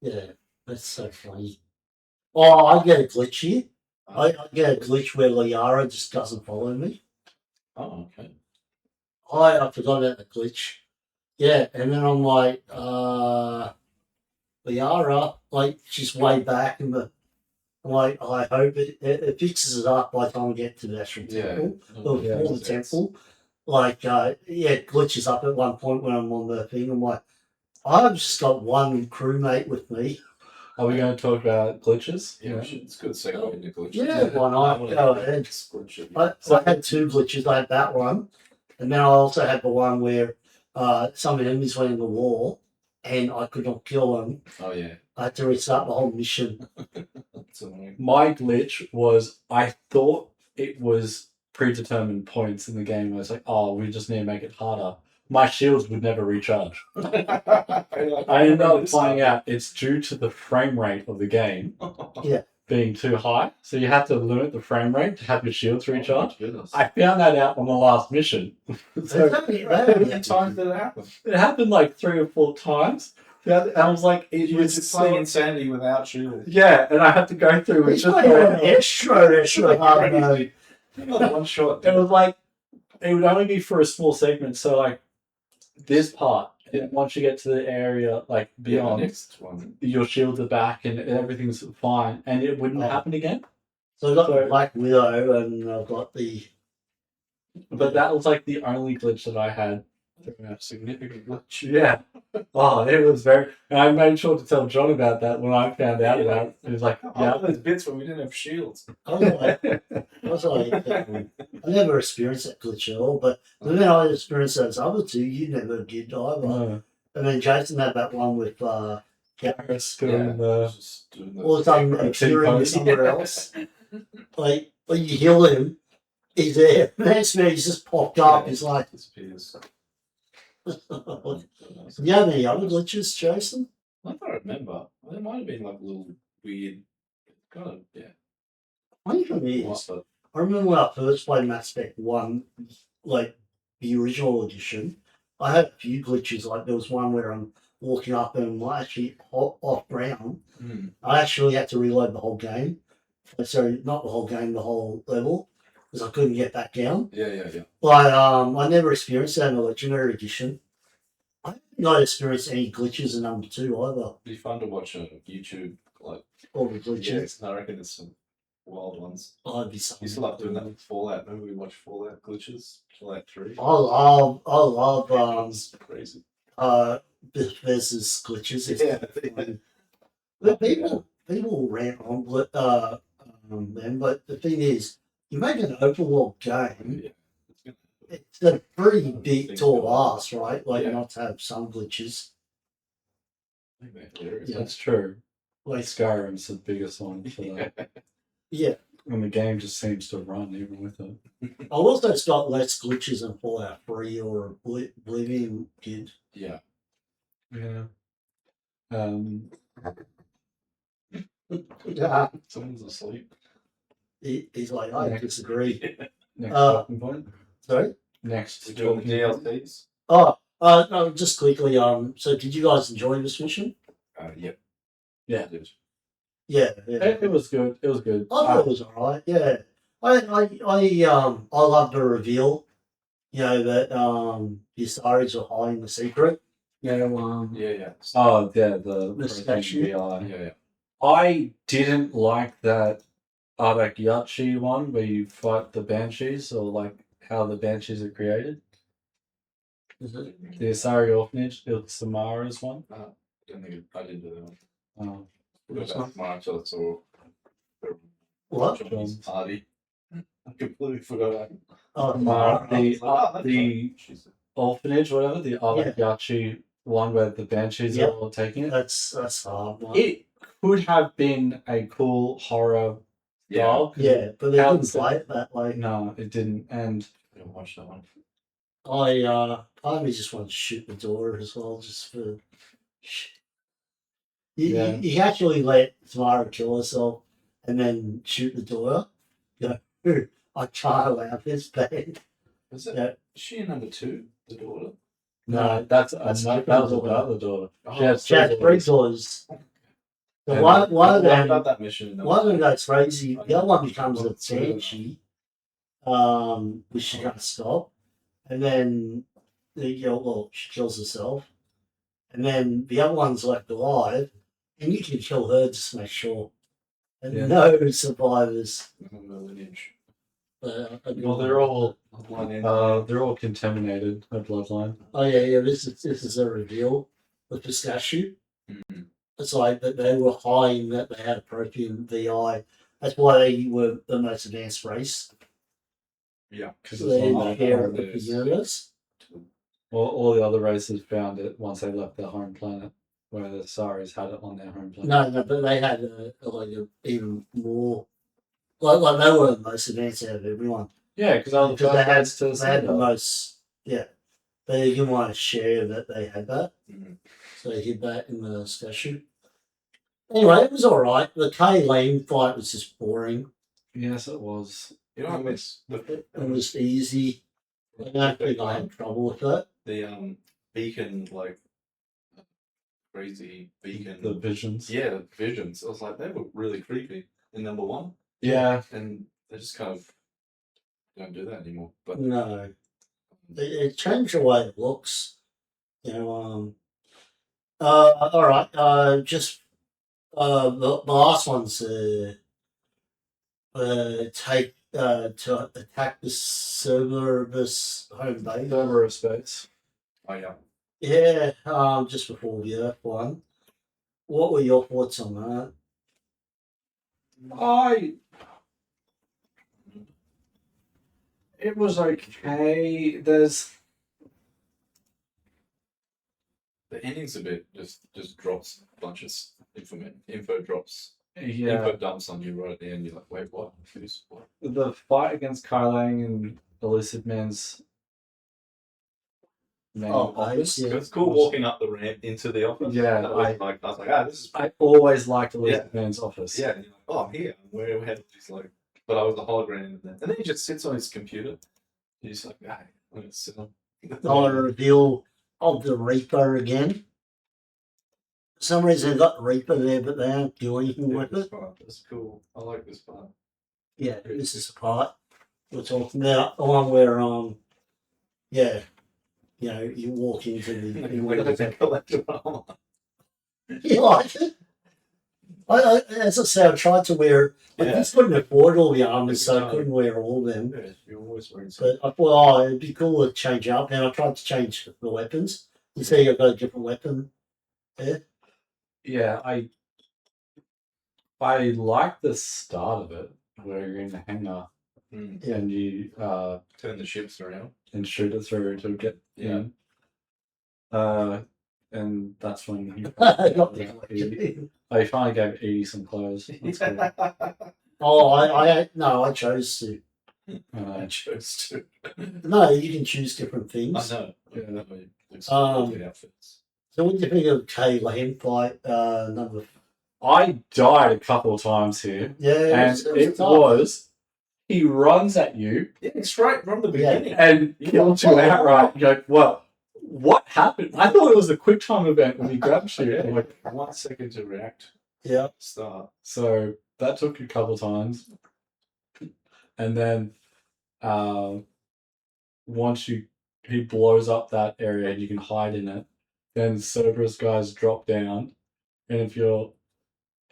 Yeah, that's so funny. Oh, I get a glitch here. I get a glitch where Liara just doesn't follow me. Oh, okay. I forgot about the glitch. Yeah, and then I'm like, Liara, like she's way back in the. Like I hope it fixes it up by the time we get to the actual Yeah. temple Oh, or yeah, before the makes sense. temple. Like it glitches up at one point when I'm on the thing. I'm like, I've just got one crewmate with me. Are we going to talk about glitches? Yeah, we should, it's a good segue into glitches. Yeah, why not? wanna Go hear ahead. this glitch. I had two glitches. I had that one, and then I also had the one where some enemies went in the wall, and I could not kill them. Oh yeah, I had to restart the whole mission. that's annoying. My glitch was I thought it was predetermined points in the game. I was like, oh, we just need to make it harder. My shields would never recharge. I ended up finding out it's due to the frame rate of the game Yeah. being too high. So you have to limit the frame rate to have your shields recharge. Goodness. I found that out on the last mission. So How How many times did it happen? it happened like 3 or 4 times. Yeah, and I was like, it You were was just playing so, Insanity without shield. yeah, and I had to go through with It's just not even extra hard mode. Crazy. One shot. it was like it would only be for a small segment. So like this part, and once you get to the area like Yeah, the beyond, next one. your shields are back and everything's fine, and it wouldn't Oh. happen again. So I've got So- the Black Widow, and I've got the. But that was like the only glitch that I had. A significant glitch. Yeah. Oh, it was very. And I made sure to tell John about that when I found out Yeah. about it. He was like, Yeah, yeah. those bits when we didn't have shields. I was like, I never experienced that glitch at all. But then I experienced those other two. You never did either. No. And then Jason had that one with Garrus doing the. Just doing the all the time appearing pose. somewhere else. Like when you heal him, he's there. Next minute he's just popped up. He's like, disappears. do you have any other glitches, Jason? I don't remember. There might have been like a little weird, kind of I think for me, what, but I remember when I first played Mass Effect 1, like the original edition, I had a few glitches. Like there was one where I'm walking up and I'm actually off ground. I actually had to reload the whole game. Sorry, not the whole game, the whole level, because I couldn't get back down. yeah. But I never experienced that in the Legendary Edition. I don't think I experienced any glitches in number 2 either. It'd be fun to watch on YouTube. Like, All the glitches. yeah, I reckon there's some wild ones. I'd be so. You still like doing that with Fallout? Remember we watched Fallout glitches? Fallout 3? I love It's crazy. Bethesda's glitches. It's Yeah. But people rant on them, but the thing is, you make an open world game, Yeah. it's a pretty big tall ask, right? Like Yeah. not to have some glitches. I think they're hilarious. Yeah. That's true. Like Skyrim's the biggest one for that. yeah. And the game just seems to run even with it. I also it's got less glitches than Fallout 3 or Oblivion did. Yeah. Yeah. Yeah. Someone's asleep. He's like, I disagree. Next Uh, talking point. Sorry? Next We're doing the talking point. DLCs. Oh, no, just quickly, so did you guys enjoy this mission? Yep. Yeah. Yeah. It was good. It was good. I thought it was alright, yeah. I love the reveal, that Viserys are hiding the secret. Yeah. Oh yeah, the The statue? BI. Yeah. I didn't like that Arakyachi one where you fight the banshees, or like how the banshees are created. Is it? The Asari Orphanage, Samara's one. Don't think I did do that one. Oh, What about tomorrow until it's all What? Johnny's party? I completely forgot. Oh, the orphanage, whatever, the Arakyachi one where the banshees Yeah. are all taking it. that's hard. One. It could have been a cool horror Yeah. dog. Yeah, but they How didn't is it? play it that way. No, it didn't. And Haven't watched that one. Part of me just wants to shoot the door as well, just for. Yeah. You actually let Tamara kill herself and then shoot the door. You know, I can't allow this, but Was it? Yeah. Is she in number 2, the daughter? No, that's That's that different was daughter. another daughter. Oh, She has she had three three daughters. So And one of What them, about that mission? in number one of them 2? goes crazy. The other one becomes a Well, so- banshee, which she can't stop. And then she kills herself. And then the other one's left alive, and you can kill her just to make sure. And Yeah. no survivors. Remember lineage. Well, they're all contaminated. Her bloodline. Oh yeah. This is a reveal with Pistachio. Mhm. It's like that they were hiding that they had a protein VI. That's why they were the most advanced race. Yeah. Because So it's they on didn't that. care about the universe. All the other races found it once they left their home planet, where the Saris had it on their home planet. No, but they had even more. Like they were the most advanced out of everyone. Yeah, because all the Because they had first to they had the assemble. most. Yeah, they didn't want to share that they had that, Mhm. so they hid that in the statue. Anyway, it was all right. The Kay Lane fight was just boring. Yes, it was. You know what I miss? It was easy. I don't think I had trouble with it. The beacon, like crazy beacon. The visions. Yeah, visions. I was like, they were really creepy in number 1, Yeah. and they just kind of don't do that anymore. But No, it changed the way it looks. You know. All right. Just the last one's take to attack the Cerberus home base. Server of space. oh yeah, Yeah. Just before the Earth one. What were your thoughts on that? It was okay. There's the ending's a bit just drops a bunch of info drops. yeah. Info dumps on you right at the end. You're like, wait, what? Who's what? The fight against Kylang and Elusive Man's main Oh, office. yeah. It was cool walking up the ramp into the office. Yeah, That was I was like, this is I always liked Elusive Man's office. yeah. And you're like, oh, I'm here. Where we had these like, but I was the hologram, and then he just sits on his computer. He's like, hey, I'm gonna sit on. On a reveal of the Reaper again. For some reason, they got Reaper there, but they don't do anything Yeah, with this it. part, that's cool. I like this part. Yeah, this is the part we're talking about. The one where, you walk into the. Where did they collect it from? You like it? As I say, I tried to wear. I Yeah. just couldn't afford all the armors, so I No. couldn't wear all of them. Yeah, you're always wearing But something. I thought, it'd be cool to change up, and I tried to change the weapons. You see, I've got a different weapon there. Yeah, I like the start of it where you're in the hangar Mm. Yeah. and you Turn the ships around. and shoot it through to get Yeah. in. And that's when you Not the you collection. finally gave Edie some clothes. That's cool. Oh, I chose to. I chose to. No, you can choose different I things. know. Yeah. I know. It's Um, outfits. So what do you think of Kay Lane fight number? I died a couple of times here, Yeah, and it was he runs at you Yeah, it's right from the Yeah. beginning. and kills you outright. You're like, well, what happened? I thought it was a quick time event when he grabs you. I'm like, 1 second to react. Yeah. Start. so that took a couple times, and then once he blows up that area and you can hide in it, then Cerberus guys drop down, and if you're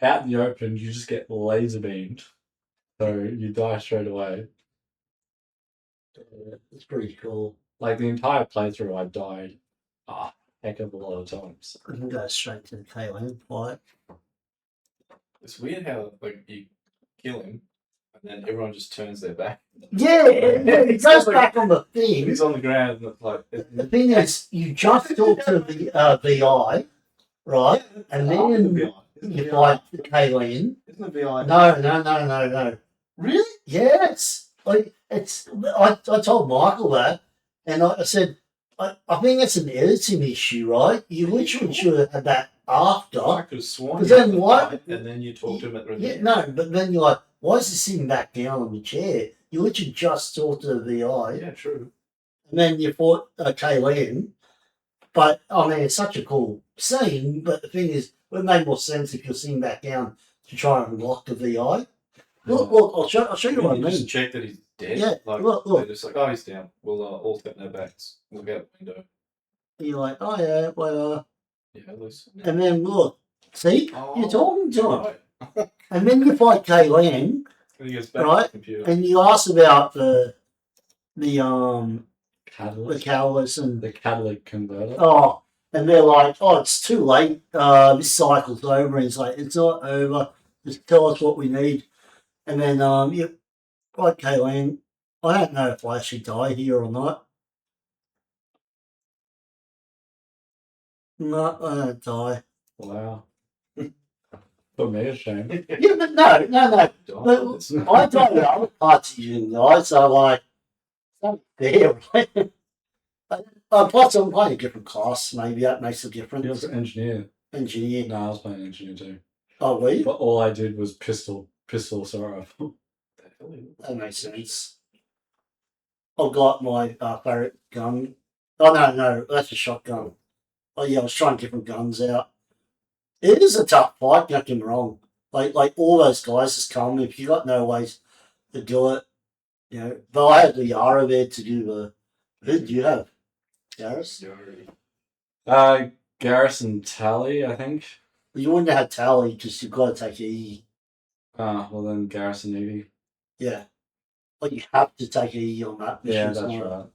out in the open, you just get laser beamed, so you die straight away. It's pretty cool. Like the entire playthrough, I died a heck of a lot of times. We can go straight to the Kay Lane fight. It's weird how like you kill him, and then everyone just turns their back. Yeah, it goes back on the thing. He's on the ground, and it's like The thing is, you just talk to the VI, right? And then you fight the Kay Lane. Isn't the VI? No. Really? Yes. I told Michael that, and I said, I think it's an editing issue, right? You literally should have had that after. I could have sworn. Because you then had the why- fight, and then you talked to him at the Yeah, review. no, but then you're like, why is he sitting back down on the chair? You literally just talked to the VI, Yeah, true. and then you fought Kayleen. But I mean, it's such a cool scene. But the thing is, it would make more sense if you're sitting back down to try and unlock the VI. Look, I'll show you what I You mean. just check that he's dead. Yeah, Like, look. they're just like, oh, he's down. We'll all step in their backs. Look out the window. And you're like, oh yeah, well, Yeah, Lucy. and then look, see, Oh, you're talking to him, right. and then you fight Kayleen, And he goes back Right. to the computer. and you ask about the Catalyst. catalyst and The catalytic converter. oh, and they're like, oh, it's too late. This cycle's over. And it's like, it's not over. Just tell us what we need. And then, you like Kayleen, I don't know if I actually die here or not. No, I don't die. Wow. For me, a shame. Yeah, but no. But It's- I died in other parts you didn't die, so like, it's not fair, right? Plus, I'm playing a different class. Maybe that makes a He difference. was an engineer. Engineer. No, I was playing engineer too. Oh, were you? But all I did was pistol assault rifle. That makes sense. I've got my favorite gun. Oh no, that's a shotgun. Oh yeah, I was trying different guns out. It is a tough fight. Don't get me wrong. Like all those guys just come. If you got no ways to do it, you know. But I had the Yara there to do the. Who did you have? Garrus. Garrison Tally, I think. You wouldn't have had Tally because you've got to take E. Well then Garrison Evie. Yeah. Like you have to take E on that mission. Yeah, it's that's not- right.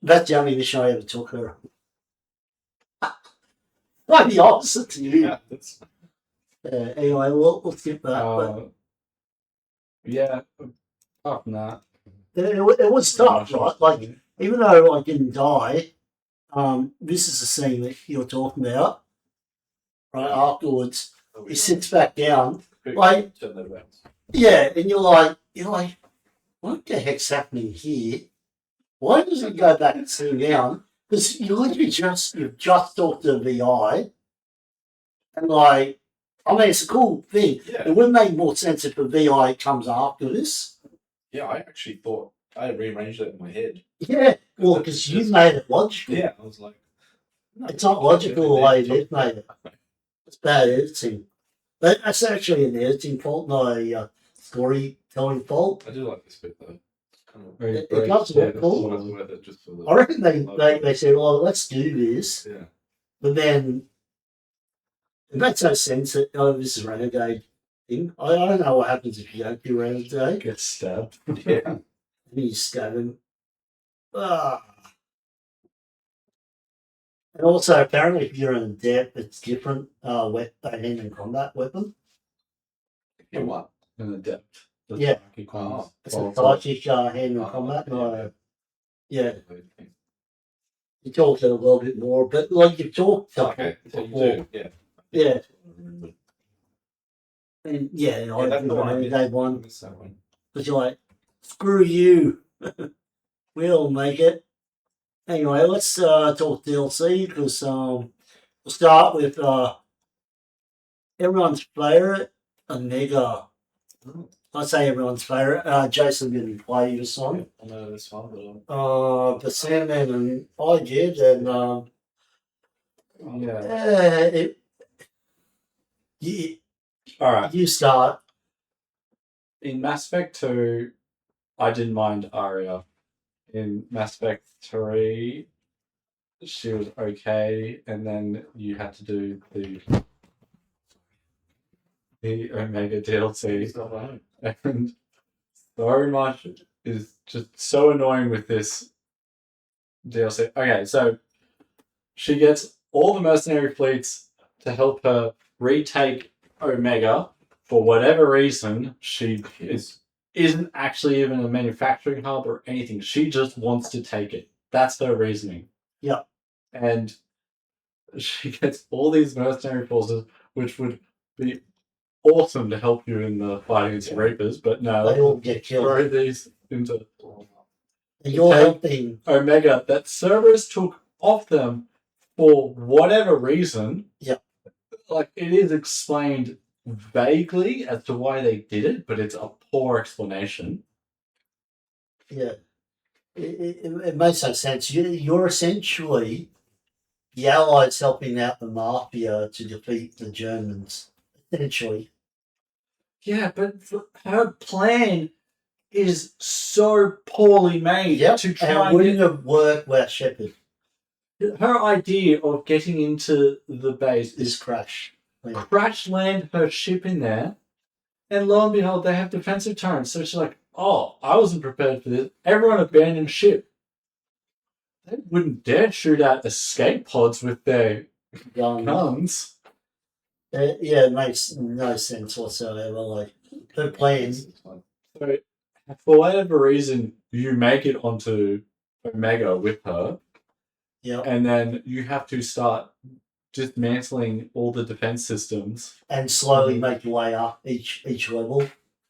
That's the only mission I ever took her. Like the opposite to you. Yeah, that's Anyway, we'll skip that. Uh, yeah. Apart from that. But it was tough, right? Like, even though I didn't die, this is the scene that you're talking about. Right afterwards, he sits back down. like- turn their backs. Yeah, and you're like, what the heck's happening here? Why does he go back and sit down? Because you've just talked to the VI, and like, I mean, it's a cool thing. Yeah, It would make more sense if the VI comes after this. yeah. I actually thought I rearranged that in my head. Yeah, well, because you made it logical. Yeah, I was like, no, It's not logical the way they've made it. It's bad editing. But that's actually an editing fault, not a storytelling fault. I do like this bit though. It's kind of. Very It brief, does look yeah, cool. Well, it's worth it just for the. I reckon they said, well, let's do this. Yeah. But then it makes no sense that, oh, this is Renegade thing. I don't know what happens if you don't do Renegade. Get stabbed. Yeah. And you stab him. Ah. And also, apparently, if you're in depth, it's different hand and combat weapon. Yeah. What? In the depth. The Yeah. psychic ones. It's a Well, psychic hand and Oh, combat. yeah. Yeah, you talked a little bit more, but like you've talked Okay. So you before. do. Yeah. Yeah. And yeah, I that's did the one I Renegade I one. missed that one. Because you're like, screw you. We'll make it. Anyway, let's talk DLC because we'll start with everyone's favourite, Omega. Oh. I say everyone's favourite. Jason didn't play this I one. know this one, but But Sandman and I did, and Yeah. you, Alright. you start. In Mass Effect 2, I didn't mind Arya. In Mass Effect 3, she was okay, and then you had to do the Omega DLC, it's not right. and so much is just so annoying with this DLC. Okay, so she gets all the mercenary fleets to help her retake Omega. For whatever reason, she isn't actually even a manufacturing hub or anything. She just wants to take it. That's her reasoning. Yeah. And she gets all these mercenary forces, which would be awesome to help you in the fight against the Reapers, but They no, all get killed. throw these into And you're Okay. helping. Omega that Cerberus took off them for whatever reason. Yep. Like, it is explained vaguely as to why they did it, but it's a poor explanation. Yeah. It makes no sense. You're essentially the Allies helping out the Mafia to defeat the Germans. Essentially. Yeah, but her plan is so poorly made Yep. to try And and wouldn't have worked without Shepard. her idea of getting into the base This is crash. Yeah. crash land her ship in there, and lo and behold, they have defensive turrets. So she's like, "Oh, I wasn't prepared for this. Everyone abandoned ship." They wouldn't dare shoot at escape pods with their guns. Yeah, it makes no sense whatsoever. Like, her plan. So, for whatever reason, you make it onto Omega with her, Yeah. and then you have to start dismantling all the defense systems. And slowly make your way up each level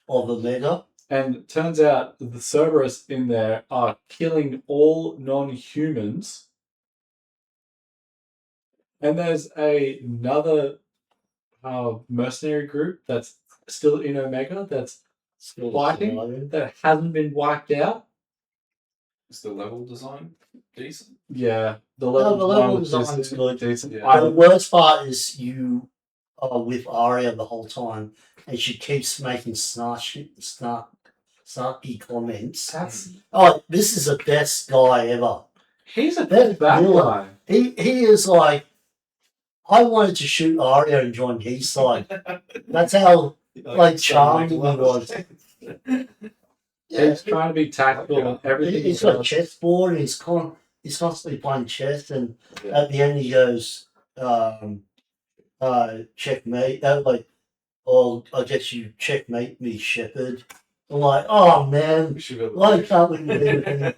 of Omega. And turns out the Cerberus in there are killing all non-humans. And there's another mercenary group that's still in Omega that's Still fighting surviving. that hasn't been wiped out. Is the level design decent? Yeah, the No, level, the level design was design is good. decent. Yeah. The worst part is you are with Arya the whole time, and she keeps making snarky comments. That's Oh, this is the best guy ever. he's a That bad villain. guy. He is like, I wanted to shoot Arya and join his side. That's how like charming he was. Yeah, He's trying to be tactical and everything. he's got a chessboard and he's constantly playing chess, and Yeah. at the end he goes, checkmate. Like, oh, I guess you checkmate me, Shepard. I'm like, oh man, We should be able to- why can't we do anything?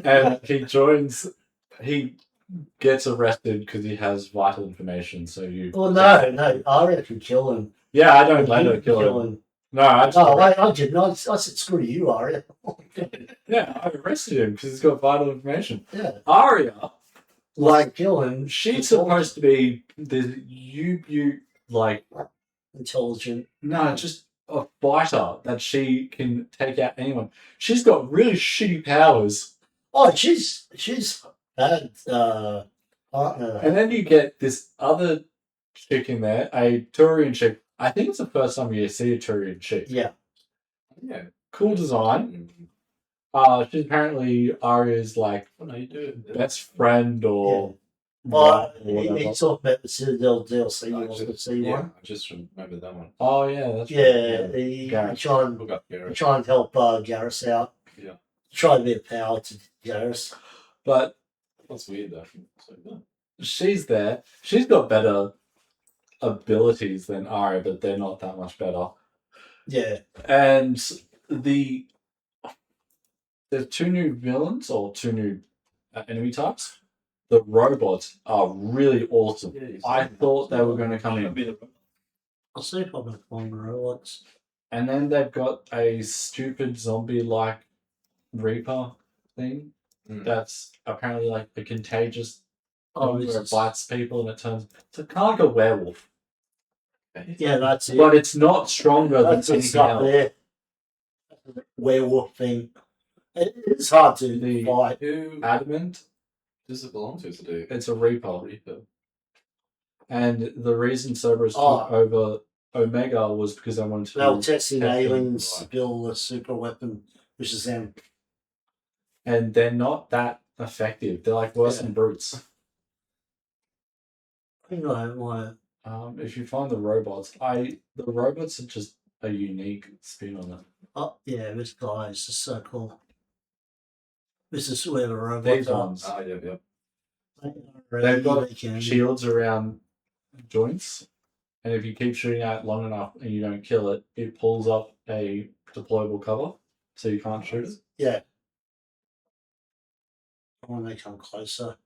And he gets arrested because he has vital information. So you. Well, no, Arya can kill him. Yeah, I don't let You her can kill him. him. No, I just. No, I didn't. I said, screw you, Arya. Yeah, I arrested him because he's got vital information. Yeah, Arya, like kill him. she's supposed to be the you like Intelligent. no, just a fighter that she can take out anyone. She's got really shitty powers. Oh, she's bad partner. And then you get this other chick in there, a Turian chick. I think it's the first time you see a Turian chick. Yeah. Yeah. Cool design. She's apparently Arya's like What are you doing? best friend or Well, or whatever. he talked about the Citadel DLC. You I want to just- see yeah, one? I just remember that one. Oh yeah, that's Yeah, right. he Garrus. Look up there. try and help Garrus out. Yeah. Try a bit of power to Garrus. But That's weird though. So, yeah. she's there. She's got better abilities than Arya, but they're not that much better. Yeah. And there's two new villains or two new enemy types. The robots are really awesome. I thought they were going to come in. I'll see if I can find the robots. And then they've got a stupid zombie-like Reaper thing Mm. that's apparently like a contagious Oh, thing this where it is- bites people and it turns. It's kind of like a werewolf, Yeah, that's it. but it's not stronger than That's the anything stuff else. there. Werewolf thing. It's hard to The- fight. Who Adamant, does it belong to? Is it a it's a Reaper. Reaper? And the reason Cerberus took Oh. over Omega was because they wanted to. They were testing testing, aliens to right. build a super weapon, which is them. And they're not that effective. They're like worse Yeah. than brutes. I know my If you find the robots, the robots are just a unique spin on it. oh yeah, this guy is just so cool. This is where the robots These are. ones, Ah, yeah, yeah. They've got They can- shields around joints, and if you keep shooting at it long enough and you don't kill it, it pulls up a deployable cover, so you can't shoot it. Yeah. When they come closer,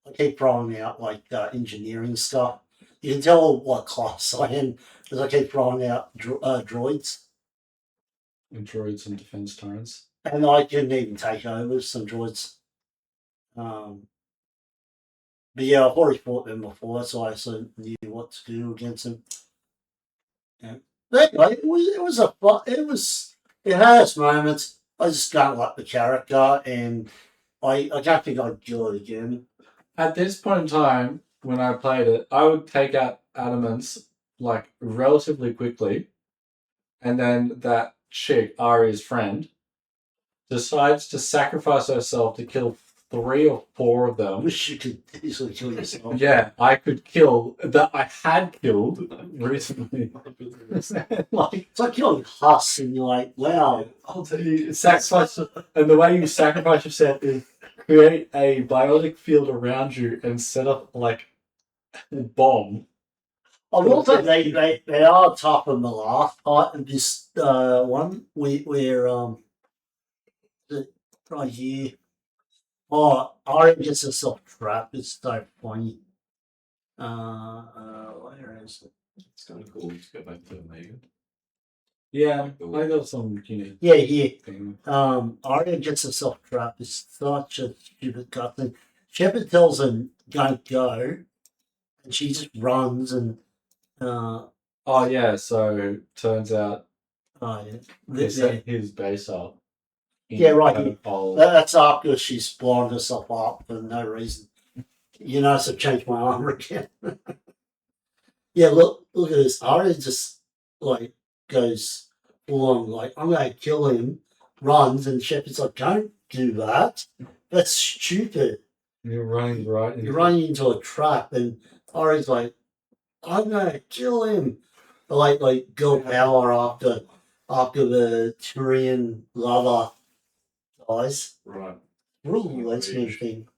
I keep throwing out like engineering stuff. You can tell what class I am because I keep throwing out droids. And droids and defense turrets. And I can even take over some droids. But yeah, I've already fought them before, so I sort of knew what to do against them. Yeah. But anyway, it had its moments. I just don't like the character, and I don't think I'd do it again. At this point in time, when I played it, I would take out Adamance like relatively quickly, and then that chick, Arya's friend, decides to sacrifice herself to kill 3 or 4 of I them. wish you could easily kill yourself. Yeah, I could kill that I had killed recently. Like It's like killing Huss, and you're like, wow. I'll tell you, sacrifice, and the way you sacrifice yourself is create a biotic field around you and set up like a bomb. I will say they are tough in the last part of this one where right here. Oh, Arya gets herself trapped. It's so funny. Where is it? It's kind of cool to go back to Omega. Yeah, I got some unique Yeah, yeah. thing. Arya gets herself trapped. It's such a stupid cutscene. Shepard tells her don't go, and she just runs and Oh yeah, so turns out yeah. they set his base up. in Yeah, right. a hole. That's after she's blown herself up for no reason. You notice I've changed my armor again. Yeah, look at this. Arya just like goes full on like I'm gonna kill him, runs, and Shepard's like, don't do that. That's stupid. You're running right into You're running into a trap, and Arya's like, I'm gonna kill him. Like girl power after the Tyrion lover dies. Right. Real lesbian thing.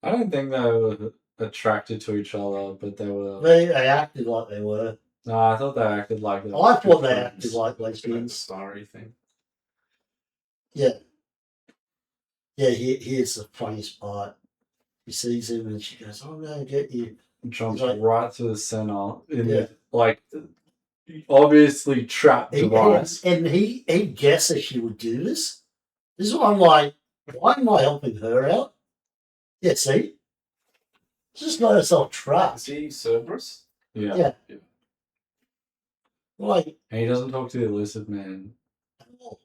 I don't think they were attracted to each other, but they were. They acted like they were. No, I thought they acted like they were. I thought they good acted friends. like Like the lesbians. starry thing. Yeah. Yeah, here's the funniest part. He sees him and she goes, I'm going to get you. Jumps Like- right to the center. In Yeah. like, obviously trapped device. And he guesses she would do this. This is why I'm like, why am I helping her out? Yeah, see? She's just got herself trapped. Is he Cerberus? Yeah. Yeah. Like, And he doesn't talk to the illicit man.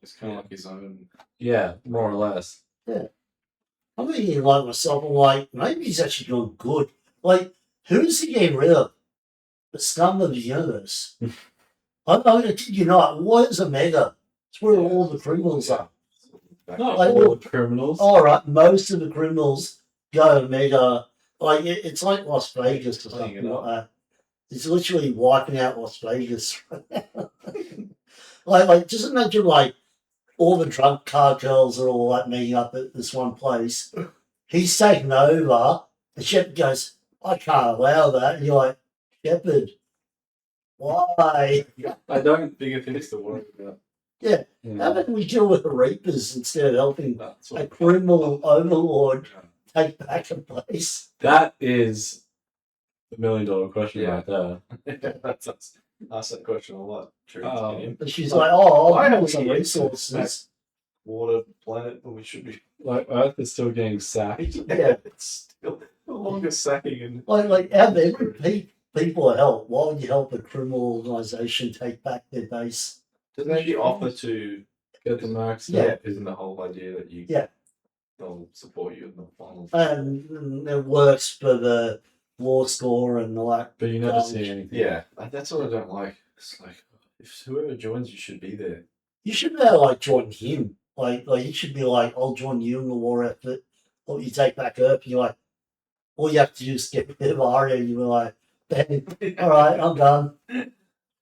It's kind of like his own. Yeah, more or less. I'm thinking like myself, I'm like, maybe he's actually doing good. Like, who's he getting rid of? The scum of the universe. I kid you not, what is Omega? It's where all the criminals are. Not Like, all the criminals. All right, most of the criminals go Omega. Like it's like Las Vegas or Cleaning it something up. like that. It's literally wiping out Las Vegas. like just imagine like all the drug cartels are all like meeting up at this one place. He's taken over, and Shepard goes, "I can't allow that." And you're like, Shepard, why? I don't. Bigger things to worry about. How Yeah. about we deal with the Reapers instead of helping That's a criminal overlord take back a place? That is the $1 million question Yeah. right there. That's ask that question a lot. True. But she's like, "Oh, Why I have have some we resources." Water planet when we should be. Like Earth is still getting sacked. Yeah. It's still the longest sacking in. Like how many people help? Why would you help a criminal organisation take back their base? Doesn't she offer to? Get the mercs. Yeah. Isn't the whole idea that you? Yeah. They'll support you in the final. And it works for the war score and all that. But you never see anything. Yeah, that's what I don't like. It's like if whoever joins you should be there. You should be able to like join him. Like you should be like, I'll join you in the war effort. Or you take back Earth and you're like, all you have to do is get rid of Arya and you're like, "Bang, all right, I'm done."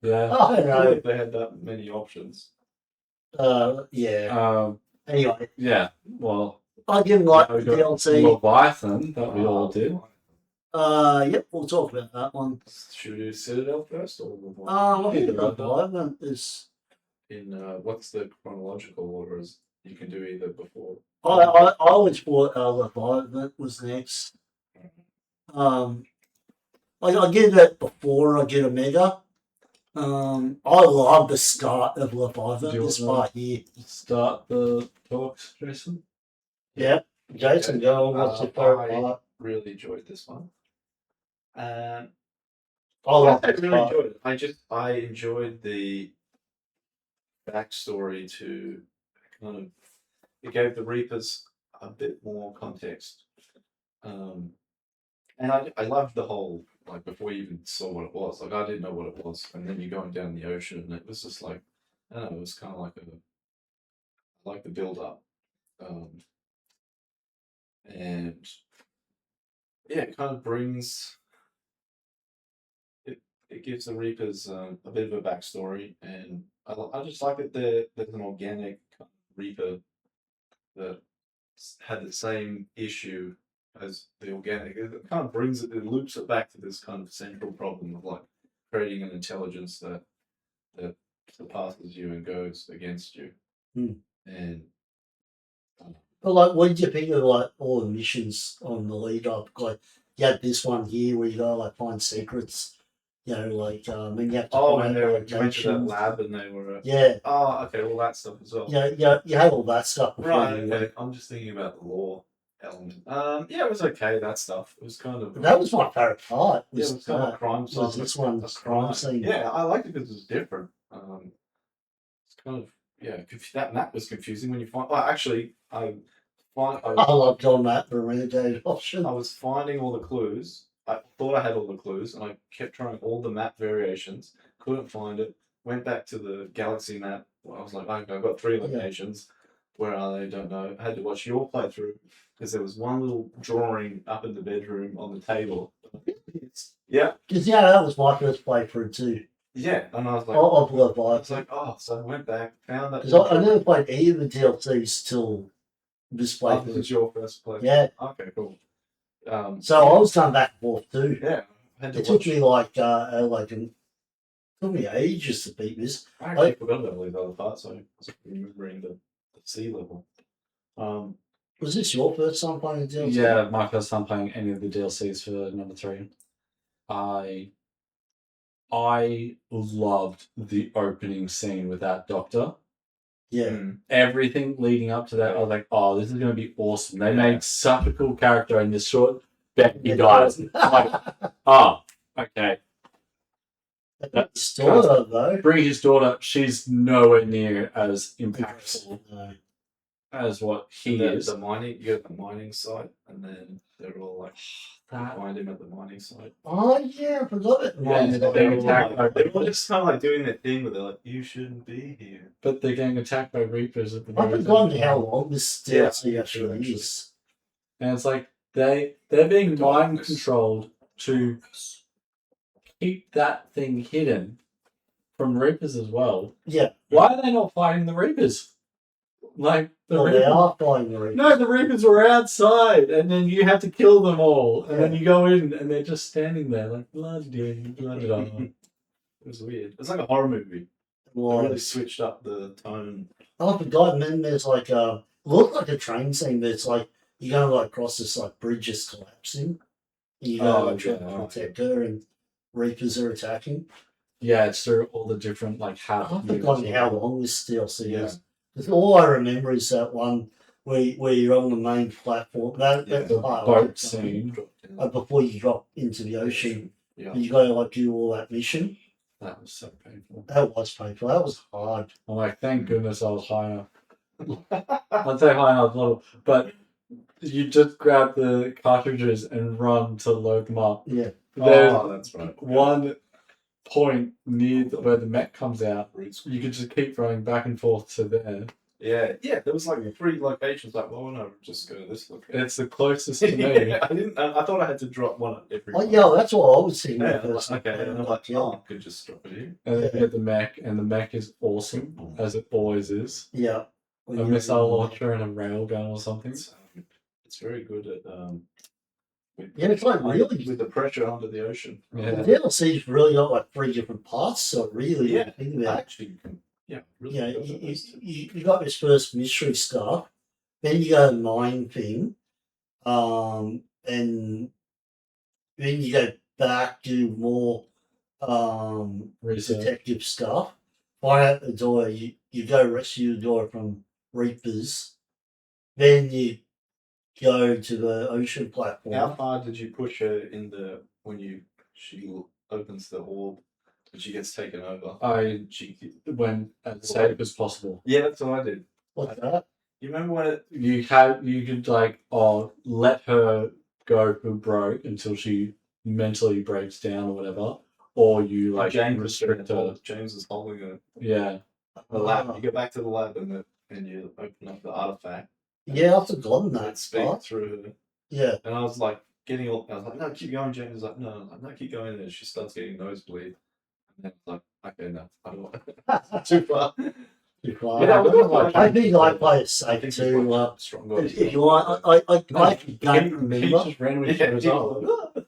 Yeah. I don't know. If they had that many options. Yeah. Anyway, Yeah. Well, I didn't like now the we got DLC. Leviathan that we all did. Yep, we'll talk about that one. Should we do Citadel first or I think Yeah, the Leviathan is. in what's the chronological order? Is you can do either before. I always thought Leviathan was next. I get it before I get a mega. I love the start of Do Leviathan. you This wanna- part here. Start the talks, Jason. Yeah. Jason, go. What's your favorite I part? really enjoyed this one. I I love really this part. enjoyed it. I enjoyed the backstory to kind of it gave the Reapers a bit more context. And I loved the whole like before you even saw what it was. Like I didn't know what it was, and then you're going down the ocean, and it was just like I don't know. It was kind of like the build up, and yeah, it kind of brings it. It gives the Reapers a bit of a backstory, and I just like that there's an organic kind of Reaper that had the same issue as the organic. It kind of brings it loops it back to this kind of central problem of like creating an intelligence that surpasses you and goes against you. Hmm. And But like, what did you think of like all the missions on the lead up? Like, you had this one here where you gotta like find secrets. You know, like and you have to oh, find and they were, you went to that locations. lab and they were Yeah, oh, okay, all that stuff as well. yeah, you had all that stuff before Right, you okay. went. I'm just thinking about the lore element. Yeah, it was okay. That stuff. It was kind of But that was my favorite part. yeah, it Was was kind of a that crime was scene. this one's crime scene? Yeah, I liked it because it was different. It's kind of yeah. That map was confusing when you find. Well, actually, I I loved on that the renegade option. I was finding all the clues. I thought I had all the clues, and I kept trying all the map variations. Couldn't find it. Went back to the galaxy map. I was like, okay, I've got 3 locations. Where are they? Don't know. I had to watch your playthrough because there was one little drawing up in the bedroom on the table. Yeah, Because yeah, that was my first playthrough too. yeah, and I was like, Of I was Leviathan. like, oh, so I went back, found that. Because I never played any of the DLCs till this Oh, this playthrough. is your first play. Yeah. Okay, cool. So I was going back and forth too. Yeah, I had to It took watch. me took me ages to beat this. I actually forgot about all these other parts. So I was remembering the sea level. Was this your first time playing the DLC? Yeah, my first time playing any of the DLCs for number 3. I loved the opening scene with that doctor. Yeah. mm, Everything leading up to that, I was like, "Oh, this is going to be awesome." They Yeah. made such a cool character in this short. Becky Yeah. dies. Like, oh, okay. His daughter, though. Bring his daughter. She's nowhere near as impactful No. as what he and is. the mining, you go to the mining site, and then they're all like, you That find him at the mining site. Oh, yeah, I forgot it. Yeah, Mine, they're They're being all, attacked by like, they're all Reapers. just kind of like doing that thing where they're like, you shouldn't be here. But they're getting attacked by Reapers at the I've very forgotten end. how long this Yeah, DLC me actually too, actually. Oh, is. And it's like they're being mind Darkness. controlled to keep that thing hidden from Reapers as well. Yeah. Why are they not fighting the Reapers? Like the Well, they Reapers. are fighting the Reapers. No, the Reapers were outside, and then you had to kill them all, and then you go in, and they're just standing there like bloody, bloody. It was weird. It's like a horror movie. They Well, really switched up the tone. I forgot. And then there's like looked like a train scene, but it's like you're going to like cross this like bridge just collapsing. And you got to like try to yeah. protect her, and Reapers are attacking. Yeah, it's through all the different like I've habits. forgotten how long this DLC Yeah. is. 'Cause all I remember is that one where you're on the main platform. That's Yeah, the the part I boat liked, scene. before you drop into the ocean. Yeah. You got to like do all that mission. That was so painful. That was painful. That was hard. I'm like, thank goodness I was high enough. I'd say high enough level, but you just grab the cartridges and run to load them up. Yeah. There's Oh, that's right. one point near where the mech comes out. Roots. You could just keep running back and forth to there. Yeah. There was like 3 locations. Like, well, no, just go to this location. It's the closest to me. I didn't. I thought I had to drop one at every. Oh, one. yeah, that's what I was thinking. Yeah, at I'm first. like, okay, and I'm like, oh, I could just drop it here. And then you get the mech, and the mech is awesome, as it always is. Yeah. A missile launcher and a railgun or something. It's very good at Yeah, it's like really. with the pressure under the ocean. Yeah. The DLC's really got like 3 different parts, so really, Yeah. think about it. Actually, you can, yeah, really. Yeah, good at those two. you got this first mystery stuff, then you go mine thing, and then you go back, do more Research. detective stuff. Find out the door. You go rescue the door from Reapers. Then you go to the ocean How platform. far did you push her in the when she opens the orb and she gets taken over? I She went as safe as possible. yeah, that's what I did. What's that? You remember when it? You could like let her go for broke until she mentally breaks down or whatever, or you like James restrict her. James is holding her. Yeah, The lab. You go back to the lab and you open up the artifact. Yeah, I've forgotten It that. speaks Part. through her. Yeah. And I was like getting all. I was like, no, keep going. James was like, no, keep going. And she starts getting nosebleed. And then I was like, okay, no, I don't want too far. Too far. Yeah, I think I play it I safe think too. stronger. If you want, I actually don't he remember. just randomly Yeah, shows he up. was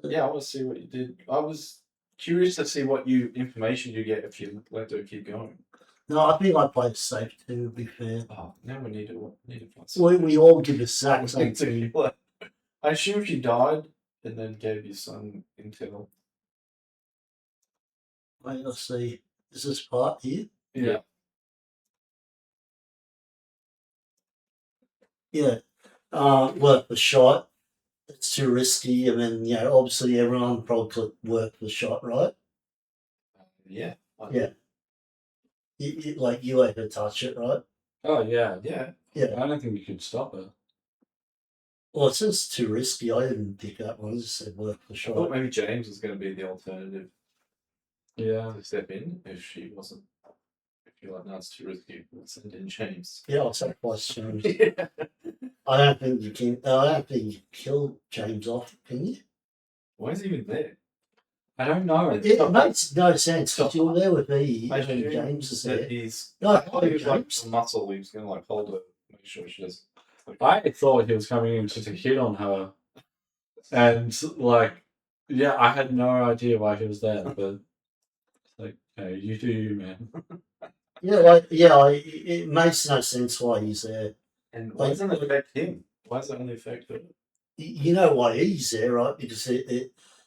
yeah, I want to see what you did. I was curious to see what information you get if you let her keep going. No, I think I played it safe too. To be fair, Oh, now we need to find something. we all give a sack something. I assume she died and then gave you some intel. Wait, let's see. Is this part here? Yeah. Yeah. Work the shot. It's too risky. I mean, obviously everyone probably could work the shot, right? Yeah. Yeah. You let her touch it, right? Oh yeah. Yeah. Yeah. I don't think you could stop her. Well, it says too risky. I didn't pick that one. I just said work the I shot. thought maybe James was going to be the alternative Yeah. to step in if she wasn't. If you're like, no, it's too risky. We'll send in James. Yeah, I'll sacrifice James. Yeah. I don't think you can. I don't think you kill James off, can you? Why is he even there? I don't know. It makes no sense because you're there with me I and assume James is that there. he's. No, I thought he was like James. a muscle. He was going to like hold her, make sure she doesn't. I thought he was coming in to hit on her, and like, yeah, I had no idea why he was there, but it's like, hey, you do you, man. It makes no sense why he's there. And why doesn't it affect him? Why does it only affect her? You know why he's there, right? Because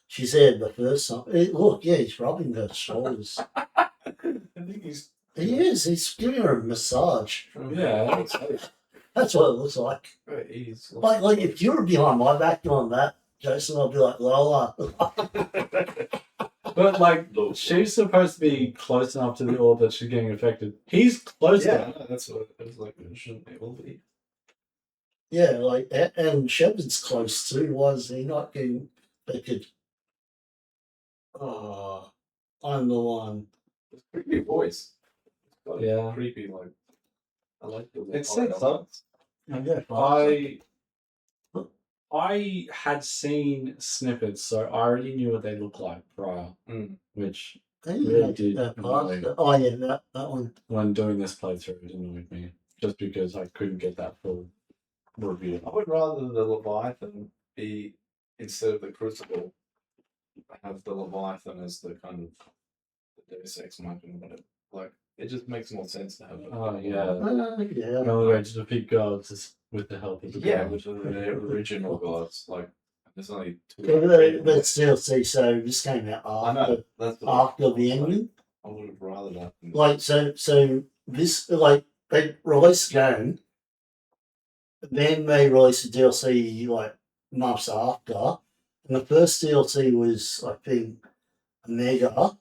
she's there the first time. Look, yeah, he's rubbing her shoulders. I think he's. He is. He's giving her a massage. Yeah. That's what it looks like. He's Like if you were behind my back doing that, Jason, I'd be like, Lola. But like, she's supposed to be close enough to the orb that she's getting affected. He's close yeah, enough. no, that's what it was like. It shouldn't it will be. Yeah, and Shepard's close too. Why is he not getting affected? Oh, I'm the one. It's a creepy voice. It's got a Yeah. creepy like. I like the. It said so. Yeah, I had seen snippets, so I already knew what they looked like prior, which really did annoy. Oh yeah, that one. When doing this playthrough, it annoyed me just because I couldn't get that full review. I would rather the Leviathan be instead of the Crucible. Have the Leviathan as the kind of the Deus Ex Machina, whatever. Like it just makes more sense to have. Oh yeah. Yeah. The only way to defeat gods is with the help of the Yeah, god. which are the original gods. Like there's only two. But still, see, so this came out I know. after That's after the ending. I would have rather that. Than Like so this like they released the game, then they released the DLC like months after, and the first DLC was I think Mega,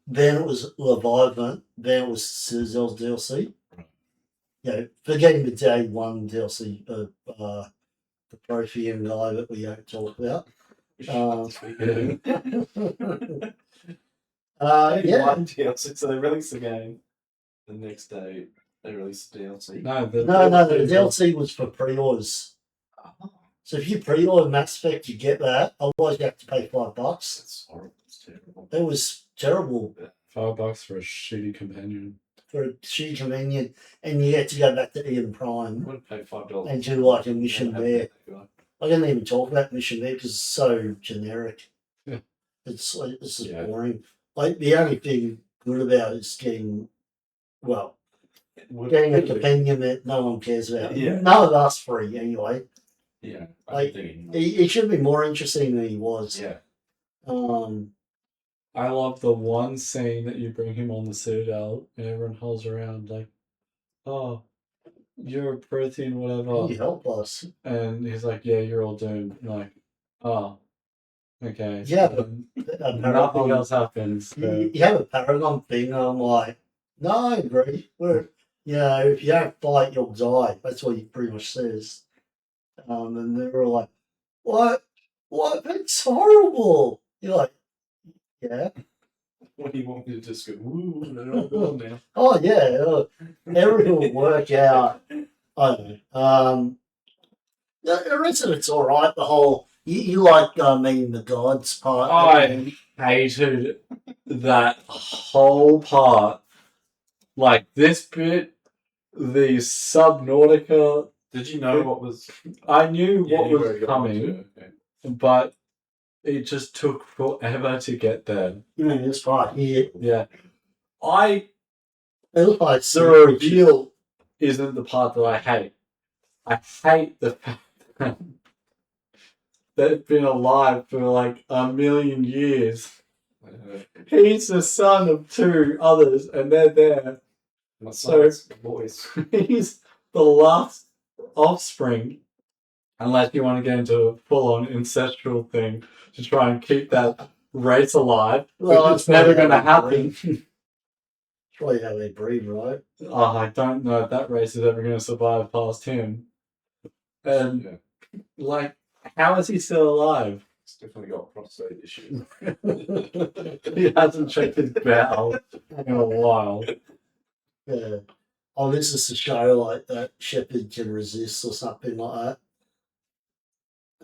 then it was Leviathan, then it was Citadel's DLC. Forgetting the day one DLC of the Prothean guy that we don't talk about. Yeah. One DLC. So they released the game. The next day they released the DLC. No, the DLC was for pre-orders. Oh, So if you pre-order Mass Effect, you get that. Otherwise, you have to pay $5. that's horrible. It's terrible. It was terrible $5 for a shitty companion. for a cheap convenient, and you get to go back to Ian I Prime wouldn't pay $5 and do like a mission Have there. that guy. I didn't even talk about mission there because it's so generic. Yeah. It's like this is Yeah. boring. Like the only thing good about it is getting Would- getting a compendium that no one cares about. Yeah. None of us free anyway. Yeah, I Like, think He should be more interesting than he was. yeah. I love the one scene that you bring him on the Citadel and everyone holds around like, oh, you're a protein, Can whatever. you help us? And he's like, yeah, you're all doomed. And like, oh, okay. Yeah, but And a nothing Paragon, else happens. So, you have a Paragon thing, and I'm like, no, I agree. If you don't fight, you'll die. That's what he pretty much says. And they were like, what? What? That's horrible. You're like, yeah. What do you want me to just go? Woo, they're all gone now. Oh, yeah. Everything will work out. I don't know. The rest of it's all right. The whole you like meeting the gods part. I hated that whole part. Like this bit, the Subnautica. Did you know what was? I knew Yeah, what you was already got one coming, too, okay. but it just took forever to get there. this part here. Yeah. It It's like The reveal isn't the part that I hate. I hate the fact that they've been alive for like a million years. He's the son of two others, and they're there. My So- son's voice. He's the last offspring, unless you want to get into a full-on ancestral thing to try and keep that race alive, Well, which that's is never probably going to how they happen. probably how they breed, right? Oh, I don't know if that race is ever going to survive past him. And Yeah, like, how is he still alive? it's definitely got prostate issues. He hasn't checked his bowel in a while. Yeah. Oh, this is to show like that Shepard can resist or something like that.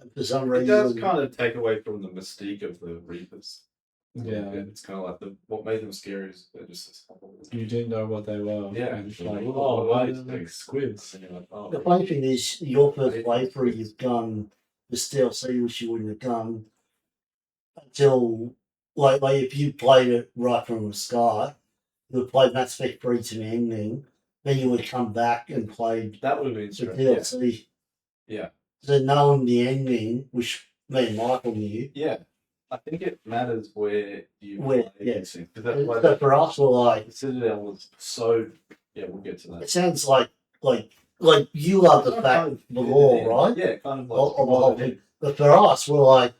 And for some It reason, does kind of take away from the mystique of the Reapers. Yeah, It's kind of like what made them scary is they're just you didn't know what they were. Yeah. And it's like, Ooh, oh, what wait, is like this? squids. And you're like, oh, the funny thing is, your first Right. playthrough, you've done the DLC, which you wouldn't have done until like if you played it right from the start, you would play Mass Effect 3 to the ending, then you would come back and play that would have been the strange. DLC. Yeah. So knowing the ending, which me and Michael knew, Yeah, I think it matters where you Where- play yeah. these things. 'Cause that's why so for us, we're like, the Citadel was so. Yeah, we'll get to that. it sounds like you love the fact the law, right? Yeah, kind of like Of the whole thing. But for us, we're like,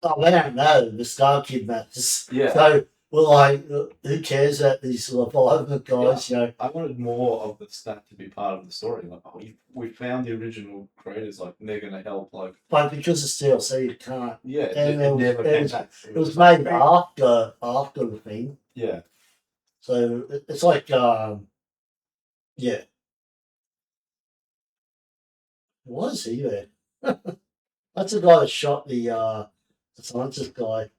oh, we don't know the Star Kid matters. Yeah. So we're like, who cares about these Leviathan guys? You know, I wanted more of the stat to be part of the story. Like, oh, we found the original creators. Like, they're gonna help. Like, but because it's DLC, you can't. yeah, And it was- never it came was- back. It was made after the thing, Yeah, so it's like, yeah. Was he there? That's the guy that shot the scientist guy.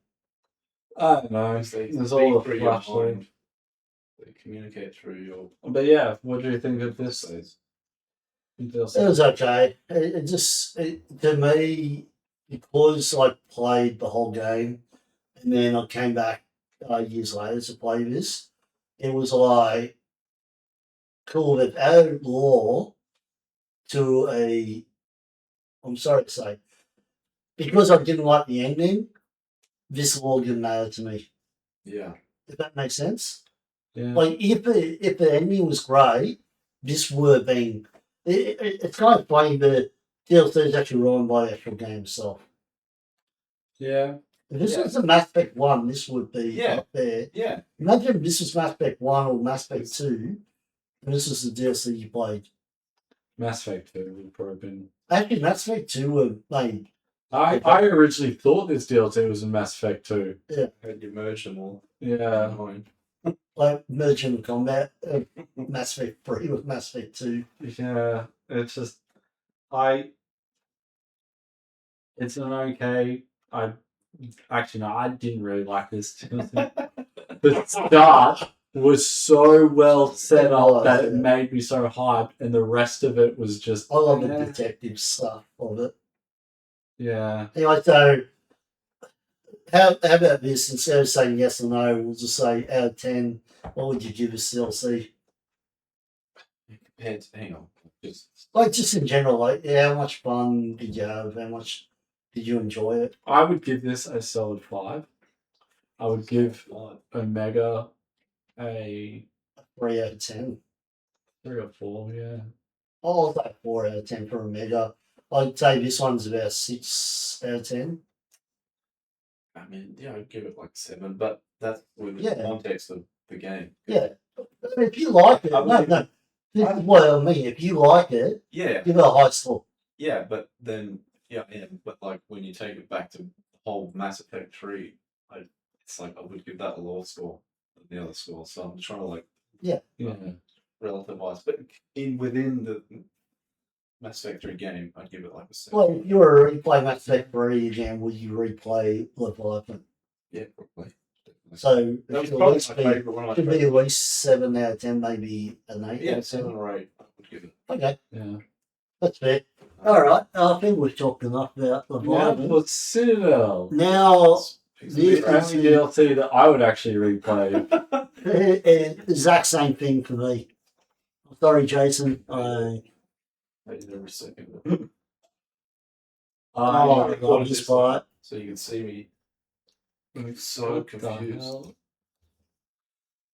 I don't know. because they There's speak all the through your flashlight. mind. They communicate through your. But yeah, what do you think of this? Says. It was okay. It just to me, because I played the whole game, and then I came back years later to play this. It was like cool. They've added lore to a. I'm sorry to say, because I didn't like the ending. This lore didn't matter to me. Yeah, If that makes sense. Yeah. Like if the ending was great, this would have been. It's kind of funny that DLC is actually run by the actual game itself. Yeah. If this Yeah. was a Mass Effect 1, this would be Yeah. up there. yeah. Imagine if this was Mass Effect 1 or Mass Effect 2, and this was the DLC you played. Mass Effect 2 would probably been. Actually, Mass Effect 2 were made. I originally thought this DLC was in Mass Effect 2. Had you merged them all. Yeah. Annoying. Like merging combat, Mass Effect 3 with Mass Effect 2. Yeah. It's just. It's an okay. Actually, no, I didn't really like this DLC. The start was so well set up that it made me so hyped, and the rest of it was just. I love the detective stuff of it. Yeah. Anyway, so how about this? Instead of saying yes or no, we'll just say out of 10, what would you give us DLC? Hang on. Like just in general, like yeah, how much fun did you have? How much did you enjoy it? I would give this a solid 5. I would give Omega a 3 out of 10. 3 or 4. Yeah. I'll take 4 out of 10 for Omega. I'd say this one's about 6 out of 10. I mean, yeah, I'd give it like 7, but that's with the Yeah. context of the game. Yeah, if you like it, I would no, give no. This is what I mean. If you like it, Yeah, give it a high score. yeah, but then but like when you take it back to the whole Mass Effect 3, it's like I would give that a lower score than the other score. So I'm trying to like Yeah. relativize, but within the Mass Effect 3 game, I'd give it like a 7. Well, if you were to replay Mass Effect 3 again, would you replay Leviathan? Yeah, probably. Definitely. So That it was should at probably least my be, favorite one. should be at least 7 out of 10, maybe an 8. Yeah, 7 or 8. I would give it. Okay, Yeah. that's fair. All right, I think we've talked enough about Now Leviathan. for Citadel. Now, It's the The only DLC that I would actually replay. exact same thing for me. Sorry, Jason. Wait every second. I recorded love this this fight. So you can see me. I'm so What the confused. hell?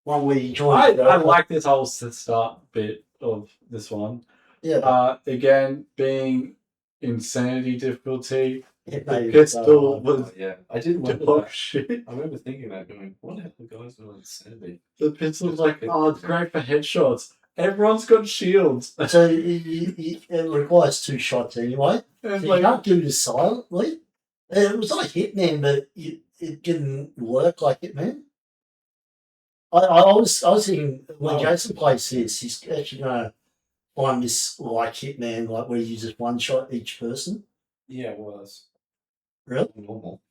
One where you join. I like this whole start bit of this one. Yeah, Again, being insanity difficulty, it the made it pistol so hard. was Yeah, I did wonder dog that. shit. I remember thinking that, going, what have the guys doing insanity? The pistol's like, oh, it's great for headshots. Everyone's got shields. So it requires 2 shots anyway. So And you like, can't do this silently. It was like Hitman, but it didn't work like Hitman. I was thinking when Oh. Jason plays this, he's actually gonna find this like Hitman, like where you just one shot each person. Yeah, it was. Really? Normal.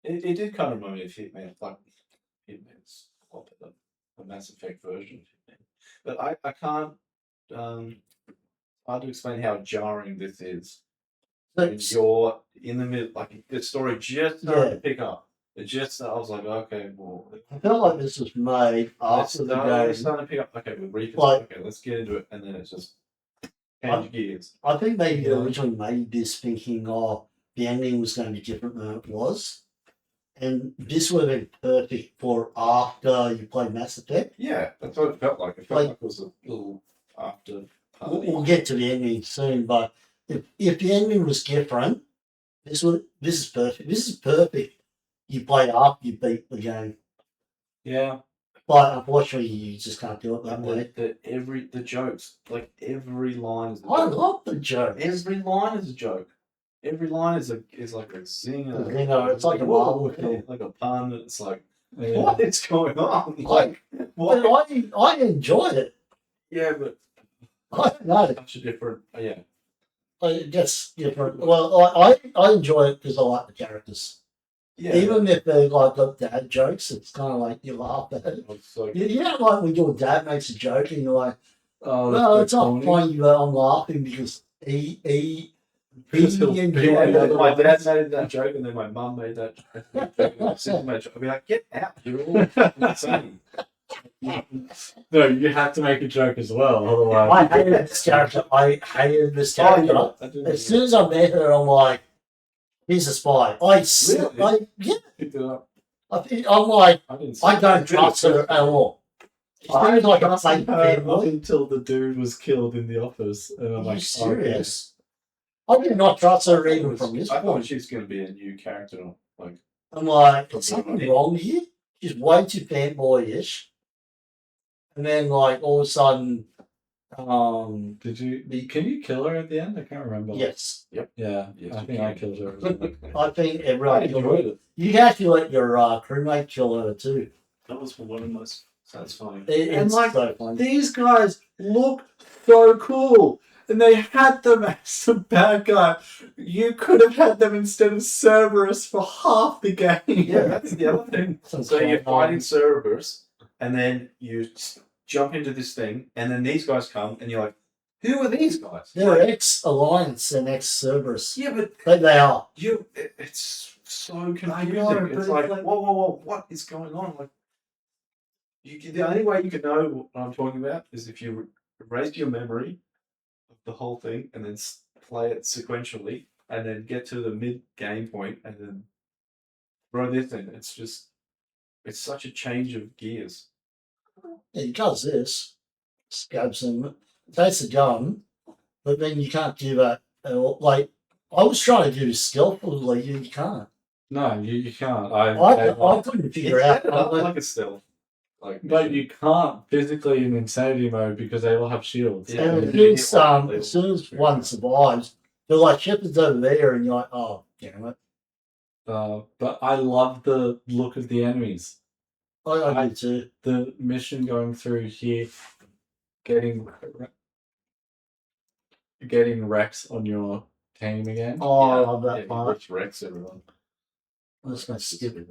It did kind of remind me of Hitman, like Hitman's the Mass Effect version of Hitman. But I can't hard to explain how jarring this is. When So, you're in the middle, like the story just started Yeah. to pick up. It just, I was like, okay, well, I felt like this was made let's after the start, game. starting to pick up. Okay, we're Reapers. Like- Okay, let's get into it, and then it's just change gears. I think they Yeah. originally made this thinking, oh, the ending was going to be different than it was. And this would have been perfect for after you play Mass Effect. Yeah, that's what it felt like. It felt Like- like it was a little after We'll, party. we'll get to the ending soon, but if the ending was different, this is perfect. This is perfect. You play after you beat the game, yeah. but unfortunately, you just can't do it that And way. the jokes, like every line is a I joke. love the joke. Every line is a joke. Every line is like a zinger. A zinger, it's like a Whoa, Marvel film. like a pun. It's like, Yeah. what is going on? Like, what? But I enjoy it. Yeah, but I don't know. such a different. Yeah, It gets different. Well, I enjoy it because I like the characters. yeah. Even if they're like got dad jokes, it's kind of like you laugh at it. It's so You know, like when your dad makes a joke and you're like, Oh, no, that's it's not corny. funny, but I'm laughing because he Because he'll enjoyed beat Yeah, the other it. my one. dad made that joke, and then my mum made that joke. And my sister made that joke. I'd be like, get out! You're all insane. No, you have to make a joke as well, I otherwise. hated this character. I hated this Oh, character. yeah, I didn't As soon as I met her, I'm like, he's a spy. Really? Yeah, pick it up. I'm like, I didn't. I don't trust her at all. She seems like a fake Up family. until the dude was killed in the office, and I'm Are like, you serious? I did not trust her even from this I thought point. she was going to be a new character. Like, I'm like, is something wrong here? She's way too fanboyish. And then, like, all of a sudden, Okay. Did you? Can you kill her at the end? I can't remember. yes, Yeah, Yes, I you think I can. killed her. as well. I think I everyone killed her. enjoyed it. You can actually let your crewmate kill her too. That was one of my. That's funny. It's like, so funny. These guys look so cool, and they had them as the bad guy. You could have had them instead of Cerberus for half the game. Yeah, that's the other thing. So you're fighting Cerberus, and then you jump into this thing, and then these guys come, and you're like, who are these guys? They're Like, ex-Alliance and ex-Cerberus. yeah, but They are. it's so confusing. know, but it's it's like, like- whoa, what is going on? Like, the only way you can know what I'm talking about is if you erase your memory of the whole thing and then play it sequentially and then get to the mid game point and then throw this in. It's such a change of gears. He does this, scabs him, takes the gun, but then you can't do that at all. Like, I was trying to do this stealthily, you can't. No, you can't. I couldn't figure It's out. set up I'm like, like a stealth. Like, But you can't physically in insanity mode because they all have shields. Yeah. and you as soon as one survives, they're like, Shepard's over there, and you're like, oh, damn it. But I love the look of the enemies. I do too. The mission going through here, getting Rex on your team again. Oh, I Yeah, love that yeah, part. He wrecks everyone. I'm just going to skip it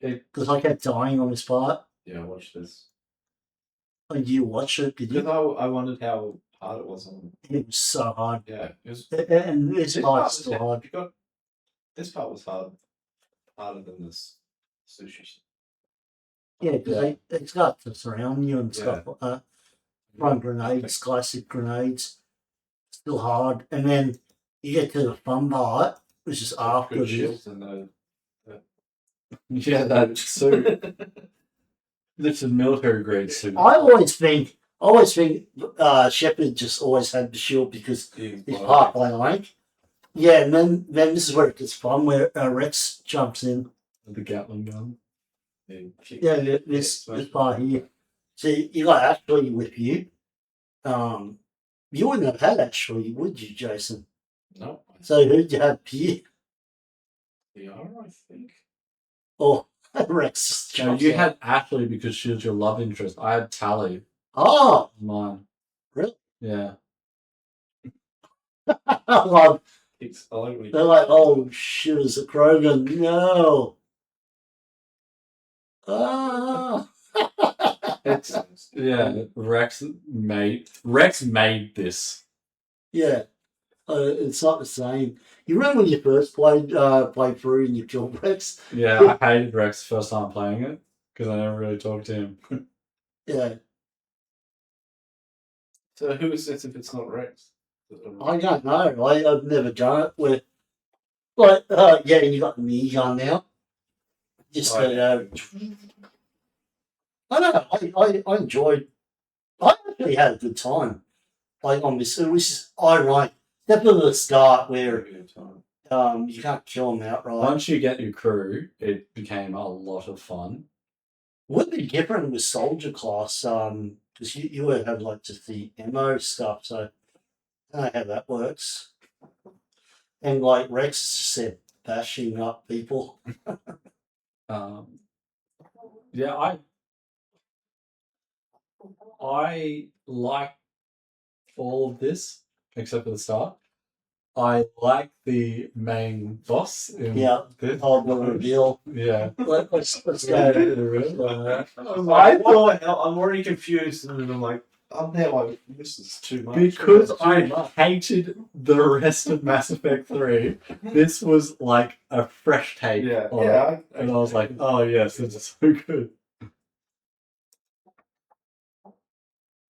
It, because I kept dying on this part. Yeah, watch this. And you watch it, did Because you? I wondered how hard it was on. It was so hard. Yeah, it was. And this This part's was- still hard. you got- this part was harder than this sushi. Yeah, because it's got to surround you and stuff like that. Run grenades, classic grenades. Still hard. And then you get to the fun part, which is after Good this. shields and the. yeah, that suit. This is military grade suit. I always think Shepard just always had the shield because he's part bionic. Yeah, and then this is where it gets fun, where Rex jumps in. The Gatling gun. Yeah, this part here. See, you got Ashley with you. You wouldn't have had Ashley, would you, Jason? No, So who'd you have here? Liara, I think. Or Rex? No, jumps you out. had Ashley because she was your love interest. I had Tally. Oh, Mine. Really? Yeah. I love. I like when he. They're like, oh shit, it's a Krogan. No. Ah. It's yeah. Rex made this. Yeah. It's not the same. You remember when you first played through and you killed Rex? Yeah, I hated Rex the first time playing it because I never really talked to him. Yeah. So who is this if it's not Rex? I don't know. I've never done it with, like, yeah, you got the knee gun now. Just Right. I don't know. I enjoyed. I actually had a good time. Like on this, which is ironic. Except for the start where you can't kill them outright. Once you get your crew, it became a lot of fun. Would be different with soldier class, because you would have like just the ammo stuff. So I don't know how that works. And like Rex just said, bashing up people. Yeah, I like all of this except for the start. I like the main boss. In Yeah. this. Oh, the reveal. Yeah. Let's go. I thought, I'm already confused, and I'm like, I'm there like, this is too much. Because It's too I much. hated the rest of Mass Effect 3, this was like a fresh take. Yeah, on it. yeah. And I was like, oh yes, this is so good.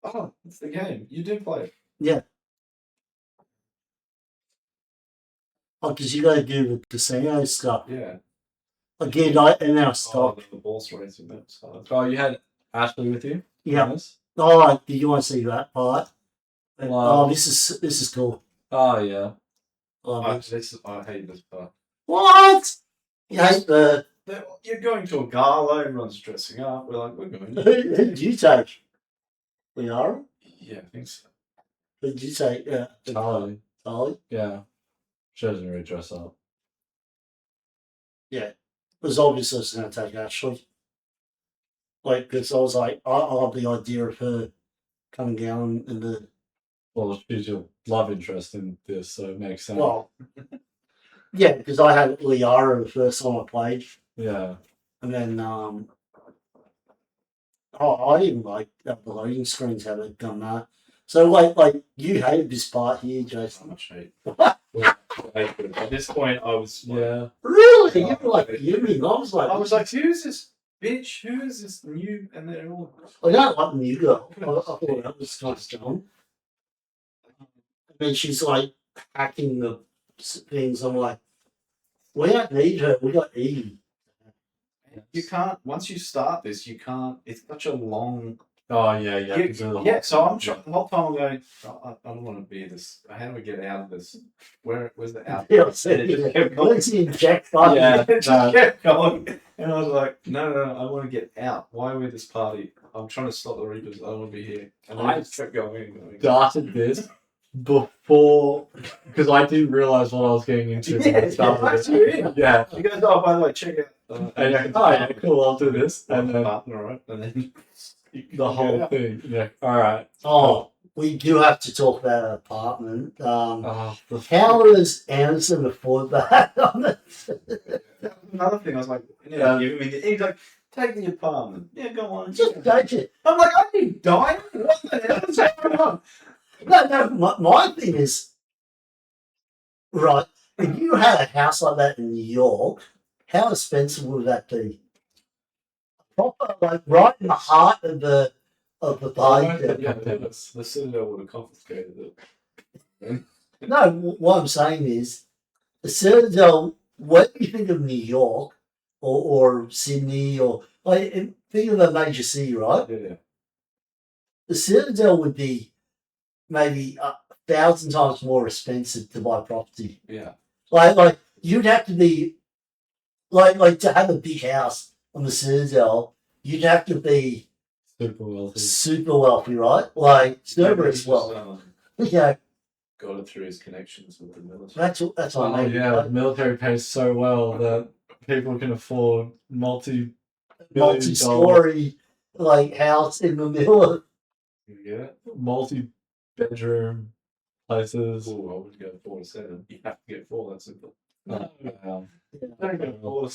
Oh, it's the game. You did play it. Oh, because you got to do the casino stuff. Yeah. Again, I now Oh, stop. the balls racing. That's hard. Oh, you had Ashley with you? Yeah. Yes? Oh, do you want to see that part? Wow. Oh, this is cool. Oh yeah. Love it. I hate this part. What? You hate the. You're going to a gala, everyone's dressing up. We're like, we're going. Who did you take? Liara? Yeah, I think so. Who did you take? Totally. Charlie? Yeah. She doesn't really dress up. Yeah. It was obvious I was going to take Ashley. Like, because I was like, I love the idea of her coming down in the. Well, she's your love interest in this, so it makes sense. Well, yeah, because I had Liara the first time I played. yeah. And then, I even like the loading screens have it done that. So, like you hated this part here, So Jason. much hate. At this point, I was yeah. Really? You were like fuming. I was like, who's this bitch? Who is this new? And they're all. I don't like the new girl. I thought that was kind of strong. And she's like hacking the things. I'm like, we don't need her. We got Eve. You can't once you start this. You can't. It's such a long. Oh yeah, yeah. Yeah, to do the yeah. whole- So I'm trying the whole time. I'm going. "Oh, I don't want to be this. How do we get out of this? Where's the out? Yeah, And it just kept going. where's the inject button? Yeah. It just no. kept going. And I was like, no, I want to get out. Why are we at this party? I'm trying to stop the Reapers. I don't want to be here. And I I just kept going and going. Started this before because I didn't realize what I was getting into. when I Yeah, started yeah, it. Yeah. He goes, oh, by the way, check out. And yeah, oh yeah, cool. I'll do this, and then partner, right? And then the whole thing. Yeah. All right. Oh, we do have to talk about our apartment. Oh, the How does Anderson afford that? That was another thing. I was like, Yeah. he's like, take the apartment. Yeah, go on. Just don't you? I'm like, I've been dying. What the hell is going on? No. My thing is, right, if you had a house like that in New York, how expensive would that be? Proper, like right in the heart of the party. Yeah, Dennis. The Citadel would have confiscated it. No, what I'm saying is, the Citadel, when you think of New York or Sydney or like think of a major city, right? Yeah. The Citadel would be maybe 1,000 times more expensive to buy property. Yeah. Like you'd have to be like to have a big house on the Citadel, you'd have to be Super wealthy. super wealthy, right? Like Cerberus He's well. just, Yeah, got it through his connections with the military. that's what Oh I mean. yeah, the Like, military pays so well that people can afford multi multi-story like house in the middle of Yeah. bedroom places. Oh, I would go 4 to 7. You have to get 4. That's simple. Um, Don't go 4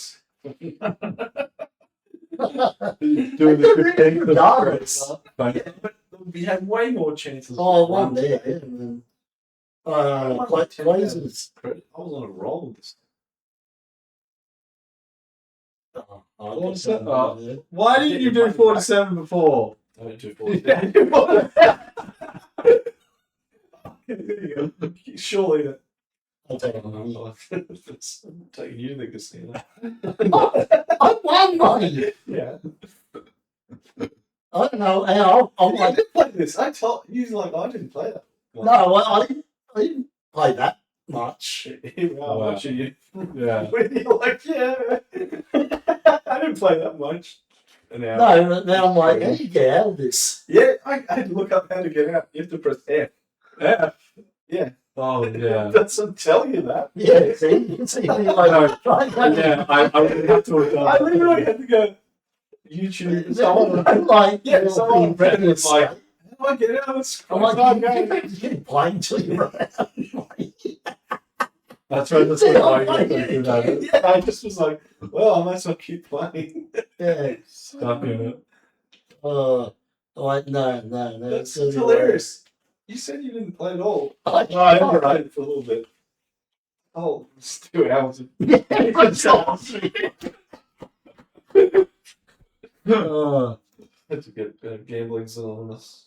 doing the 15 Regardless. but Yeah, but we have way more chances. Oh, of one winning. there. And then, One like 10,000 Blazers. credit. I was on a roll with this. Oh, What's that? Why didn't you do 4 to 7 before? I don't do 4 to 7. Surely that. I'll take it. Money. I'm taking you to the casino. I won money. Yeah. I don't know. And I'm I like, didn't play this. I told you like I didn't play that. no, I didn't play that much. Here we are Wow. watching you. Yeah. When you're like, yeah. I didn't play that much. An hour. No, but then I'm like, how do you get out of this? Yeah, I had to look up how to get out. You have to press F. Yeah. Yeah. Oh yeah. Doesn't tell you that. Yeah, see, you can see me like, No. trying Yeah, I would have to have done I that. literally had to go YouTube. to Someone, I'm like, yeah, someone ready to it's like, skate. how do I get out of this? I'm like, I'm you going. keep playing till you run out. That's right. That's why I get so good at it. Yeah, I just was like, well, I might as well keep playing. Yeah. Stuck in it. Like, no. That's So hilarious. You said you didn't play at all. I No, I only played it for a little bit. Oh, it's 2 hours. Yeah, it's awesome. Had to get gambling's anonymous.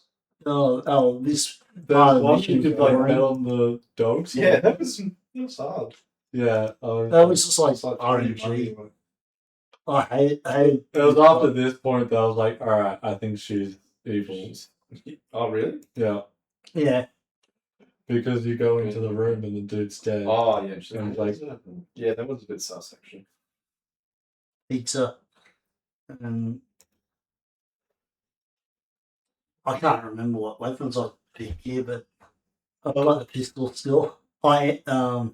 This There's one mission you could was like boring. bet on the dogs. Yeah, that was hard. Yeah. That was just like It's like RNG. money. I hate It was after this point that I was like, all right, I think she's evil. Oh, really? Yeah, Yeah. because you go into the room and the dude's dead. Oh, yeah. She's And like, yeah, that was a bit sus, actually. Pizza. I can't remember what weapons I picked here, but I've got the pistol still. Well,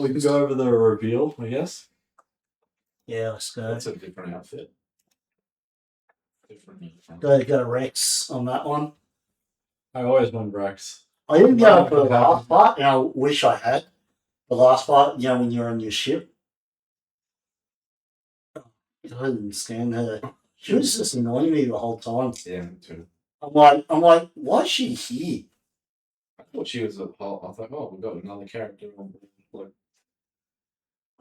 we can go over the reveal, I guess. Yeah, let's go. That's a different outfit. Different. Go Rex on that one. I always want Rex. I didn't go for the last part, and I wish I had. The last part, when you're on your ship. I didn't stand her. She was just annoying me the whole time. Yeah, me too. I'm like, why is she here? I thought she was a whole. I thought, oh, we've got another character on board.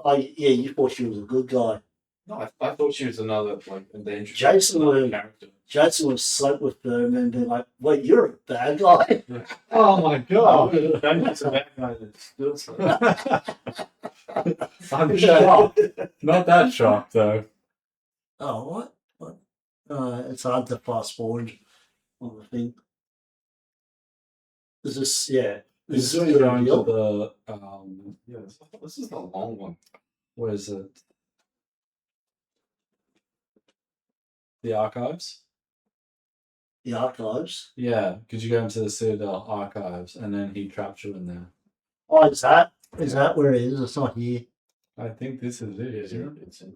Like, Yeah, you thought she was a good guy. No, I thought she was another like endangered Jason was- character. Jason was slept with them and be like, "Wait, you're a bad guy." Oh my god! That's a bad guy that still slept. I'm shocked. Not that shocked though. Oh, what? It's hard to fast forward on the thing. Is this, yeah. This This is is going to reveal? the Yeah, this is the long one. what is it? The archives. The archives. Yeah, because you go into the Citadel archives, and then he traps you in there. Oh, is that where it is? It's not here. I think this is it. Isn't it? It's in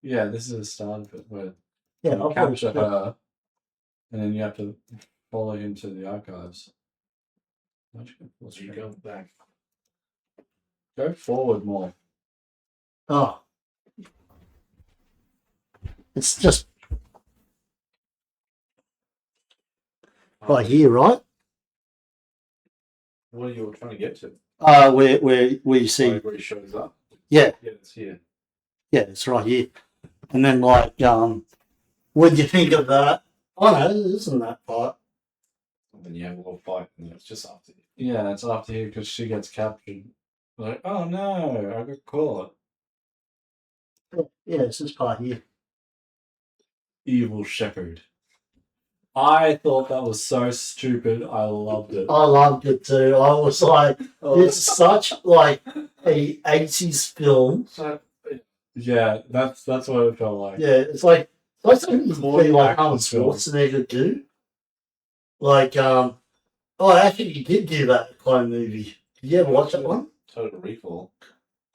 Yeah, this is the start of it where Yeah, you I've capture watched it. her, and then you have to follow him to the archives. So you go back. Go forward more. Oh. It's just right here, right? What are you trying to get to? Where you see, Where he shows up. yeah, Yeah, it's here. yeah, it's right here. And then like, what do you think of that? Oh no, it isn't that part. And then you have a little fight, and then it's just after you. Yeah, it's after here because she gets captured. Like, oh no, I got caught. Yeah, it's this part here. Evil Shepherd. I thought that was so stupid. I loved it. I loved it too. I was like, Oh, it's such like a 80s film. So yeah, that's what it felt like. Yeah, it's like something you More see like action Arnold film. Schwarzenegger do. Like, oh, actually, you did do that clone movie. Did you ever watch that one? Total Recall.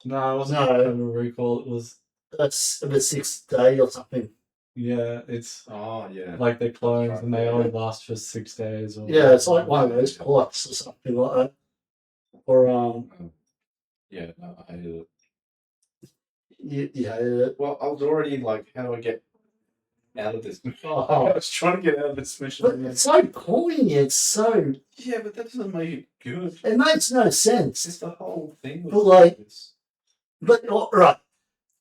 No, it wasn't No. Total Recall. It was That's the sixth day or something. yeah, it's Oh yeah. like the clones right, and they yeah. only last for 6 days. Or Yeah, it's like one of those plots or something like that. Or Yeah, no, I hated it. you hated it. Well, I was already like, how do I get out of this? I Oh, was trying to get out of this but mission. it's so corny. It's so Yeah, but that doesn't make it good. it makes no sense. It's the whole thing. But, like- it's, But right,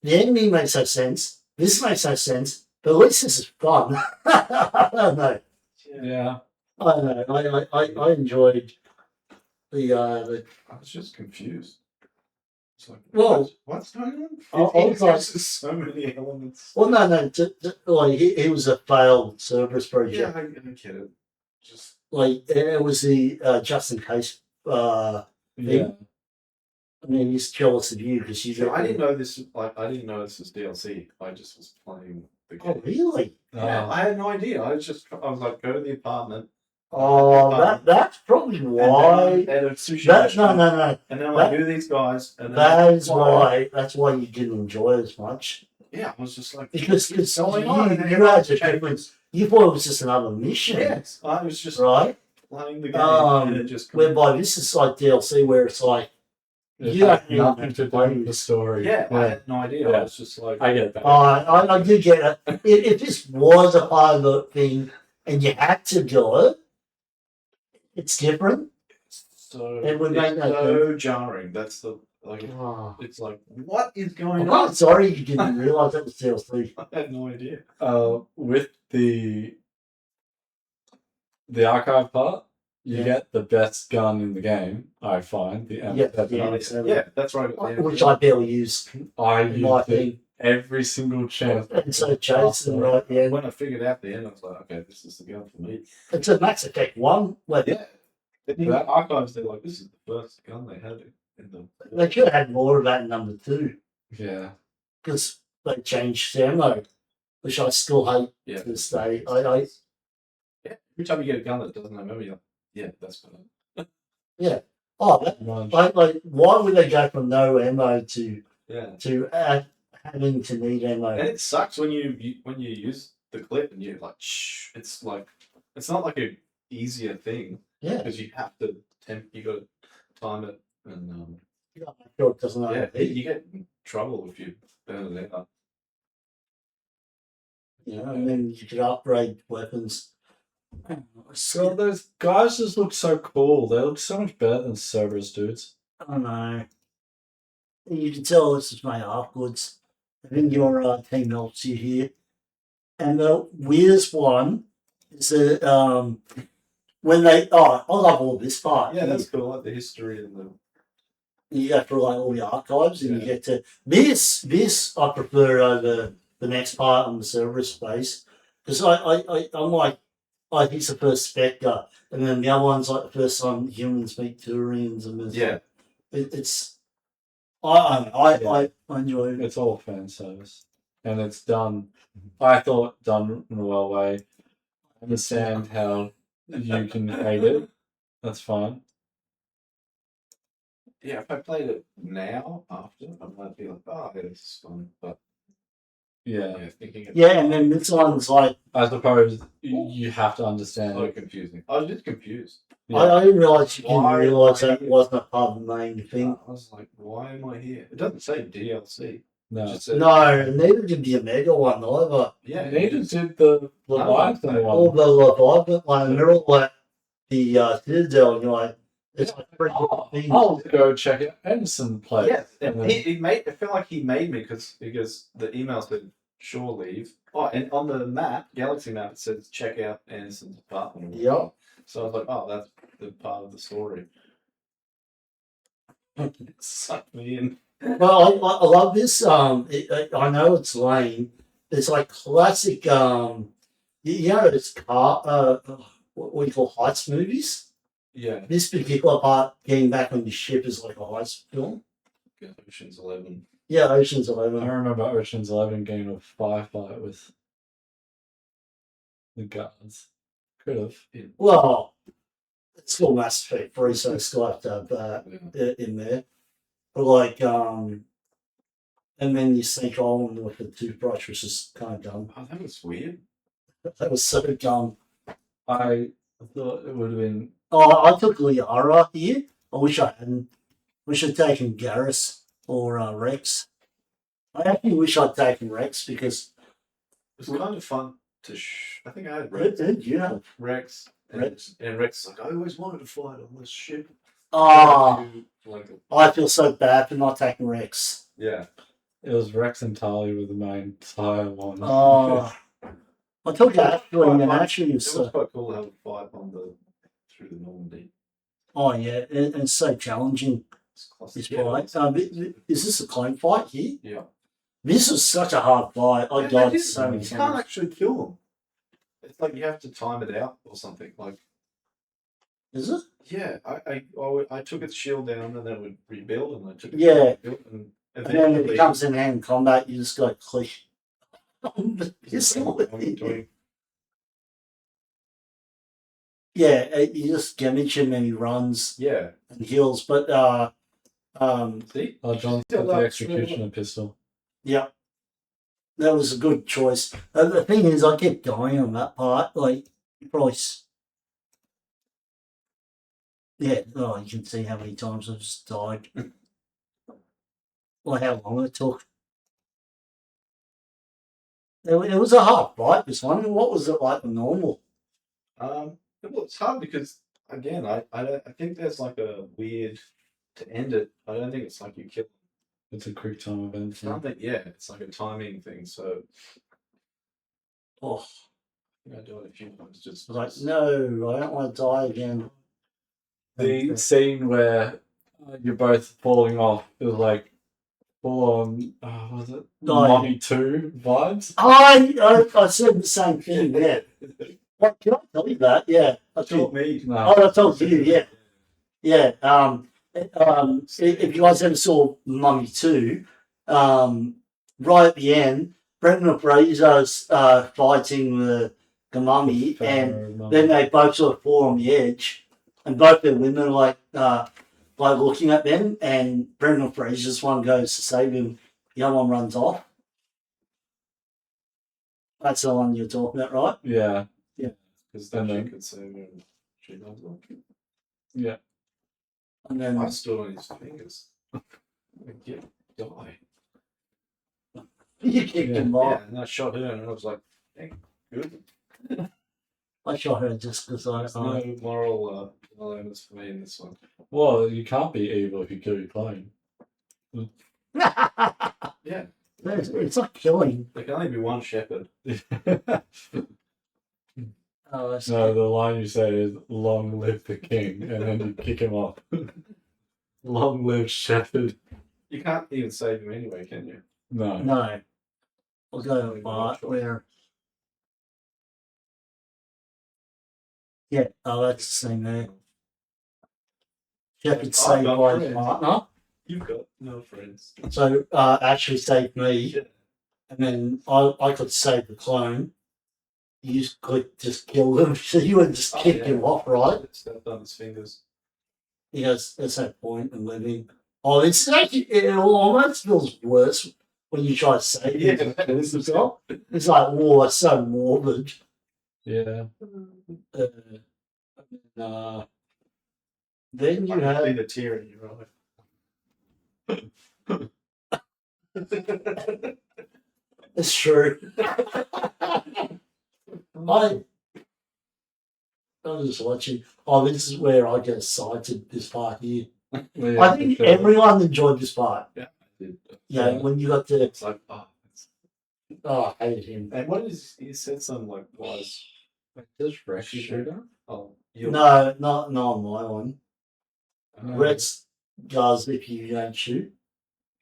the enemy makes no sense. This makes no sense. But at least this is fun. I don't know. Yeah, I don't know. I enjoyed the I was just confused. It's like, Well, what's going on? I was like- There's so many elements. well, no. Like he was a failed service project. Yeah, I get it. Just Like it was the just in case. yeah. I mean, he's jealous of you because you. so I didn't know this. Like, I didn't know this was DLC. I just was playing the game. Oh really? Yeah, Oh, I had no idea. I was like, go to the apartment. Oh, that's probably why. And a sushi That, no, restaurant, no. And then I'm like, who are these guys? And then That is why. That's why you didn't enjoy it as much Yeah, I was just like, because what's going you, on? And then you had to change- different. You thought it was just another mission, Yes, I was just right? playing the game Um, and it just Whereby this is like DLC, where it's like it you had don't nothing to do with the story. yeah, I had no idea. Yeah. I was just like, I get that. I do get it. If this was a part of the thing and you had to do it, it's different. so It would it's make no so jarring. That's the like. Oh, It's like, what is I'm going not on? sorry you didn't realise that was DLC. I had no idea. With the archive part, you Yeah. get the best gun in the game. I find the Yeah, M7. yeah. Yeah, that's right. Which I barely use I in my used it thing. every single chance. And so Jason, right? Yeah, When I figured out the end, I was like, okay, this is the gun for me. it's a Max Effect 1 weapon. Yeah. In the archives, they're like, this is the first gun they had in the. They should have had more of that in number 2 Yeah. because they changed the ammo, which I still hate Yeah. to this day. I Yeah. Every time you get a gun that doesn't have ammo, you're like, yeah, that's better. oh, that, Much. like why would they go from no ammo to Yeah. having to need ammo? And it sucks when you use the clip and you're like, shh. It's like, it's not like a easier thing Yeah, because you have to you got to time it and you gotta make sure it doesn't yeah, overheat. you get in trouble if you burn it out. You know, and then you could upgrade weapons. So those guys just look so cool. They look so much better than Cerberus dudes. I don't know. You can tell this is made afterwards. I think your team helps you here. And the weirdest one is that when they I love all this part. Yeah, that's cool. Like the history and the. You go through like all the archives and you Yeah. get to this I prefer over the next part on the Cerberus space because I'm like he's the first Spectre and then the other one's like the first time humans meet Turians and there's Yeah. it's I enjoy it. It's all fan service, and it's done. I thought done in a well way. I understand how you can hate it. That's fine. Yeah, if I played it now after, I might be like, oh, yeah, this is fun. But Yeah, yeah, thinking it's Yeah, and then this one's like I suppose you have to understand so it. confusing. I was just confused. Yeah. I didn't realise you didn't Why- realise why- that wasn't a part of the main thing. I was like, why am I here? It doesn't say DLC. It No, just says, No, neither did the Omega one either. Yeah, neither did the Leviathan All one. the Leviathan one, they're all like the Citadel, and you're like, it's like three different Oh, things. I'll go check it. Anderson plays. Yes, And and then- it made. It felt like he made me because the email said shore leave. Oh, and on the map, Galaxy map, it says check out Anderson's apartment. Yep. So I was like, oh, that's the part of the story. It sucked me in. Well, I love this. I know it's lame. It's like classic. You know, it's what you call heist movies. Yeah, This particular part, getting back on your ship, is like a heist film. Ocean's 11. Yeah, Ocean's I 11. remember Ocean's 11 getting a firefight with the guards. Could have. Well, it's still Mass Effect 3, so it's still have to have that Yeah. in there. But like, and then you sneak on with the toothbrush, which is kind of dumb. Oh, that was weird. That was so dumb. I thought it would have been. Oh, I took Liara here. I wish I hadn't. Wish I'd taken Garrus or Rex. I actually wish I'd taken Rex because It was kind of fun to. I think I had who Rex. did you have? Rex. And Rex is like, I always wanted to fight on this ship. Oh, Like, I feel so bad for not taking Rex. yeah. It was Rex and Tali with the main entire one. Oh, I took Ashley and Ashley It is was so. quite cool to have a fight on through the Normandy. Oh yeah, it's so challenging. It's classic. This Yeah, fight. Is this a clone fight here? yeah. This was such a hard fight. I died so many You can't times. actually kill them. It's like you have to time it out or something. Like, Is it? yeah, I took its shield down and then it would rebuild, and I took it Yeah. down, rebuilt, and And then if eventually it comes in hand combat, you just go click. It's doing- yeah, you just damage him and he runs yeah. and heals. But See, Oh, John Still got the up, executioner pistol. yeah, that was a good choice. The thing is, I kept dying on that part. Like, probably. Yeah, oh, you can see how many times I just died. Or how long it took. It was a hard fight, this one. What was it like normal? well, it's hard because again, I think there's like a weird to end it. I don't think it's like you kill It's a quick time event. thing. something. Yeah, it's like a timing thing. So Oh, I think I do it a few times. Just I was like, no, I don't want to die again. The scene where you're both falling off, it was like full on, was it Oh, yeah. Mommy 2 vibes? I said the same thing, yeah. What, can I tell you that? Yeah. I told told, me. No. oh, I told you, yeah. Yeah. If you guys ever saw Mummy 2, right at the end, Brendan Fraser's fighting the mummy, and then they both sort of fall on the edge, and both their women are like looking at them, and Brendan Fraser's one goes to save him, the other one runs off. That's the one you're talking about, right? Yeah, Because then And she then- could say when she does it. yeah. And then I stood on his fingers. Like, yeah, die. you kicked him Yeah, off. and I shot her, and I was like, "Hey, good." I shot her just because There's no moral dilemmas for me in this one. Well, you can't be evil if you kill your clone. Yeah, It's not killing. There can only be one shepherd. Oh, that's No, the line you say is "Long live the king," and then you kick him off. Long live Shepherd. You can't even save him anyway, can you? No. no. I'll go to a part where. Yeah, oh, that's the same there. Shepherd I've saved got by his friends. partner. You've got no friends. So actually saved me, Yeah. and then I could save the clone. You just could just kill them, so you would just Oh, kick yeah. him off, right? Stepped on his fingers. He goes, there's no point in living. Oh, it's actually, it almost feels worse when you try to save Yeah, him. that is It's like, it's like, oh, it's so morbid. Yeah. Then I you can see have, the tear in your eye. it's true. I'm just watching. Oh, this is where I get excited, this part here. Yeah, I think for sure. everyone enjoyed this part. Yeah, I did. Yeah, Yeah. when you got to, It's like, oh. oh, I hated him. And what is he said some like wise? Does Rex shoot her? Oh, No, not on my one. No. Rex does if you don't shoot.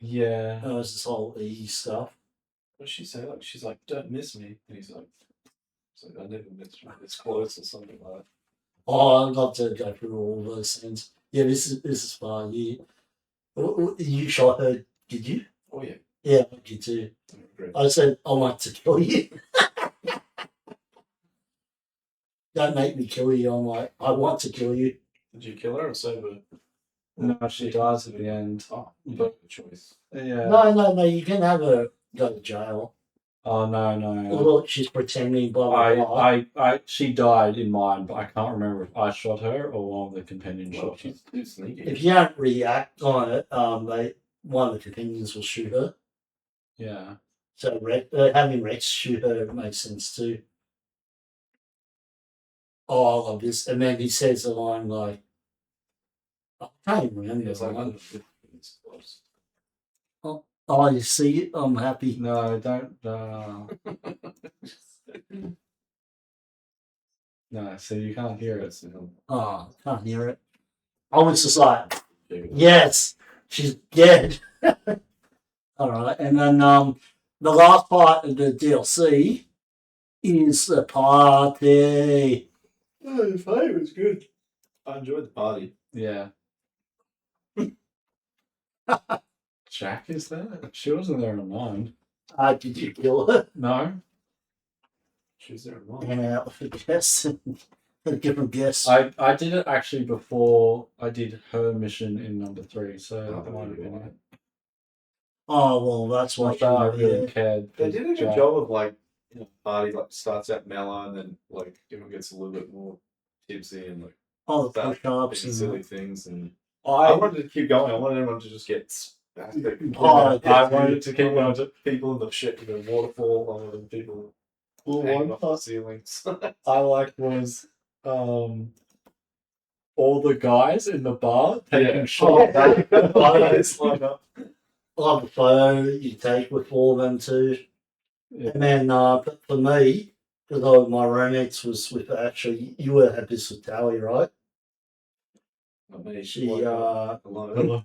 Yeah. It's this whole E stuff. What did she say? Like she's like, don't miss me, and he's like I never miss you. It's close or something like that. Oh, I'd love to go through all those things. Yeah, this is fun. You shot her, did you? Oh yeah, Yeah, I did too. I agree. I said I want to kill you. Don't make me kill you. I'm like, I want to kill you. Did you kill her or save her? No, she dies at the end. Oh, But- but choice. Yeah. No. You can have her go to jail. Oh no. Look, she's pretending. Blah blah blah. She died in mine, but I can't remember if I shot her or one of the companions Well, shot her. she's too sneaky. If you don't react on it, one of the companions will shoot her. Yeah. So having Rex shoot her makes sense too. Oh, I love this. And then he says the line like, I can't even remember. It's the like line. it's close. Oh, you see it? I'm happy. No, don't. No, so you can't hear it. It's, Oh, can't hear it. I was just like, yeah. yes, she's dead. All right, and then the last part of the DLC is the party. Oh, the party was good. I enjoyed the party. Yeah. Jack is there? She wasn't there on mine. Did you kill her? No. She was there at mine. And out for guess. A different guess. I did it actually before I did her mission in number 3, so Oh, that might have been it. Oh well, that's why Not that I really yeah. cared. They for did a good Jack. job of like, you know, party like starts out mellow and then like everyone gets a little bit more tipsy and like Oh, the start push-ups doing and silly things and I I wanted to keep going. I wanted everyone to just get spastic. Oh, I wanted to keep I going. wanted people in the shit, you know, waterfall. I wanted people hanging off the ceilings. I liked was all the guys in the bar taking Yeah. shots. It's lined up. I love the photo you take with all of them too. Yeah. And then but for me, because my romance was with actually you were had this with Tally, right? I mean, She alone.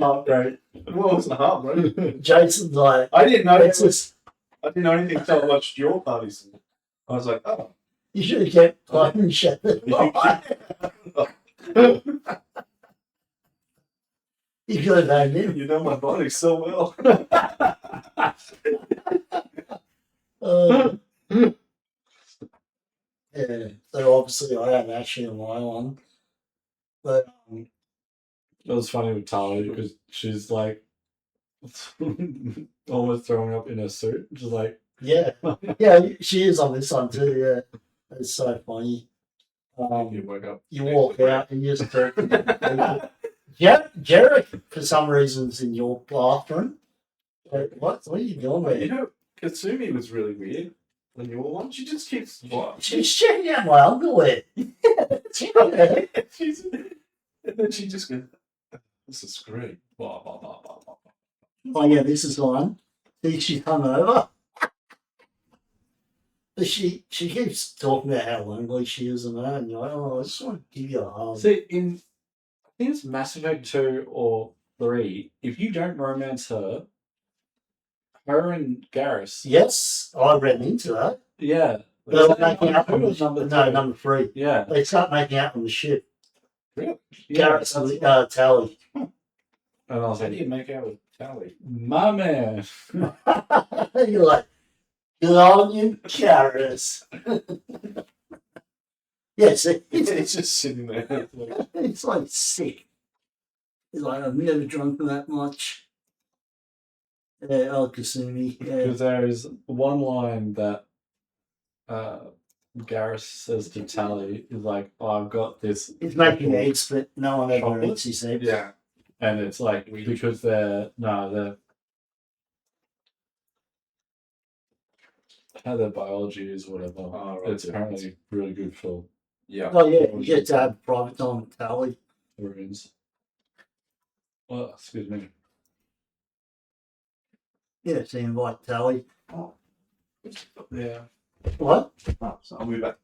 Heartbreak. Well, it wasn't hard, bro. Jason's like I didn't know. it's just I didn't know anything until I watched your parties. I was like, oh. you should have kept playing Shepherd. You could have had him. You know my body so well. Yeah, so obviously I had Ashley on my one. But It was funny with Tali because she's like almost throwing up in her suit. Just like, yeah, she is on this one too. Yeah, it's so funny. You woke up. You walk out and you just talk to people. Yeah, Jared for some reason's in your bathroom. Like, what are you doing You there? know, Katsumi was really weird. When you were one, she just keeps. What? She's checking out my underwear. Yeah. She's, and then she just goes, "This is great." Blah, blah, blah, blah, blah. Oh yeah, this is on. See, she's come over. But she keeps talking about how lonely she is and that, and you're like, oh, I just want to give you a hug. See, I think it's Mass Effect 2 or 3, if you don't romance her and Garrus, Yes, I ran into that. yeah. They're Is that making out on number the two or number no, two? number 3. Yeah. They start making out on the ship. Really? Yeah, Garrett's that's- Tally. and I was How do like, you make out with Tally? my man. You're like, good on you, Garrus. Yes, It's just sitting there. it's like sick. It's like, I've never drunk that much. El Kasumi. Yeah. Because there is one line that Garrus says to Tally is like, oh, I've got this. It's making eggs, but no one ever Chocolate? eats his eggs. Yeah. And it's like, because they're how their biology is, whatever. Oh, right, It's yeah. apparently really good for Yeah. Oh, yeah, you get to have private time with Tally. ruins. Well, excuse me. Yeah, so you invite Tally. Yeah. What? Oh, so I'll move back.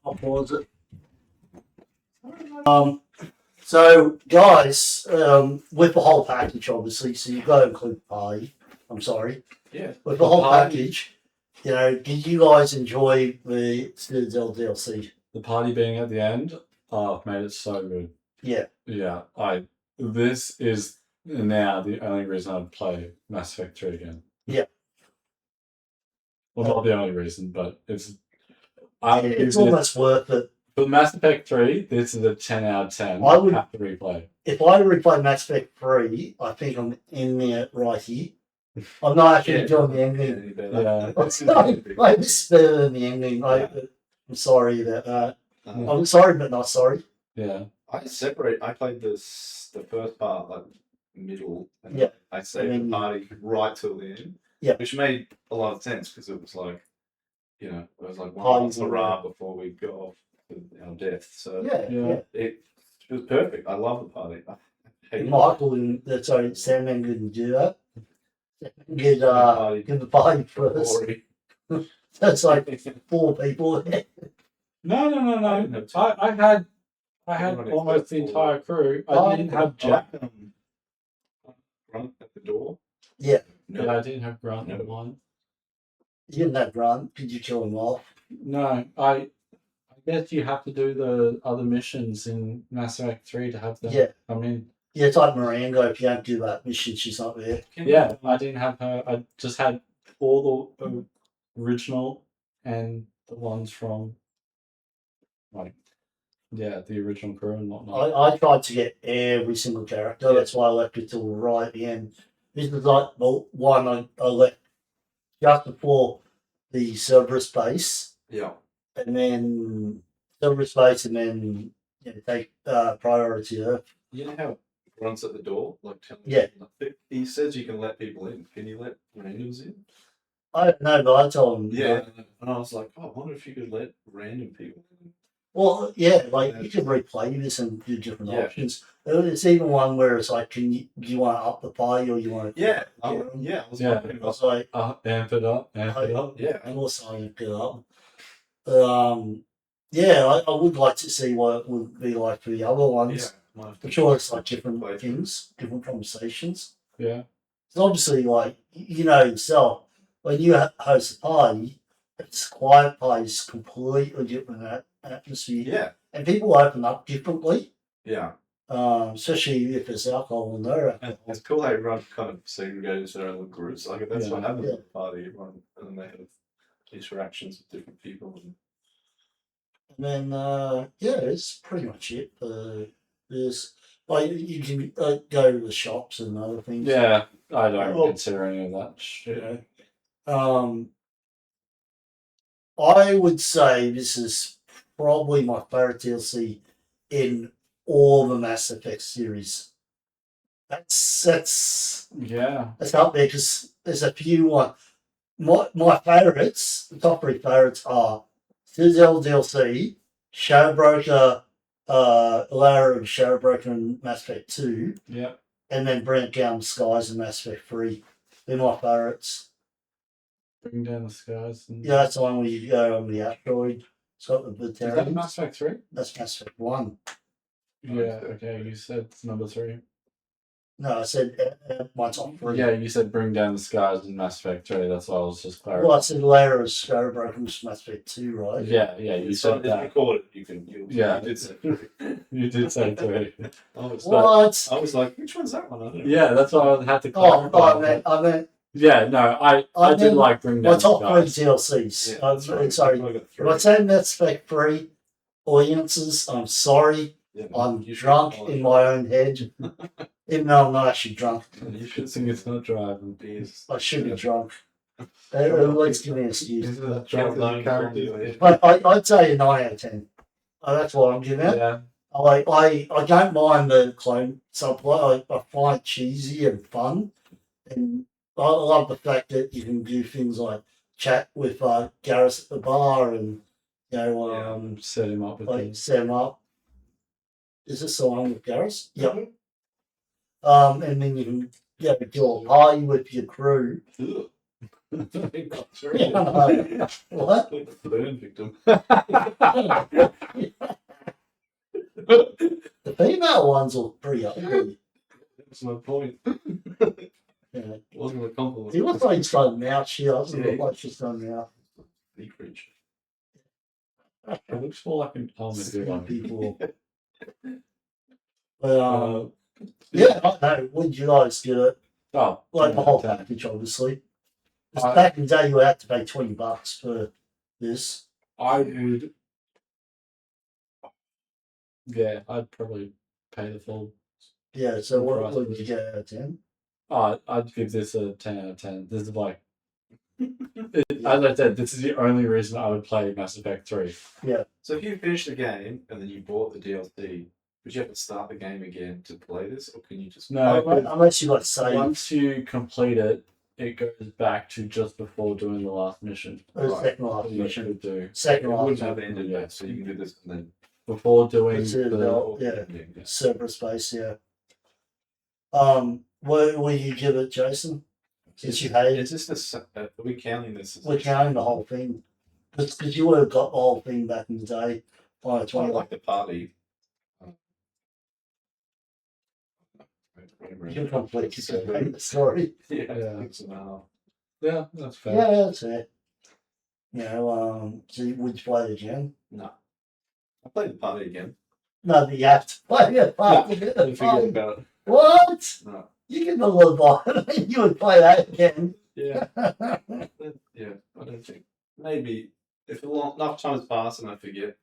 I'll pause it. So guys, with the whole package, obviously, so you've got to include the party. I'm sorry. Yeah. With the whole party. package, did you guys enjoy the Citadel DLC? The party being at the end, made it so good. Yeah. Yeah, this is now the only reason I'd play Mass Effect 3 again. Yeah. Well, not the only reason, but it's It's almost worth it. for Mass Effect 3, this is a 10 out of 10. I would- have to replay. If I replay Mass Effect 3, I think I'm in there right here. I'm not actually enjoying the ending. Yeah. I miss better than the ending. I'm sorry about that. I'm sorry, but not sorry. Yeah. I played the first part, like middle, and Yeah. I saved And then the party right till the end. Yeah. Which made a lot of sense because it was like, it was like one Party last hurrah before we got off to our death. So Yeah, Yeah. yeah. it was perfect. I love the party. I hate Michael and Sandman didn't do that. Get party. get the party first. Glory. That's like 4 people. No. I didn't have to. I had Everybody almost the except entire crew. I Oh, didn't have I Jack. like, Grunt at the door. Yeah. No. Yeah, I didn't have Grant No. on mine. You didn't have Grant. Did you kill him off? No, I guess you have to do the other missions in Mass Effect 3 to have them. Yeah. I mean, Yeah, it's like Miranda. If you don't do that mission, she's not there. yeah, I didn't have her. I just had all the original and the ones from, like, the original crew and whatnot. I tried to get every single character. Yeah. That's why I left it till right at the end. This was like the one I left just before the Cerberus base, Yeah. and then Cerberus base, and then take priority Earth. You know how Grunt's at the door, like telling Yeah. people, he says you can let people in. Can you let randoms in? I don't know, but I told him. Yeah. And I was like, oh, I wonder if you could let random people in. Well, yeah, like you can replay this and do different Yeah. options. It's even one where it's like, do you want to up the party or you want to? Yeah. Yeah. I was Yeah. wondering, I was like, Amp it up, amp it up. yeah. and also you get up. Yeah, I would like to see what it would be like for the other ones. Might have to- I'm sure it's like different things, different conversations. Yeah. It's obviously like you know yourself when you host a party, it's a quiet party, it's completely different atmosphere, Yeah. and people open up differently. Yeah. Especially if there's alcohol in there. And it's cool how everyone kind of segregates their own little groups. Like that's what happens Yeah. at the party. Everyone and then they have interactions with different people. And And then it's pretty much it. There's like you can go to the shops and other things. Yeah, I don't Well- consider any of that You shit. know. I would say this is probably my favorite DLC in all the Mass Effect series. That's Yeah. up there because there's a few one. My favorites, the top 3 favorites are Citadel DLC, Shadowbroker, Lara and Shadowbroker in Mass Effect 2, Yeah. and then Bring Down the Skies and Mass Effect 3. They're my favourites. Bring Down the Skies. And... Yeah, that's the one where you go on the asteroid. It's got the Is that Batarians. Mass Effect 3? That's Mass Effect 1. Yeah, okay, you said it's number 3. No, I said my top 3. Yeah, you said Bring Down the Skies and Mass Effect 3, that's why I was just clarifying. Well, I said later as Broken was Mass Effect 2, right? Yeah, you said It's that. recorded. You Yeah. did say. You did say 3. What? I was like, which one's that one? I don't know. Yeah, that's why I had to Oh, clarify. I meant Yeah, no, I did meant like Bring my Down the top 3 Skies. DLCs. Yeah, that's right. Sorry. I got If three. I say Mass Effect 3 audiences, I'm sorry. Yeah, I'm you should drunk apologize. in my own head. Even though I'm not actually drunk. You I should think it's not driving. Beers. I should be drunk. Let's give me an excuse. Is it Drunk driving as character? I'd say a 9 out of 10. That's what I'm giving it. Yeah. I don't mind the clone subplot. I find it cheesy and fun. And I love the fact that you can do things like chat with Garrus at the bar and, Set him up with like the... set him up. Is this the one with Garrus? Yep. And then you can do a party with your crew. Ugh. What? Like the burn victim. The female ones are pretty ugly. That's my point. Yeah. Wasn't a compliment. He looks like he's got a mouth. She doesn't Yeah. look like she's got a mouth. Big creature. It looks more like an almond. People. But, Uh, yeah, I know. Would you guys get it? oh, Like the whole 10. package, obviously. 'Cause I- back in the day, you would have to pay $20 for this. I would... Yeah, I'd probably pay the full... Yeah, so Full what price would for you this. get out of 10? I'd give this a 10 out of 10. This is like... as I said, this is the only reason I would play Mass Effect 3. So if you finish the game and then you bought the DLC, would you have to start the game again to play this, or can you just? No, Unless you got saved. once you complete it, it goes back to just before doing the last mission. The Right. second last You mission. should do. Second It last wouldn't have mission. ended yet, so you can do this and then. Before doing That's it, the... no. Yeah. Yeah. Server space, yeah. What will you give it, Jason? Since you hate it, Is this are we counting this? As we're counting the whole thing. Because you would have got the whole thing back in the day. On a I 20 like the party. You can complete the story. Yeah, Yeah. 6.5. Yeah, that's fair. Yeah, that's it. So would you play it again? No. I played the party again. No, but you have to play it. Forget about it. What? No. You can believe it. You would play that again. Yeah. Yeah, I don't think. Maybe if enough time has passed and I forget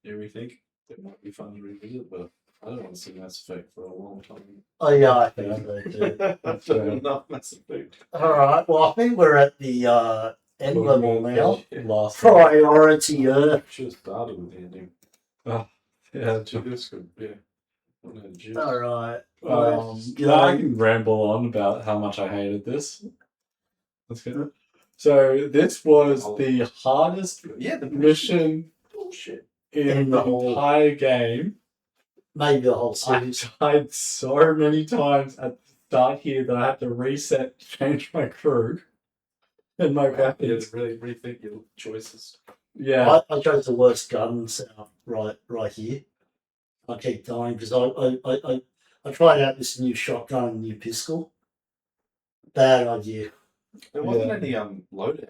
everything, it might be fun to revisit, but I don't want to see Mass Effect for a long time. Oh, yeah, I think so too. I've done enough Mass Effect. All right. Well, I think we're at the end level now. Last Priority Earth. Should have started with the ending. Yeah. This could, yeah. I don't know, juice. All right. I can ramble on about how much I hated this. That's good. So this was the hardest Yeah, the mission bullshit. in the entire game. Maybe the whole I series. died so many times at the start here that I had to reset, change my crew and my You have to weapons. really rethink your choices. Yeah. I chose the worst gun setup right here. I keep dying because I tried out this new shotgun and new pistol. Bad idea. There wasn't Yeah. any loadout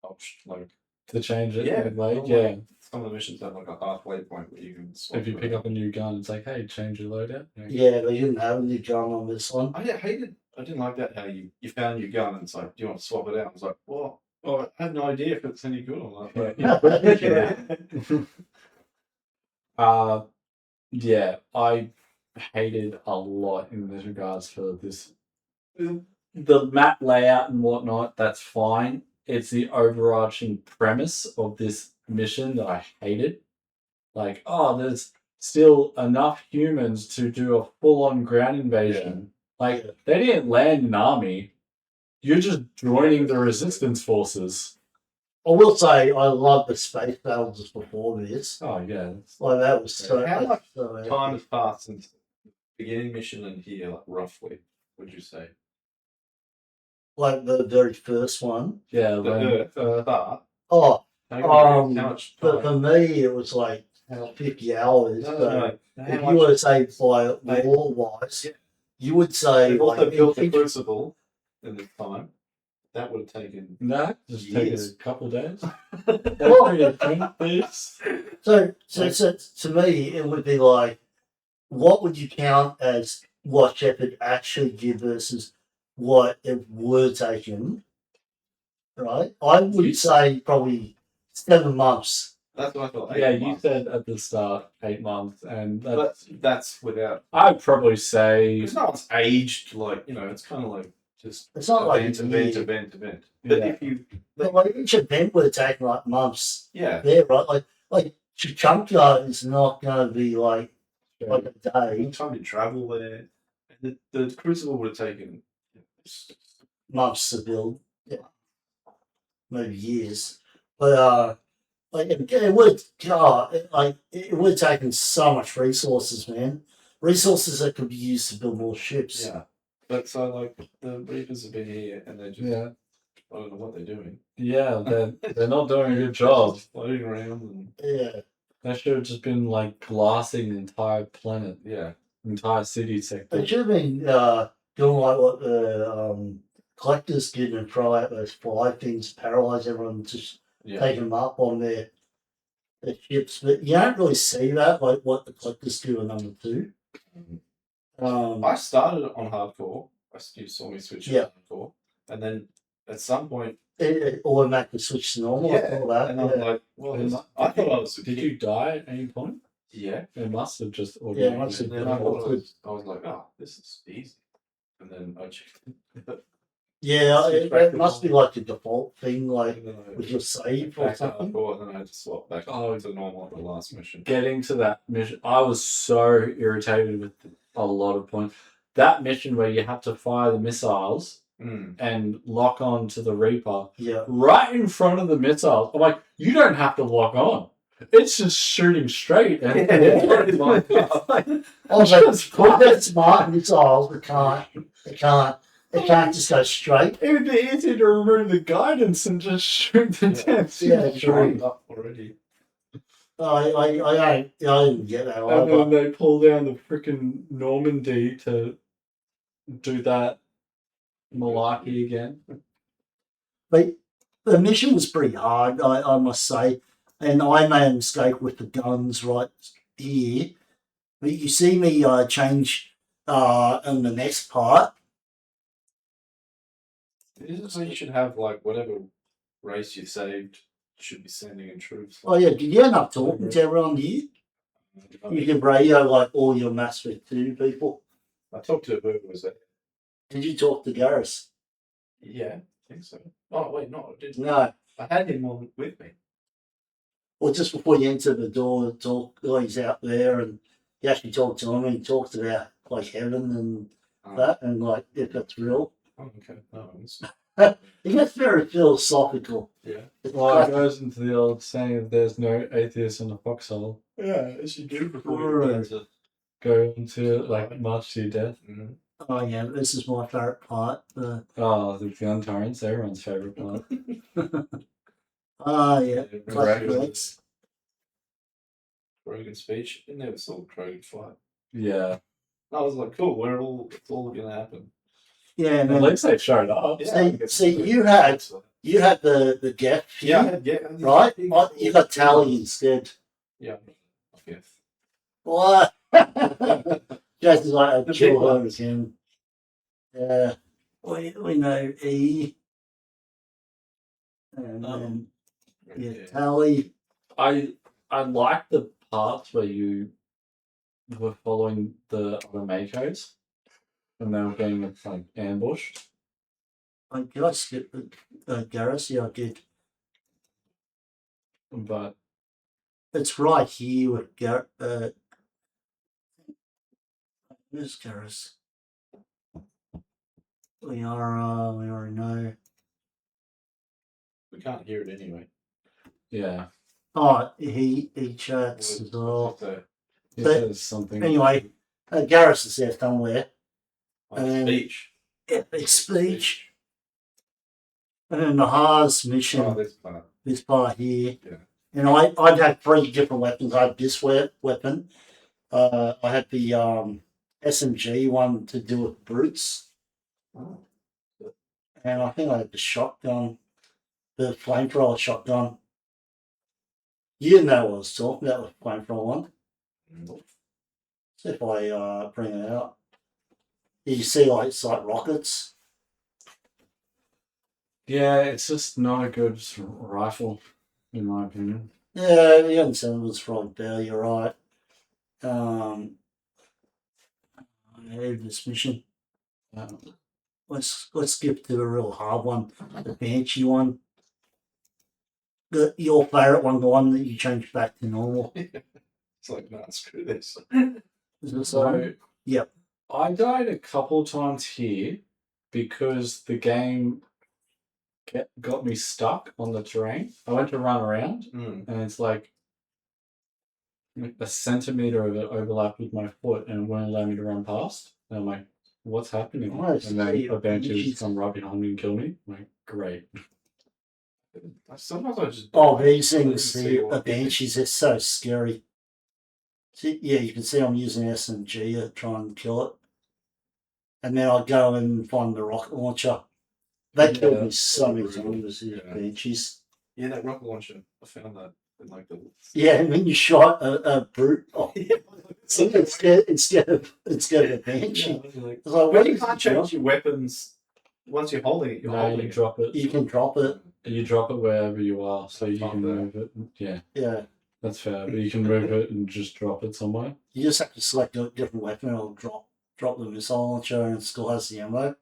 option. Like To change it. Yeah, Anyway. normally- Yeah. some of the missions have like a halfway point where you can swap. If you pick up a new gun, it's like, hey, change your loadout. Yeah, they didn't have a new gun on this one. I didn't like that how you found your gun and it's like, do you want to swap it out? I was like, well, I have no idea if it's any good or not. But Yeah, I hated a lot in this regards for this. The map layout and whatnot, that's fine. It's the overarching premise of this mission that I hated. Like, oh, there's still enough humans to do a full-on ground invasion. Like, they didn't land an army. You're just joining the resistance forces. I will say I love the space battles before this. Oh, yeah. Like that was so. How much so time has passed since the beginning mission and here, like roughly, would you say? Like the very first one. Yeah, The when, Earth, start. Oh, How much for time? me, it was like 50 hours. No, so no, no. How if much- you were to say by Mate, war wise, yeah. you would say They've also like built the each- Crucible in this time. That would have taken. no, just take Years. a couple days. Well, Every attempt, this. so to me, it would be like, what would you count as what Shepard actually did versus what it were taken? Right, I would You- say probably 7 months. That's what I thought. Yeah, 8 you months. said at the start 8 months, and But that's without. I'd probably say Because no one's aged like it's kind of like just It's not like event, a event, year. event. But Yeah. if you, But like each event would have taken like months. yeah, There, right? Like Chunka is not going to be like a any day, time you travel there, and the Crucible would have taken. months to build. Yeah, maybe years. But like it would, it would have taken so much resources, man. Resources that could be used to build more ships. Yeah, but so like the Reapers have been here, and they're just yeah, I don't know what they're doing. yeah, they're not doing a good job. Just floating around and Yeah. They should have just been like glassing the entire planet, yeah, entire city sector. They should have been doing like what the collectors did and throw out those fly things, paralyze everyone, just yeah. take them up on their ships. But you don't really see that, like what the collectors do in number 2. I started on hardcore. You saw me switch Yeah. to hardcore, and then at some point, It automatically switched to normal. I thought that. and I'm Yeah. like, well, And I thought I was. Did you die at any point? Yeah. It must have just Yeah, automatically. must have And then been. I was like, oh, this is easy. And then I checked it. Yeah, Switch it back to must be normal. like a default thing, like And then I with your save or back to something. hardcore, and then I had to swap back Oh. to normal at the last mission. Getting to that mission, I was so irritated with a lot of points. That mission where you have to fire the missiles Mm. and lock on to the Reaper Yeah. right in front of the missiles. I'm like, you don't have to lock on. It's just shooting straight. And Yeah. I was like, well, that's smart missiles. It can't just go straight. It would be easy to remove the guidance and just shoot the damn Yeah, thing true. straight. Up already. I didn't get that And either. then they pull down the freaking Normandy to do that malarkey again. But the mission was pretty hard, I must say. And I made a mistake with the guns right here. But you see me change in the next part. This is where you should have like whatever race you saved should be sending in troops. Oh yeah, did you end up talking to everyone here? You can radio like all your Mass Effect 2 people. I talked to whoever was there. Did you talk to Garrus? Yeah, I think so. Oh wait, no, I didn't. No. I had him on with me. Well, just before you enter the door, he's out there, and you actually talked to him, and he talked about like heaven and that, and like if that's real. Oh, okay. No, it's, He gets very philosophical. yeah. Well, it goes into the old saying that there's no atheist in the foxhole. Yeah, as you do before you you go go to. Go into like march to your death. Mhm. Oh yeah, this is my favorite part. Oh, the gun torrents, everyone's favorite part. Yeah, classic Krogan- relics. Krogan speech. I never saw Krogan fight. Yeah. I was like, cool. It's all gonna happen. Yeah, and At then least they showed up. See, you had the Geth here, yeah, right? You got Tally instead. Yeah. Okay. What? Just like a The chill big her ones. again. Yeah, we know E. And then yeah, Tally. I like the parts where you were following the other Makos and they were being like ambushed. Did I skip Garrus? Yeah, I did. But It's right here with where's Garrus? We already know. We can't hear it anyway. yeah, Oh, he chats as well. So, he But says something. Anyway, Garrus is there somewhere. On beach. Epic speech. And then the Haas mission, Oh, this part. this part here. Yeah. And I'd had 3 different weapons. I had this weapon. I had the SMG one to do with brutes. Oh. And I think I had the shotgun, the flamethrower shotgun. You didn't know what I was talking about with the flamethrower one. Nope. See if I bring it out. You see, like, it's like rockets. Yeah, it's just not a good rifle, in my opinion. Yeah, the M7 was probably better, you're right. I hated this mission. Let's skip to the real hard one, the Banshee one. Your favourite one, the one that you changed back to normal. It's like, nah, screw this. Is this So, one? Yep. I died a couple times here because the game got me stuck on the terrain. I went to run around, Mm. and it's like a centimeter of it overlapped with my foot and it wouldn't allow me to run past. And I'm like, what's happening? Oh, and then see, a banshee she's- would come right behind me and kill me. I'm like, great. Sometimes I just. Oh, these I didn't things, see the what- Banshees, they're so scary. See, yeah, you can see I'm using SMG to try and kill it. And then I go and find the rocket launcher. They killed Yeah, me so many brutal. times, these Yeah. Banshees. Yeah, that rocket launcher. I found that in like the. Yeah, and then you shot a brute instead of a Banshee. Yeah, like, It's like, but what you is can't this, change your weapons once you're holding it. You're No, holding you it. drop it. You can drop it. You drop it wherever you are, so you Up can there. move it. Yeah, Yeah. that's fair. But you can move it and just drop it somewhere. You just have to select a different weapon. It'll drop the missile launcher and it still has the ammo.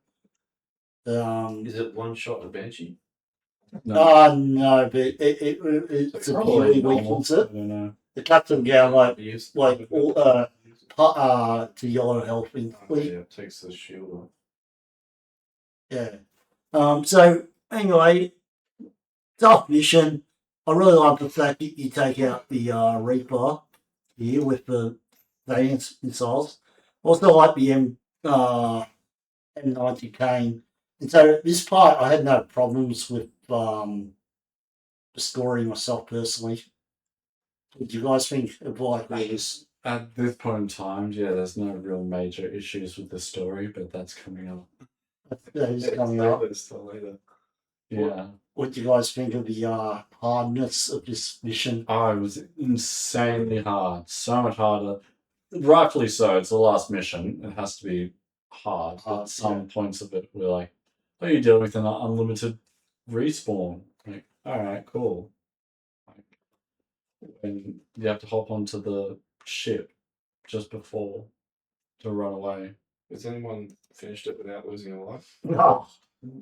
Is it one shot a banshee? No, No, but it probably severely normal. weakens I it. don't know. It cuts them down like Use- all, to yellow health Oh, instantly. yeah, it takes the shield off. Yeah. So anyway, tough mission. I really like the fact that you take out the Reaper here with the Valiant missiles. Also like the M90 Kane. And so this part I had no problems with the story myself personally. What do you guys think of like this? At this point in time, yeah, there's no real major issues with the story, but that's coming up. That is coming up. It's later. Yeah. What do you guys think of the hardness of this mission? Oh, it was insanely hard. So much harder. Rightfully so. It's the last mission. It has to be hard. But Hard, some points of it were like, oh, you deal with an unlimited respawn. Like, all right, cool. Like, and you have to hop onto the ship just before to run away. Has anyone finished it without losing a life? No.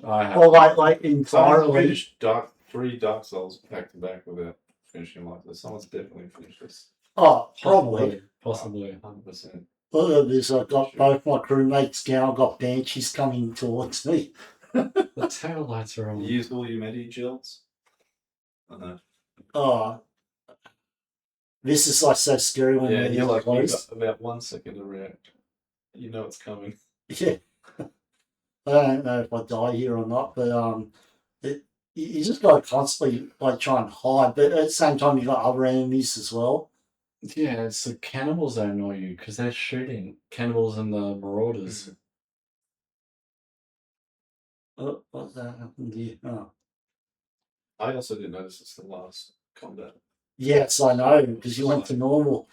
I have. Or like Someone entirely. finished 3 Dark Souls back to back without finishing life. Someone's definitely finished this. Oh, probably. Possibly. 100%. Look at this. I've got both my crewmates down. I've got Banshees coming towards me. The tail lights are on. You used all your medi gels? I know. Oh, this is like so scary when Yeah, they're you're like, you've close. got about 1 second to react. You know it's coming. Yeah. I don't know if I die here or not, but you just got to constantly like try and hide, but at the same time you got other enemies as well. Yeah, it's the cannibals that annoy you because they're shooting. Cannibals and the marauders. Oh, what's that happened here? Oh. I also didn't notice it's the last combat. Yes, I know because you went to normal.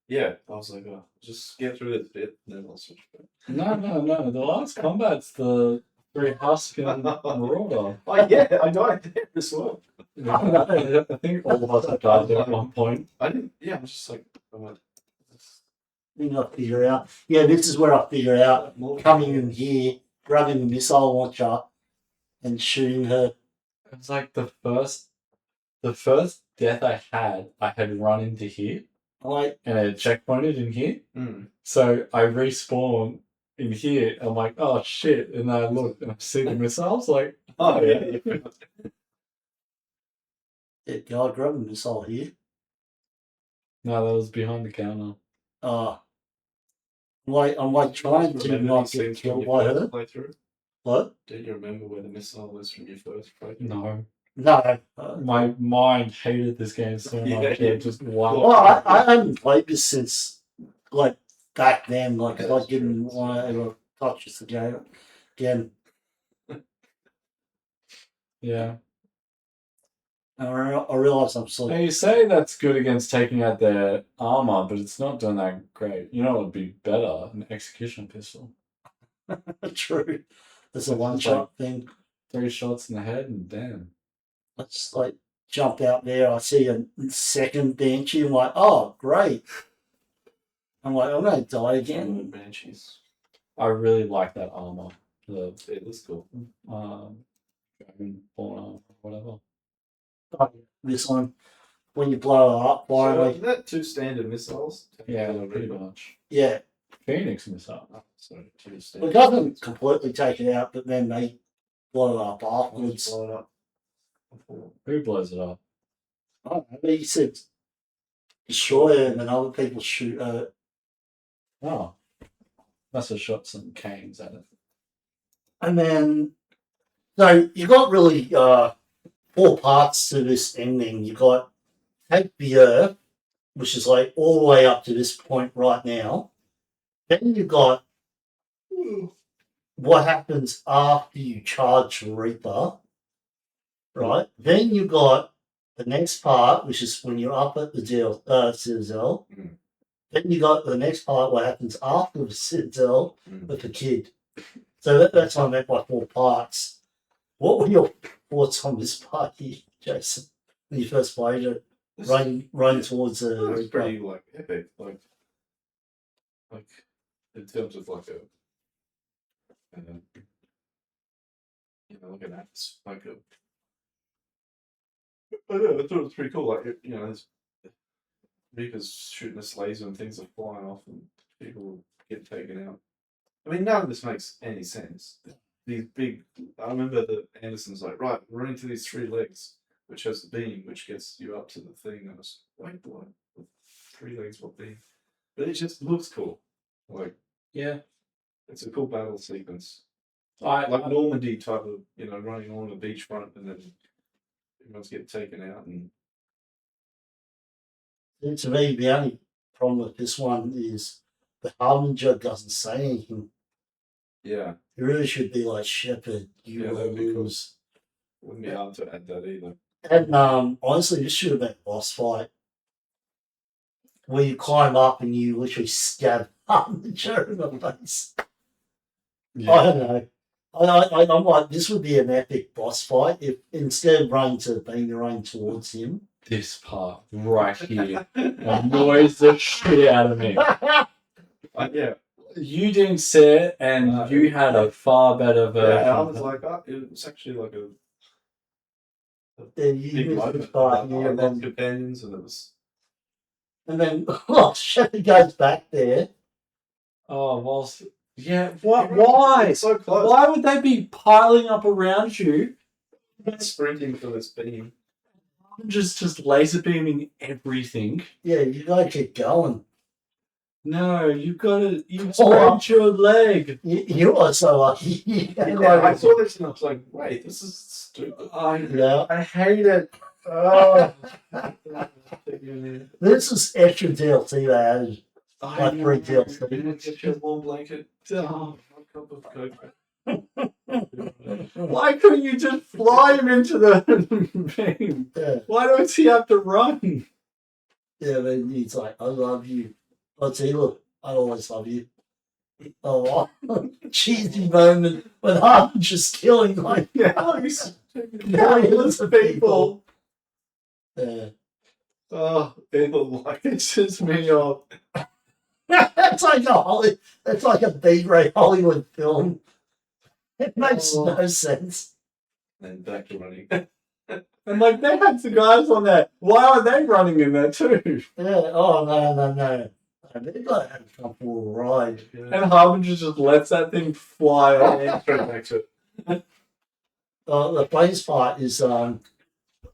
Yeah, I was like, oh, just get through this bit, and then I'll switch back. No. The last combat's the three husk and marauder. Oh, yeah, I died there as well. I think all of us have died there at one point. I didn't, yeah, I was just like, I went, Thing I figure out. Yeah, this is where I figure out coming in here, grabbing the missile launcher, and shooting her. It was like the first death I had run into here, Like, and it checkpointed in here. mm. So I respawn in here. I'm like, oh shit! And I look and I see the missiles. Like, Oh, yeah. yeah, I grab a missile here. no, that was behind the counter. I'm like trying to Remember not these get things from killed your by first her. playthrough? What? Do you remember where the missile was from your first playthrough? No. No. My mind hated this game so Yeah, much. yeah. It just wow. Well, I haven't played this since like back then. Like, 'cause I That's didn't true. want to ever touch this again. Yeah. And I realised I'm Now so you say that's good against taking out their armor, but it's not doing that great. You know what would be better? An execution pistol. true. There's a It's one just shot thing. 3 shots in the head and damn. I just like jump out there. I see a second Banshee. I'm like, oh, great. I'm like, I'm going to die again. Banshees. I really like that armor. The It looks cool. Dragon Born armor, whatever. This one, when you blow it up, So, finally. is that 2 standard missiles? Yeah, Taking out a pretty Reaper? much. Yeah, Phoenix missile. Oh, sorry, 2 it standard. doesn't completely take it out, but then they blow it up Let's afterwards. blow it up. Before. Who blows it up? I don't know, but you said destroy it and then other people shoot it. Oh. Must have shot some canes at it. And then, so you got really 4 parts to this ending. You got take the Earth, which is like all the way up to this point right now. Then you got what happens after you charge the Reaper, right? Then you got the next part, which is when you're up at the Citadel. Mm. Then you got the next part, what happens after the Citadel Mm. with the kid. So that's what I meant by 4 parts. What were your thoughts on this part here, Jason? When you first played it, This- run towards the It's Reaper. pretty like epic, like in terms of like a, like an axe, like a. I don't know, I thought it was pretty cool. Like there's Reapers shooting this laser and things are flying off and people get taken out. I mean, none of this makes any sense. These big. I remember that Anderson's like, right, we're running to these 3 legs, which has the beam, which gets you up to the thing. And I was like, wait, what? 3 legs, what beam? But it just looks cool. Like, Yeah. it's a cool battle sequence. I Like Normandy type of, running on the beachfront and then everyone's getting taken out. And To me, the only problem with this one is the Harbinger doesn't say anything. yeah, It really should be like Shepherd, you Yeah, will that'd be cool. lose. wouldn't be hard to add that either. And honestly, this should have been a boss fight. Where you climb up and you literally stab Harbinger in the face. yeah. I don't know. I'm like, this would be an epic boss fight if instead of running to the beam, you're running towards him. This part right here annoys the shit out of me. Yeah, You didn't see it, and you had a far better version. yeah. I was like, it was actually like a Then you big miss the moment. part I here, and love then companions, and it was. Shepherd goes back there. Oh, well, yeah. What? Why? It's so close. Why would they be piling up around you? Sprinting for this beam. Just laser beaming everything. Yeah, you gotta keep going. No, you gotta. You Oh. sprained your leg. You are so lucky. Yeah, I saw this and I was like, wait, this is stupid. Yeah. hate it. Oh, I this is extra DLC they added. Like know. 3 DLC. get your warm blanket. Oh. 1 cup of Coke. Why couldn't you just fly him into the beam? Yeah, Why does he have to run? yeah, then he's like, I love you. Let's see, look, I always love you. Oh, cheesy moment when I'm just killing like Yeah, he's millions of people. Yeah. Oh, it pisses me off. It's like a B-grade Hollywood film. It makes no sense. And back to running. And like they had the guys on there. Why are they running in there too? Yeah. Oh no. They've got to have a comfortable ride. And Harbinger just lets that thing fly off. Straight back to it. The place part is so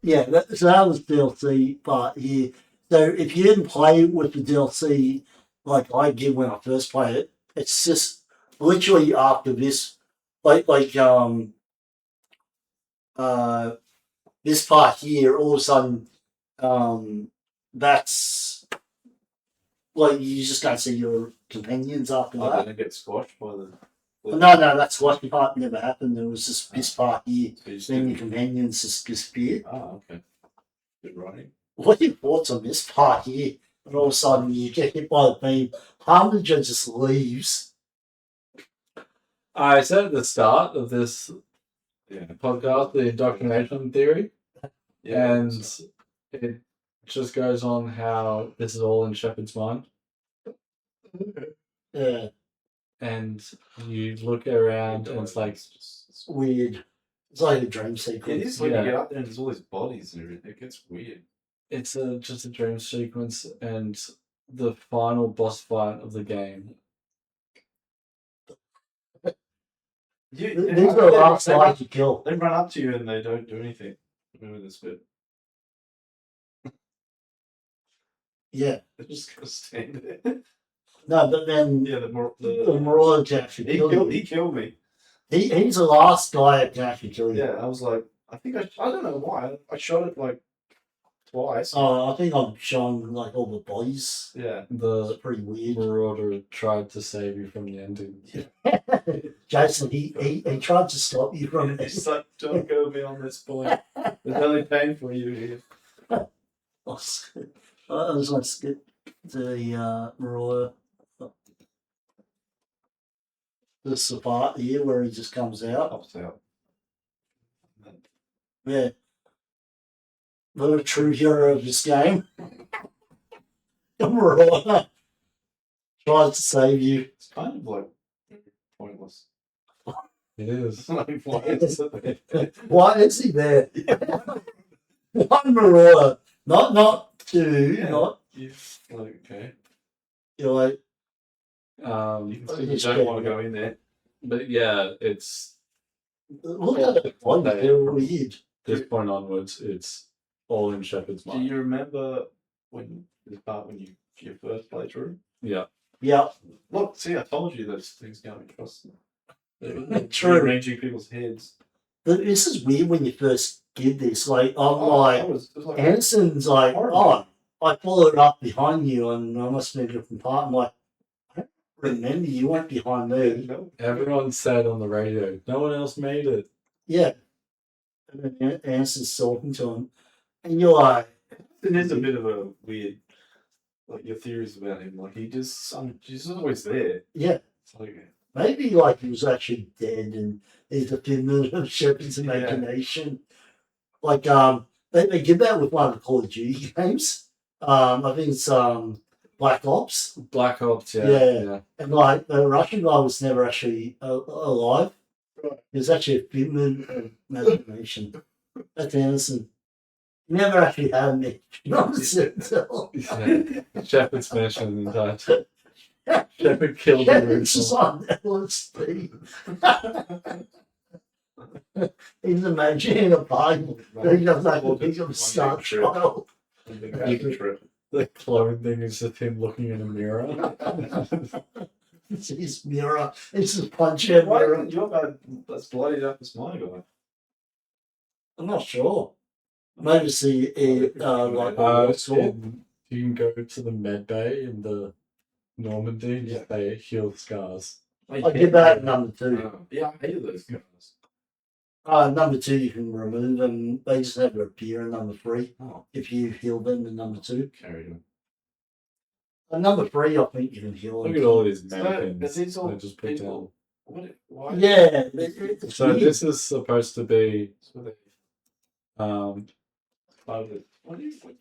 that was DLC part here. So if you didn't play with the DLC like I did when I first played it, it's just literally after this, uh, this part here, all of a sudden, that's like you just can't see your companions after I that. didn't get squashed by the. No, that's what part never happened. There was just this part here. So you just Then your didn't- companions just disappear. Oh, okay. Good writing. What are your thoughts on this part here? And all of a sudden you get hit by the beam. Harbinger just leaves. I said at the start of this Yeah. podcast the indoctrination theory, Yeah. and it just goes on how this is all in Shepard's mind. Yeah, And you look around and it's like, it's weird. It's like a dream It sequence. is when Yeah. you get up there and there's all these bodies and everything. It gets weird. it's just a dream sequence, and the final boss fight of the game. These are the last guys you kill. They run up to you and they don't do anything. Remember this bit? Yeah. They just gotta stand there. No, but then Yeah, the Marauder can actually kill you. he killed me. He's the last guy that can actually kill you. Yeah, I was like, I think I don't know why. I shot it like twice. Oh, I think I'm showing like all the bodies. Yeah. The It's pretty weird. Marauder tried to save you from the ending. Jason, he tried to stop you from He's this. like, don't go beyond this point. There's only pain for you here. I was like, skip the Marauder. This is the part here where he just comes out. Pops out. Yeah. The true hero of this game. The Marauder tries to save you. It's kind of like pointless. It is. Like, why is it there? Why is he there? One Marauder. Not two, Yeah. not You like, okay. you're like You can see you Just don't get- want to go in there. But yeah, it's look at it. Why they're weird. this point onwards, it's all in Shepard's Do mind. you remember when this part when you your first playthrough? Yeah. Yeah. Look, see, I told you those things can't be trusted. True. Rearranging people's heads. But this is weird when you first did this. Like I'm Oh, like it was like Anderson's like, horrible. oh, I followed up behind you and I must have been a different part. I'm like, I don't remember you weren't behind me. no. Everyone said on the radio, no one else made it. Yeah. And then Anderson's talking to him. And you're like, It is a bit of a weird, like your theories about him. Like he's always there. yeah, It's like, maybe like he was actually dead and he's a figment of Shepard's Yeah. imagination. Like they did that with one of the Call of Duty games. I think it's Black Ops. Black Ops, yeah. Yeah. And like the Russian guy was never actually alive. He was actually a figment of imagination. That's Anderson. He never actually had a mission on the Citadel. Yeah. Shepard's mission the entire time. Shepard killed the It's just original. on LSD. He's imagining a party. He does like a big of Star Child. The clone thing is just him looking in a mirror. It's his mirror. It's his punch head Why mirror. didn't your guy that's bloodied up as my guy? I'm not sure. Maybe see like You can go to the med bay in the Normandy and just say heal scars. I did that at number 2. Yeah, I hated those guys. Number 2 you can remove them. They just never appear in number 3 Oh, if you heal them in number 2. carried him. Number 3 I think you can heal Look them. at all these So, mannequins. is these all I just picked people? What? Why? Yeah. It's So weird. this is supposed to be So they um part of it. What do you think?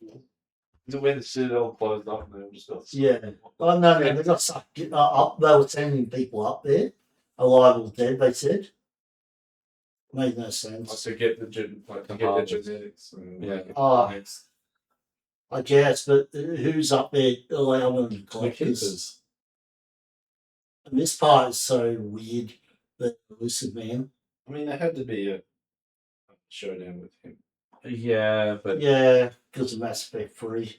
Is it when the Citadel closed up and they all just got Yeah. Oh no, they got sucked up. They were sending people up there, alive or dead. They said. Made no sense. to get the genetics and Yeah. Oh. next. I guess, but who's up there allowing them to the collect this? keepers. And this part is so weird. The elusive man. I mean, there had to be a showdown with him. Yeah, but Yeah, because of Mass Effect 3.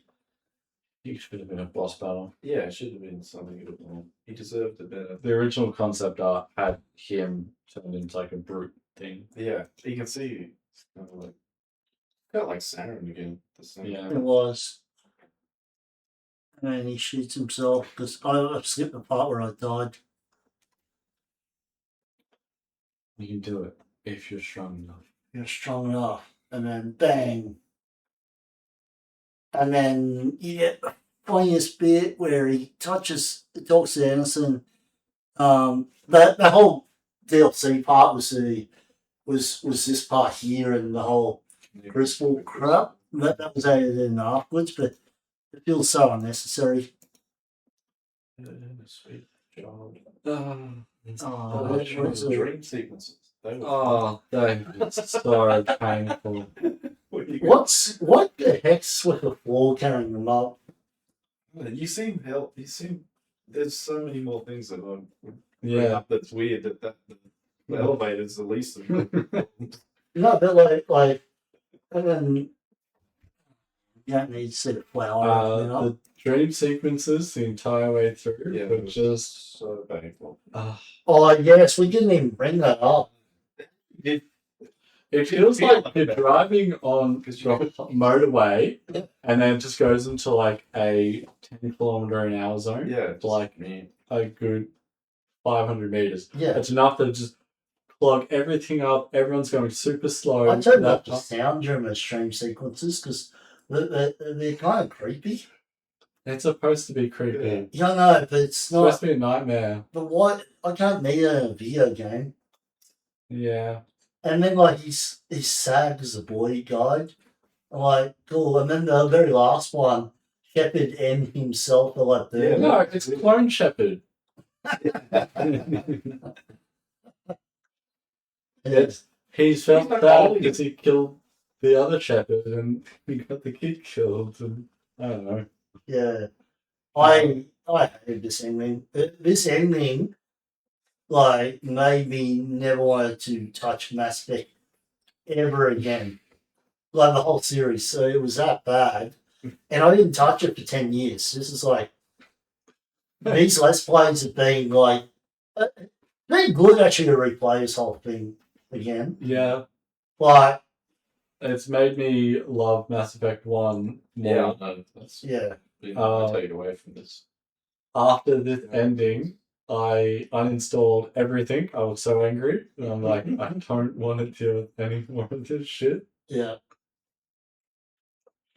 He should have been a boss battle. Yeah, it should have been something a bit more. He deserved a better. The original concept art had him turned into like a brute thing. Yeah, you can see it's kind of like Saren again. The same. Yeah. It was. And he shoots himself because I skipped the part where I died. You can do it if you're strong enough. You're strong enough. And then bang. And then you get the funniest bit where he talks to Anderson. The whole DLC part was this part here and the whole Crystal crap. That was added in afterwards, but it feels so unnecessary. Sweet child. Oh, The which one's the- dream sequences. They were Oh, that is so painful. what the heck's with the floor carrying them up? You seem help. You seem. There's so many more things that I'm. Yeah. That's weird. That the elevator's the least of them. No, but like, and then you don't need to see the flower. You know? The dream sequences the entire way through Yeah, were it was just. so painful. Oh yes, we didn't even bring that up. It feels feel like like you're that. driving on Because the you motorway Yeah. and then it just goes into like a 10 km/h zone. yeah, just Like me. a good 500 meters. Yeah, It's enough to just clog everything up. Everyone's going super slow. I turned That- up the sound during the stream sequences because they're kind of creepy. It's supposed to be creepy. Yeah. Yeah, no, but it's It's supposed not. to be a nightmare. But what? I can't need it in a video game. Yeah. And then like he's sad because the boy died. I'm like, cool. And then the very last one, Shepard and himself are like there. Yeah. No, it's Clone Shepherd. It's, he's felt not bad holding because he killed the other shepherd and he got the kid killed. And I don't know. Yeah. I hated this ending. This ending, like, made me never want to touch Mass Effect ever again. Like the whole series. So it was that bad. And I didn't touch it for 10 years. This is like, these Let's Plays have been like, been good actually to replay this whole thing again. Yeah. Like, It's made me love Mass Effect 1 more. Yeah, no, that's yeah. I'll take it away from this. After this ending, I uninstalled everything. I was so angry. And I'm like, I don't want to deal with any more of this shit. Yeah.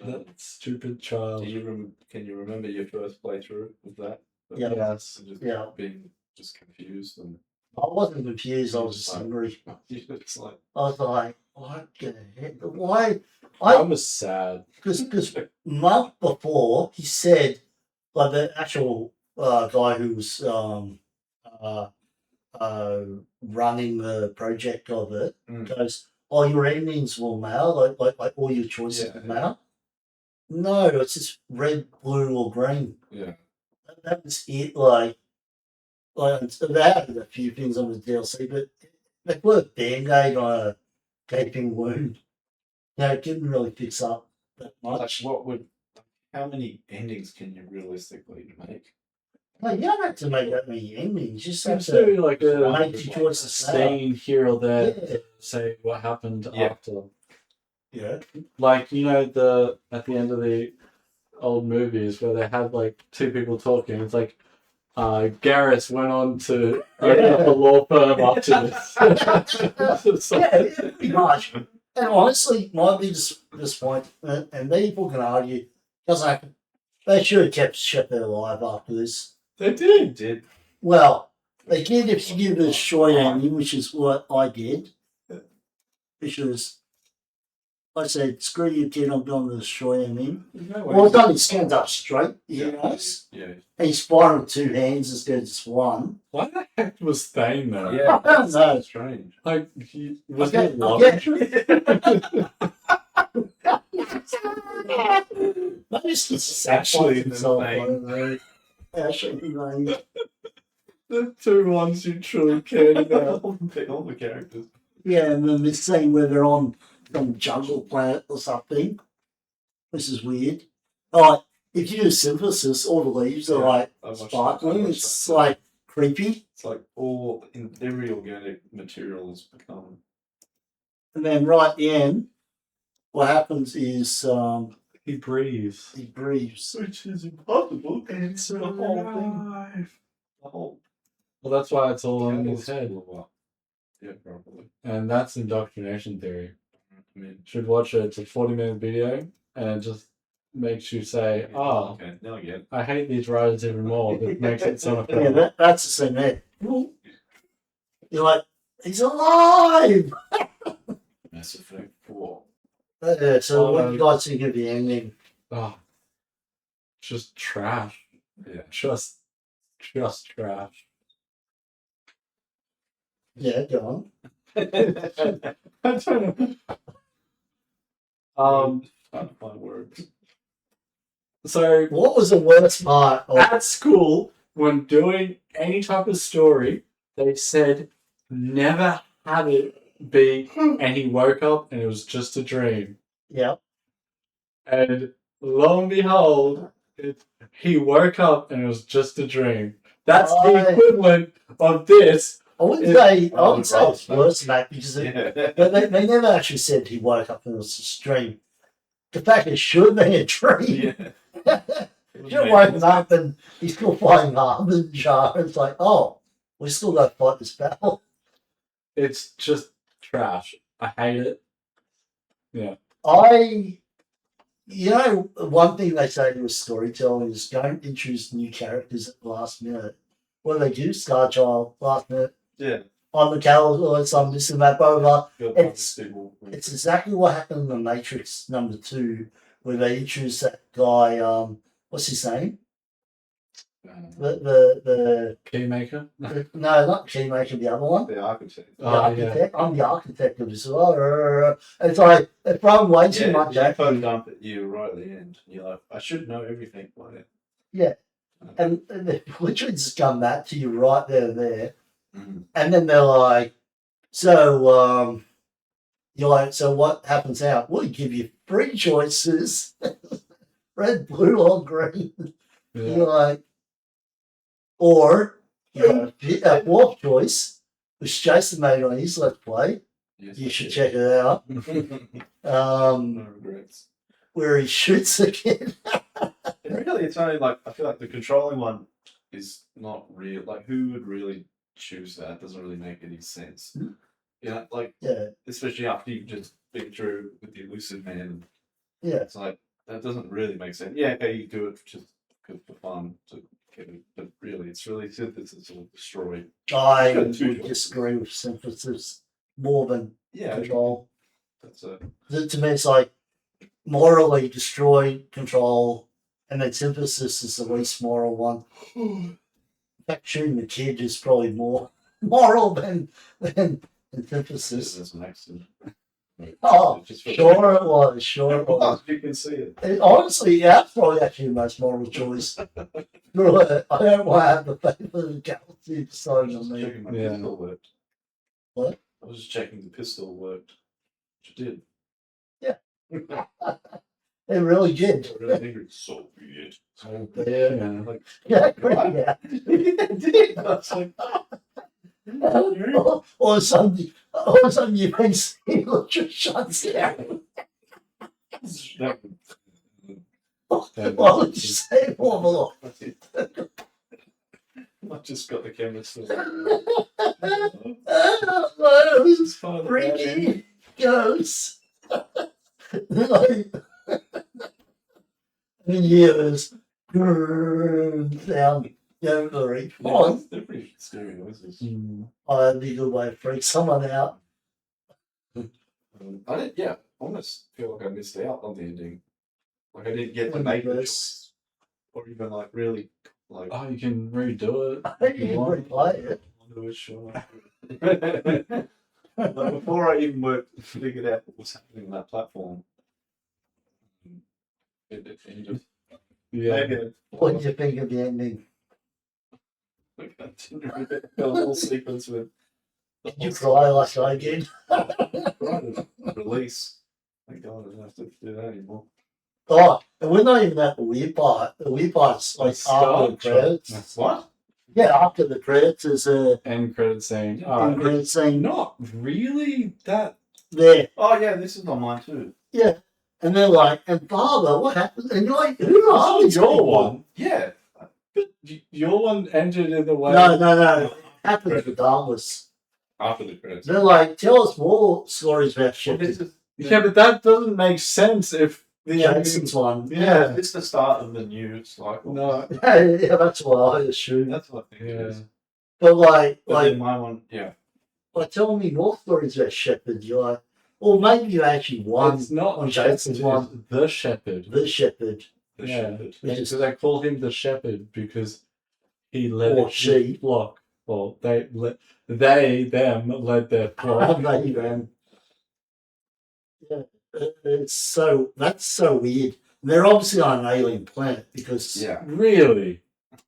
That stupid child. Can you remember your first playthrough with that? Yeah. Yes. And just Yeah. being just confused and I wasn't confused, I was just angry. it's like I was like, what the heck? Why? I was sad. Because month before he said, like the actual guy who was running the project of it goes, "Oh, your endings will matter, like all your choices Yeah. will matter." No, it's just red, blue, or green. yeah. That was it. Like they added a few things on the DLC, but they put a band-aid on a gaping wound. No, it didn't really fix up that Like much. how many endings can you realistically make? Like, you don't have to make that many endings. You just have It's to really like a make your choices now. scene here or there Yeah. to say what happened Yeah. after. Yeah. Like, you know, at the end of the old movies where they had like two people talking, it's like Garrus went on to open up a law firm after this. Yeah, pretty much. And honestly, my biggest disappointment, and people can argue, doesn't happen. They should have kept Shepard alive after this. They did. Did Well, they did if you give it a short ending, which is what I did. Because I said, screw you, kid, I'm going to the short ending. Well, done, he stands up straight, you know, yeah. and he's firing with two hands instead of just one. Why the heck was Thane there? Yeah. I don't know. That's strange. Like, he was Okay, he love okay. interest? Maybe it's just Actually, himself. I the don't know. Actually, no. The two ones you truly cared about. all the characters. Yeah, and then this scene where they're on some jungle planet or something. This is weird. Oh, if you do synthesis, all the leaves are Yeah, like I watched that. I sparkling. watched It's that. like creepy. It's like every organic material has become. And then right at the end, what happens is He breathes. he breathes. Which is impossible. And So the whole thing. The whole. Well, that's why it's all in his Catalyst head. blew up. Yeah, probably. And that's indoctrination theory. I mean, Should watch it. It's a 40-minute video, and it just makes you say, "Oh, okay, now I get it. I hate these writers even more." It makes it so much Yeah, better. that's the same there. You're like, he's alive. Mass Effect 4. So Oh, what do you guys think of the ending? Oh, just trash. Yeah. Just trash. Yeah, go on. I don't know. Trying to find words. So What was the worst part of at school, when doing any type of story, they said never have it be, and he woke up and it was just a dream. yeah? And lo and behold, he woke up and it was just a dream. That's the I- equivalent of this. I wouldn't It- say I Oh, wouldn't say it's right. worse than that because Yeah. they never actually said he woke up and it was a dream. The fact it should be a dream. Yeah. You're woken up and he's still fighting Armin Jar. It's like, oh, we still got to fight this battle. It's just trash. I hate it. One thing they say with storytelling is don't introduce new characters at the last minute. What do they do? Scarchild, last minute, Yeah. on the calendar, some this and that, blah, blah, blah. It's- people. It's exactly what happened in The Matrix #2, where they introduced that guy, what's his name? The Keymaker. no, not Keymaker, the other one. The architect. The Oh, yeah. architect. I'm the architect of this. It's like they're throwing way too much yeah, at you. dump at you right at the end. You're like, I should know everything by now. And they literally just come back to you right there. Mm. And then they're like, so, you're like, so what happens now? We'll give you 3 choices red, blue, or green. Yeah. You're like, or a 4th choice, which Jason made on his Let's Play. Yes, You I should did. check it out. No regrets. Where he shoots a kid. And really, it's only like I feel like the controlling one is not real. Like, who would really choose that? It doesn't really make any sense. Hmm. Yeah, like Yeah, especially after you've just been through with the elusive man. yeah. It's like that doesn't really make sense. Yeah, okay, you do it just for fun to get it, but really, it's really synthesis will destroy. I Good, would two choices. disagree with synthesis more than Yeah, control. that's a To me, it's like morally destroy control, and then synthesis is the least moral one. In fact, shooting the kid is probably more moral than synthesis. that's an accident. Oh, Just for- Sure it was, sure it was. Well, you can see it. Honestly, yeah, that's probably actually the most moral choice. Really, I don't want to have the fate of the galaxy decided on Just me. checking my Yeah. pistol worked. What? I was just checking the pistol worked. Which it did. It really did. I really think it's so weird. So, Yeah. Like, yeah, What? yeah. it did. I was like, All of a sudden, you can see it just shuts down. that- Why would you say Formula? I just got the camera still. It was It's part of the bad ending. freaky ghosts. Like, and years down over each Yeah, one. they're pretty scary noises. Mm. That'd be a good way to freak someone out. I didn't. Yeah, I almost feel like I missed out on the ending. Like I didn't get to When make the you choice, or even like really like. Oh, you can redo it. I think you can replay it. Do it, sure. Like, before I even figured out what was happening on that platform, it ended. Yeah. Maybe What did you think of the ending? the whole sequence with. the Did you whole cry like sequence. I did? Right, release. Thank God I don't have to do that anymore. Oh, and we're not even at the weird part. The weird part's like The after the Star credits. Trek. What? Yeah, after the credits is a End credit scene. end credit scene. Not really that. There. Oh yeah, this is on mine too. Yeah. And they're like, and Barbara, what happened? And you're like, who are these Your people? one. Yeah. But your one ended in the way. No. It happens regardless. After the credits. They're like, tell us more stories about Well, shit. this is Yeah, but that doesn't make sense if the Jason's one. Yeah. it's the start of the new cycle. No. Yeah, that's what I assume. That's what I think it Yeah. is. But like, But then my one, yeah. tell me more stories about Shepard. You're like, or maybe you actually won It's not on Shepherd, Jason's one. it's the Shepherd. The Shepherd. The Yeah. shepherd. Which is- So they call him the Shepherd because he led Or his she. flock. Well, them led their flock. Maybe then. Yeah, that's so weird. They're obviously on an alien planet because, Yeah. Really?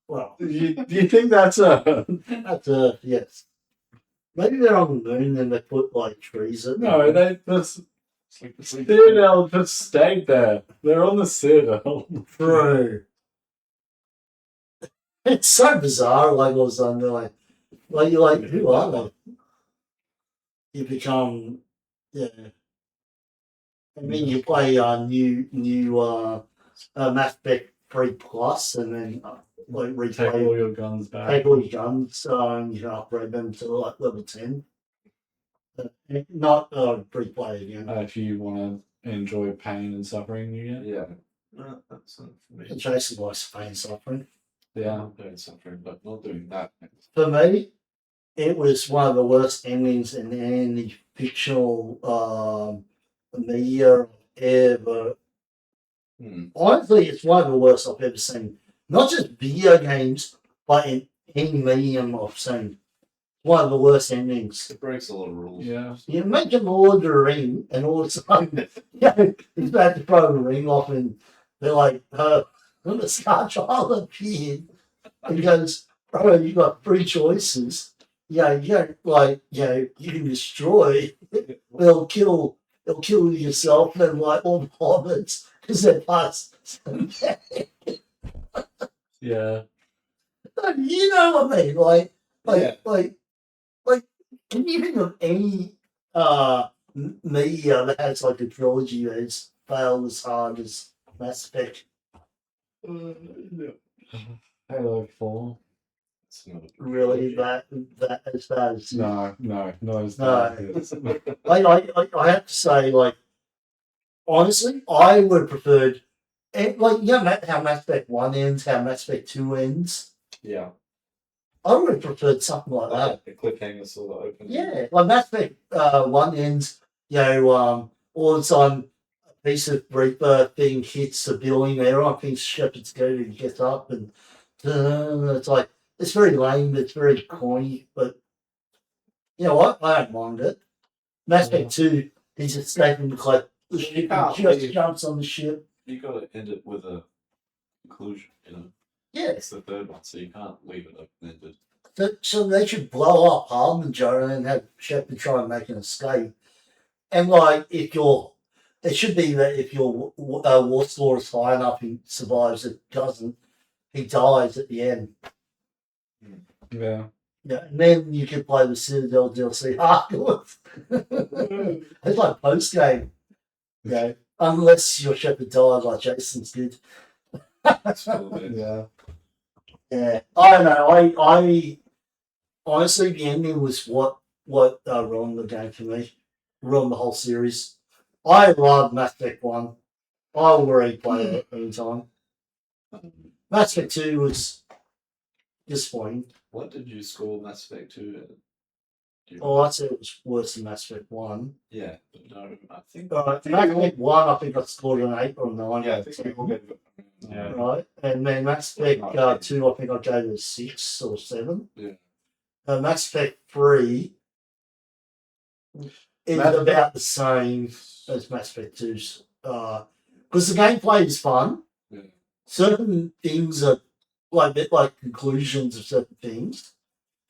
well, Do you think that's a that's yes. Maybe they're on the moon and they put like trees at no? them. That's It's like the sleep. Citadel just stayed there. They're on the Citadel. True. It's so bizarre. Like all of a sudden, they're like you're like, who are they? You become, yeah. I mean, you play new Mass Effect 3 Plus, and then like Take all replay, your guns back. take all your guns, and you can upgrade them to like level 10. Not free play again. If you want to enjoy pain and suffering, you get. Yeah. No, that's not for me. Jason likes pain and suffering. Yeah. I'm doing suffering, but not doing that. For me, it was one of the worst endings in any fictional media ever. Honestly, it's one of the worst I've ever seen. Not just video games, but in any medium I've seen. One of the worst endings. It breaks a lot of rules. Yeah. You imagine Lord of the Ring, and all of a sudden, he's about to throw the ring off, and they're like, when the Star Child appeared, and he goes, bro, you got three choices. Yeah, you don't like, you can destroy. They'll kill yourself and like all the hobbits because they're past. Yeah. You know what I mean? Like, Yeah. can you think of any media that has like a trilogy that has failed as hard as Mass Effect? Halo 4. It's not a Really, that as bad as No, it's No. not. I have to say, like, honestly, I would have preferred, like, how Mass Effect 1 ends, how Mass Effect 2 ends. Yeah. I would have preferred something like that. The cliffhanger sort of open. Yeah, like Mass Effect 1 ends, all of a sudden, a piece of Reaper thing hits the building, everyone thinks Shepard's going to get up, and it's like, it's very lame, it's very corny, but you know what? I don't mind it. Mass Effect 2, he's escaping like the You ship, can't he just leave. jumps on the ship. You got to end it with a conclusion, you know. Yeah, It's the third one, so you can't leave it open-ended. so they should blow up Harbinger and have Shepard try and make an escape. And like, it should be that if your war score is high enough, he survives. It doesn't, he dies at the end. Yeah. Yeah, and then you can play the Citadel DLC afterwards. It's like post game. Yeah, unless your Shepard died like Jason's did. Still there. Yeah. Yeah, I don't know. I honestly, the ending was what ruined the game for me. Ruined the whole series. I love Mass Effect 1. I will replay it anytime. Mass Effect 2 was disappointing. What did you score Mass Effect 2 at? Do you Oh, I said it was worse than Mass Effect 1. Yeah, but no, I think. Mass Effect 1, I think I scored an 8 or a 9. Yeah, I think we all gave it. Yeah. Right, and then Mass Effect 2, I think I gave it a 6 or 7. Yeah. Mass Effect 3 is Mass Effect- about the same as Mass Effect 2's. Because the gameplay is fun. Yeah. Certain things are like a bit like conclusions of certain things.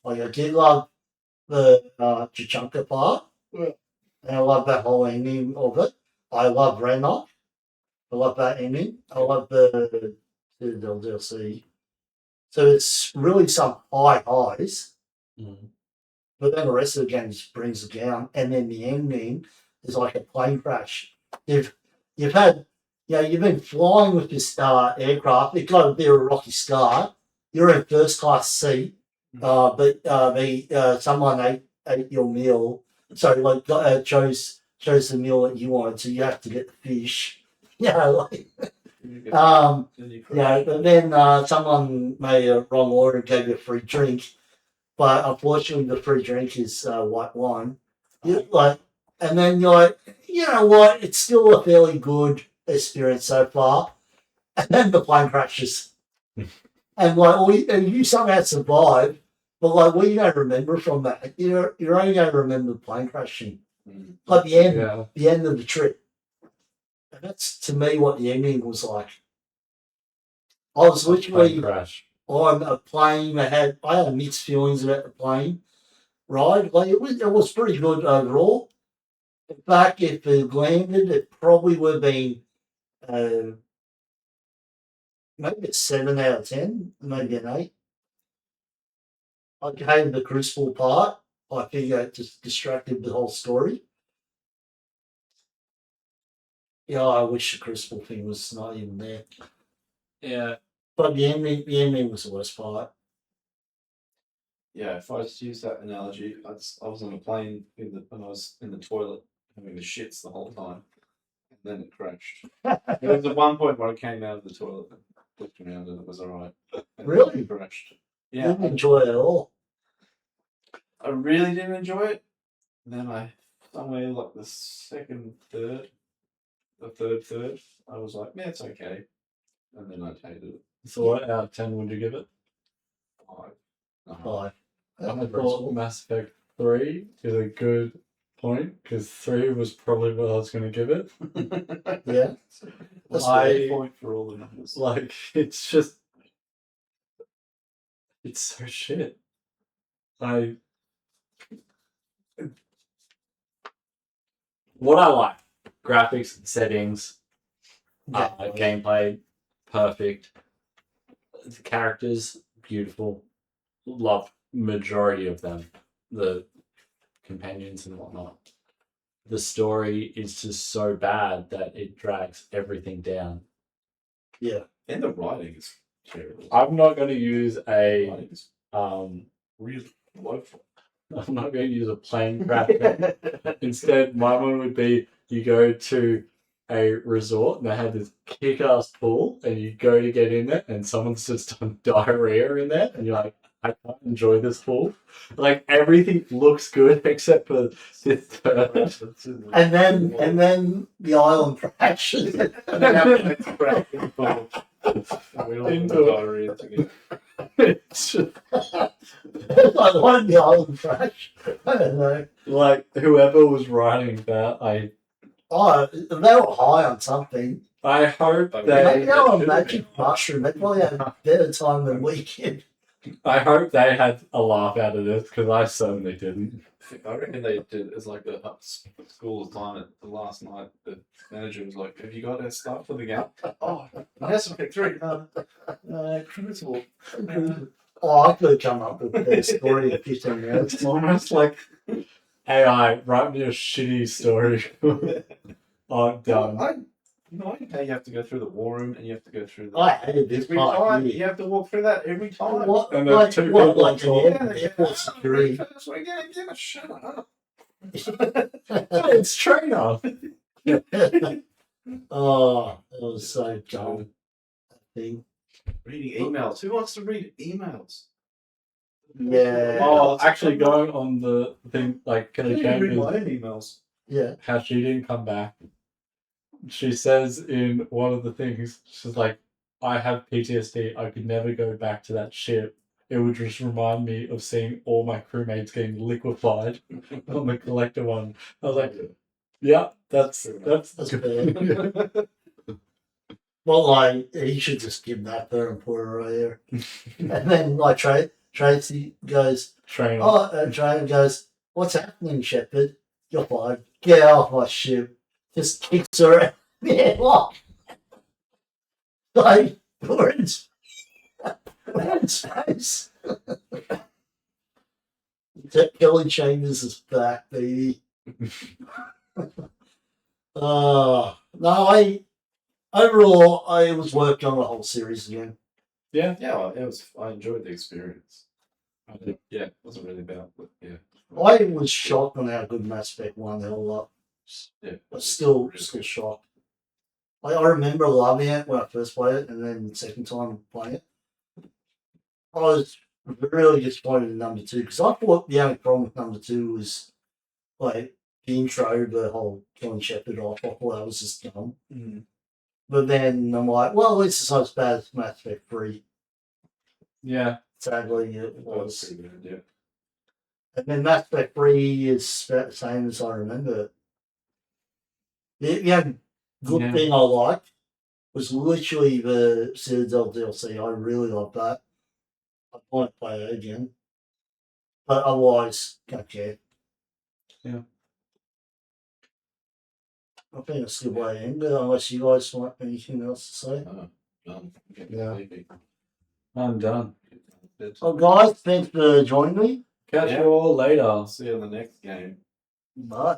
Like I did love the Chichanka part. Yeah. And I love that whole ending of it. I love Renok. I love that ending. I love the DLC. So it's really some high highs, Mm. but then the rest of the game just brings it down. And then the ending is like a plane crash. You've had, you've been flying with this aircraft. It got a bit of a rocky start. You're in first class seat, but someone ate your meal. So like chose the meal that you wanted. So you have to get the fish. Like but then someone made a wrong order and gave you a free drink. But unfortunately, the free drink is white wine. And then you're like, you know what? It's still a fairly good experience so far. And then the plane crashes, and and you somehow survive. But like, what are you going to remember from that? You're only going to remember the plane crashing, like the end of the trip. And that's to me what the ending was like. I was literally crash. on a plane. I had mixed feelings about the plane ride. Like it was pretty good overall. In fact, if it landed, it probably would have been maybe a 7 out of 10, maybe an 8. I hated the Crucible part. I think it just distracted the whole story. I wish the Crucible thing was not even there. Yeah. But the ending was the worst part. Yeah, if I was to use that analogy, I was on a plane when I was in the toilet having the shits the whole time, and then it crashed. There was at one point where I came out of the toilet and looked around and it was alright. Really? It crashed. Yeah, didn't enjoy it at all. I really didn't enjoy it. And then somewhere like the third, I was like, yeah, it's okay. And then I hated it. So what out of 10 would you give it? 5. 5. I thought Mass Effect 3 is a good point because 3 was probably what I was going to give it. Yeah. That's I- the point for all the numbers. Like, it's so shit. What I like, graphics, settings, gameplay, perfect. The characters, beautiful. Love majority of them. The companions and whatnot. The story is just so bad that it drags everything down. Yeah. And the writing is terrible. I'm not going to use The a writing is really woeful. I'm not going to use a plain graphic. Instead, my one would be you go to a resort and they have this kick-ass pool and you go to get in there and someone's just done diarrhea in there and you're like, I can't enjoy this pool. Like everything looks good except for this third. And then the island crashes. And then after it's cracked in the pool. And we all have Into it. diarrhea together. It's just, I wanted the island crash. I don't know. like whoever was writing that, I They were high on something. hope Maybe Maybe they they were on magic mushroom. They probably had a better time than we did. I hope they had a laugh out of this because I certainly didn't. I reckon they did. It's like the school time at the last night. The manager was like, "Have you got our stuff for the game?" Oh, Mass Effect 3. Crucible. I could have come up with a story in 15 minutes. It's almost like AI, write me a shitty story. I'm done. You know how you have to go through the war room and you have to go through the. I hated this Every part. time really. you have to walk through that every time. What, And there's two what, people like on an airport security? That's what again. Shut up. It's trainer. Oh, it was so dumb. Thing. Reading emails. Who wants to read emails? Yeah. Oh, actually, going on the thing, like I Kelly didn't even read Chambers, my own emails. Yeah. how she didn't come back. She says in one of the things, she's like, I have PTSD. I could never go back to that ship. It would just remind me of seeing all my crewmates getting liquefied on the collector one. I was like, yeah, that's That's bad. Well, like, he should just give that there and put it right there. And then, like, Tracy goes, trainer. Trainer goes, what's happening, Shepard? You're fired. Get off my ship. Just kicks her out. Yeah, look. Like, orange. Orange face. Kelly Chambers is back, baby. No, overall, I was working on the whole series again. Yeah, well, it was. I enjoyed the experience. Yeah, it wasn't really about, but yeah. I was shocked on how good Mass Effect 1 held up. Yeah, But still really good. shocked. I remember loving it when I first played it, and then the second time playing it, I was really disappointed in number 2 because I thought the only problem with number 2 was like the intro, the whole killing Shepard off. I thought that was just dumb. But then I'm like, well, at least it's not as bad as Mass Effect 3. Yeah. Sadly, it That was was. pretty good, yeah. And then Mass Effect 3 is about the same as I remember it. The good Yeah. thing I liked was literally the Citadel DLC. I really loved that. I might play it again. But otherwise, don't care. Yeah. I think it's a good way to end it, unless you guys want anything else to say. Yeah. I'm done. Oh, guys, thanks for joining me. Catch Yeah. you all later. See you in the next game. Bye.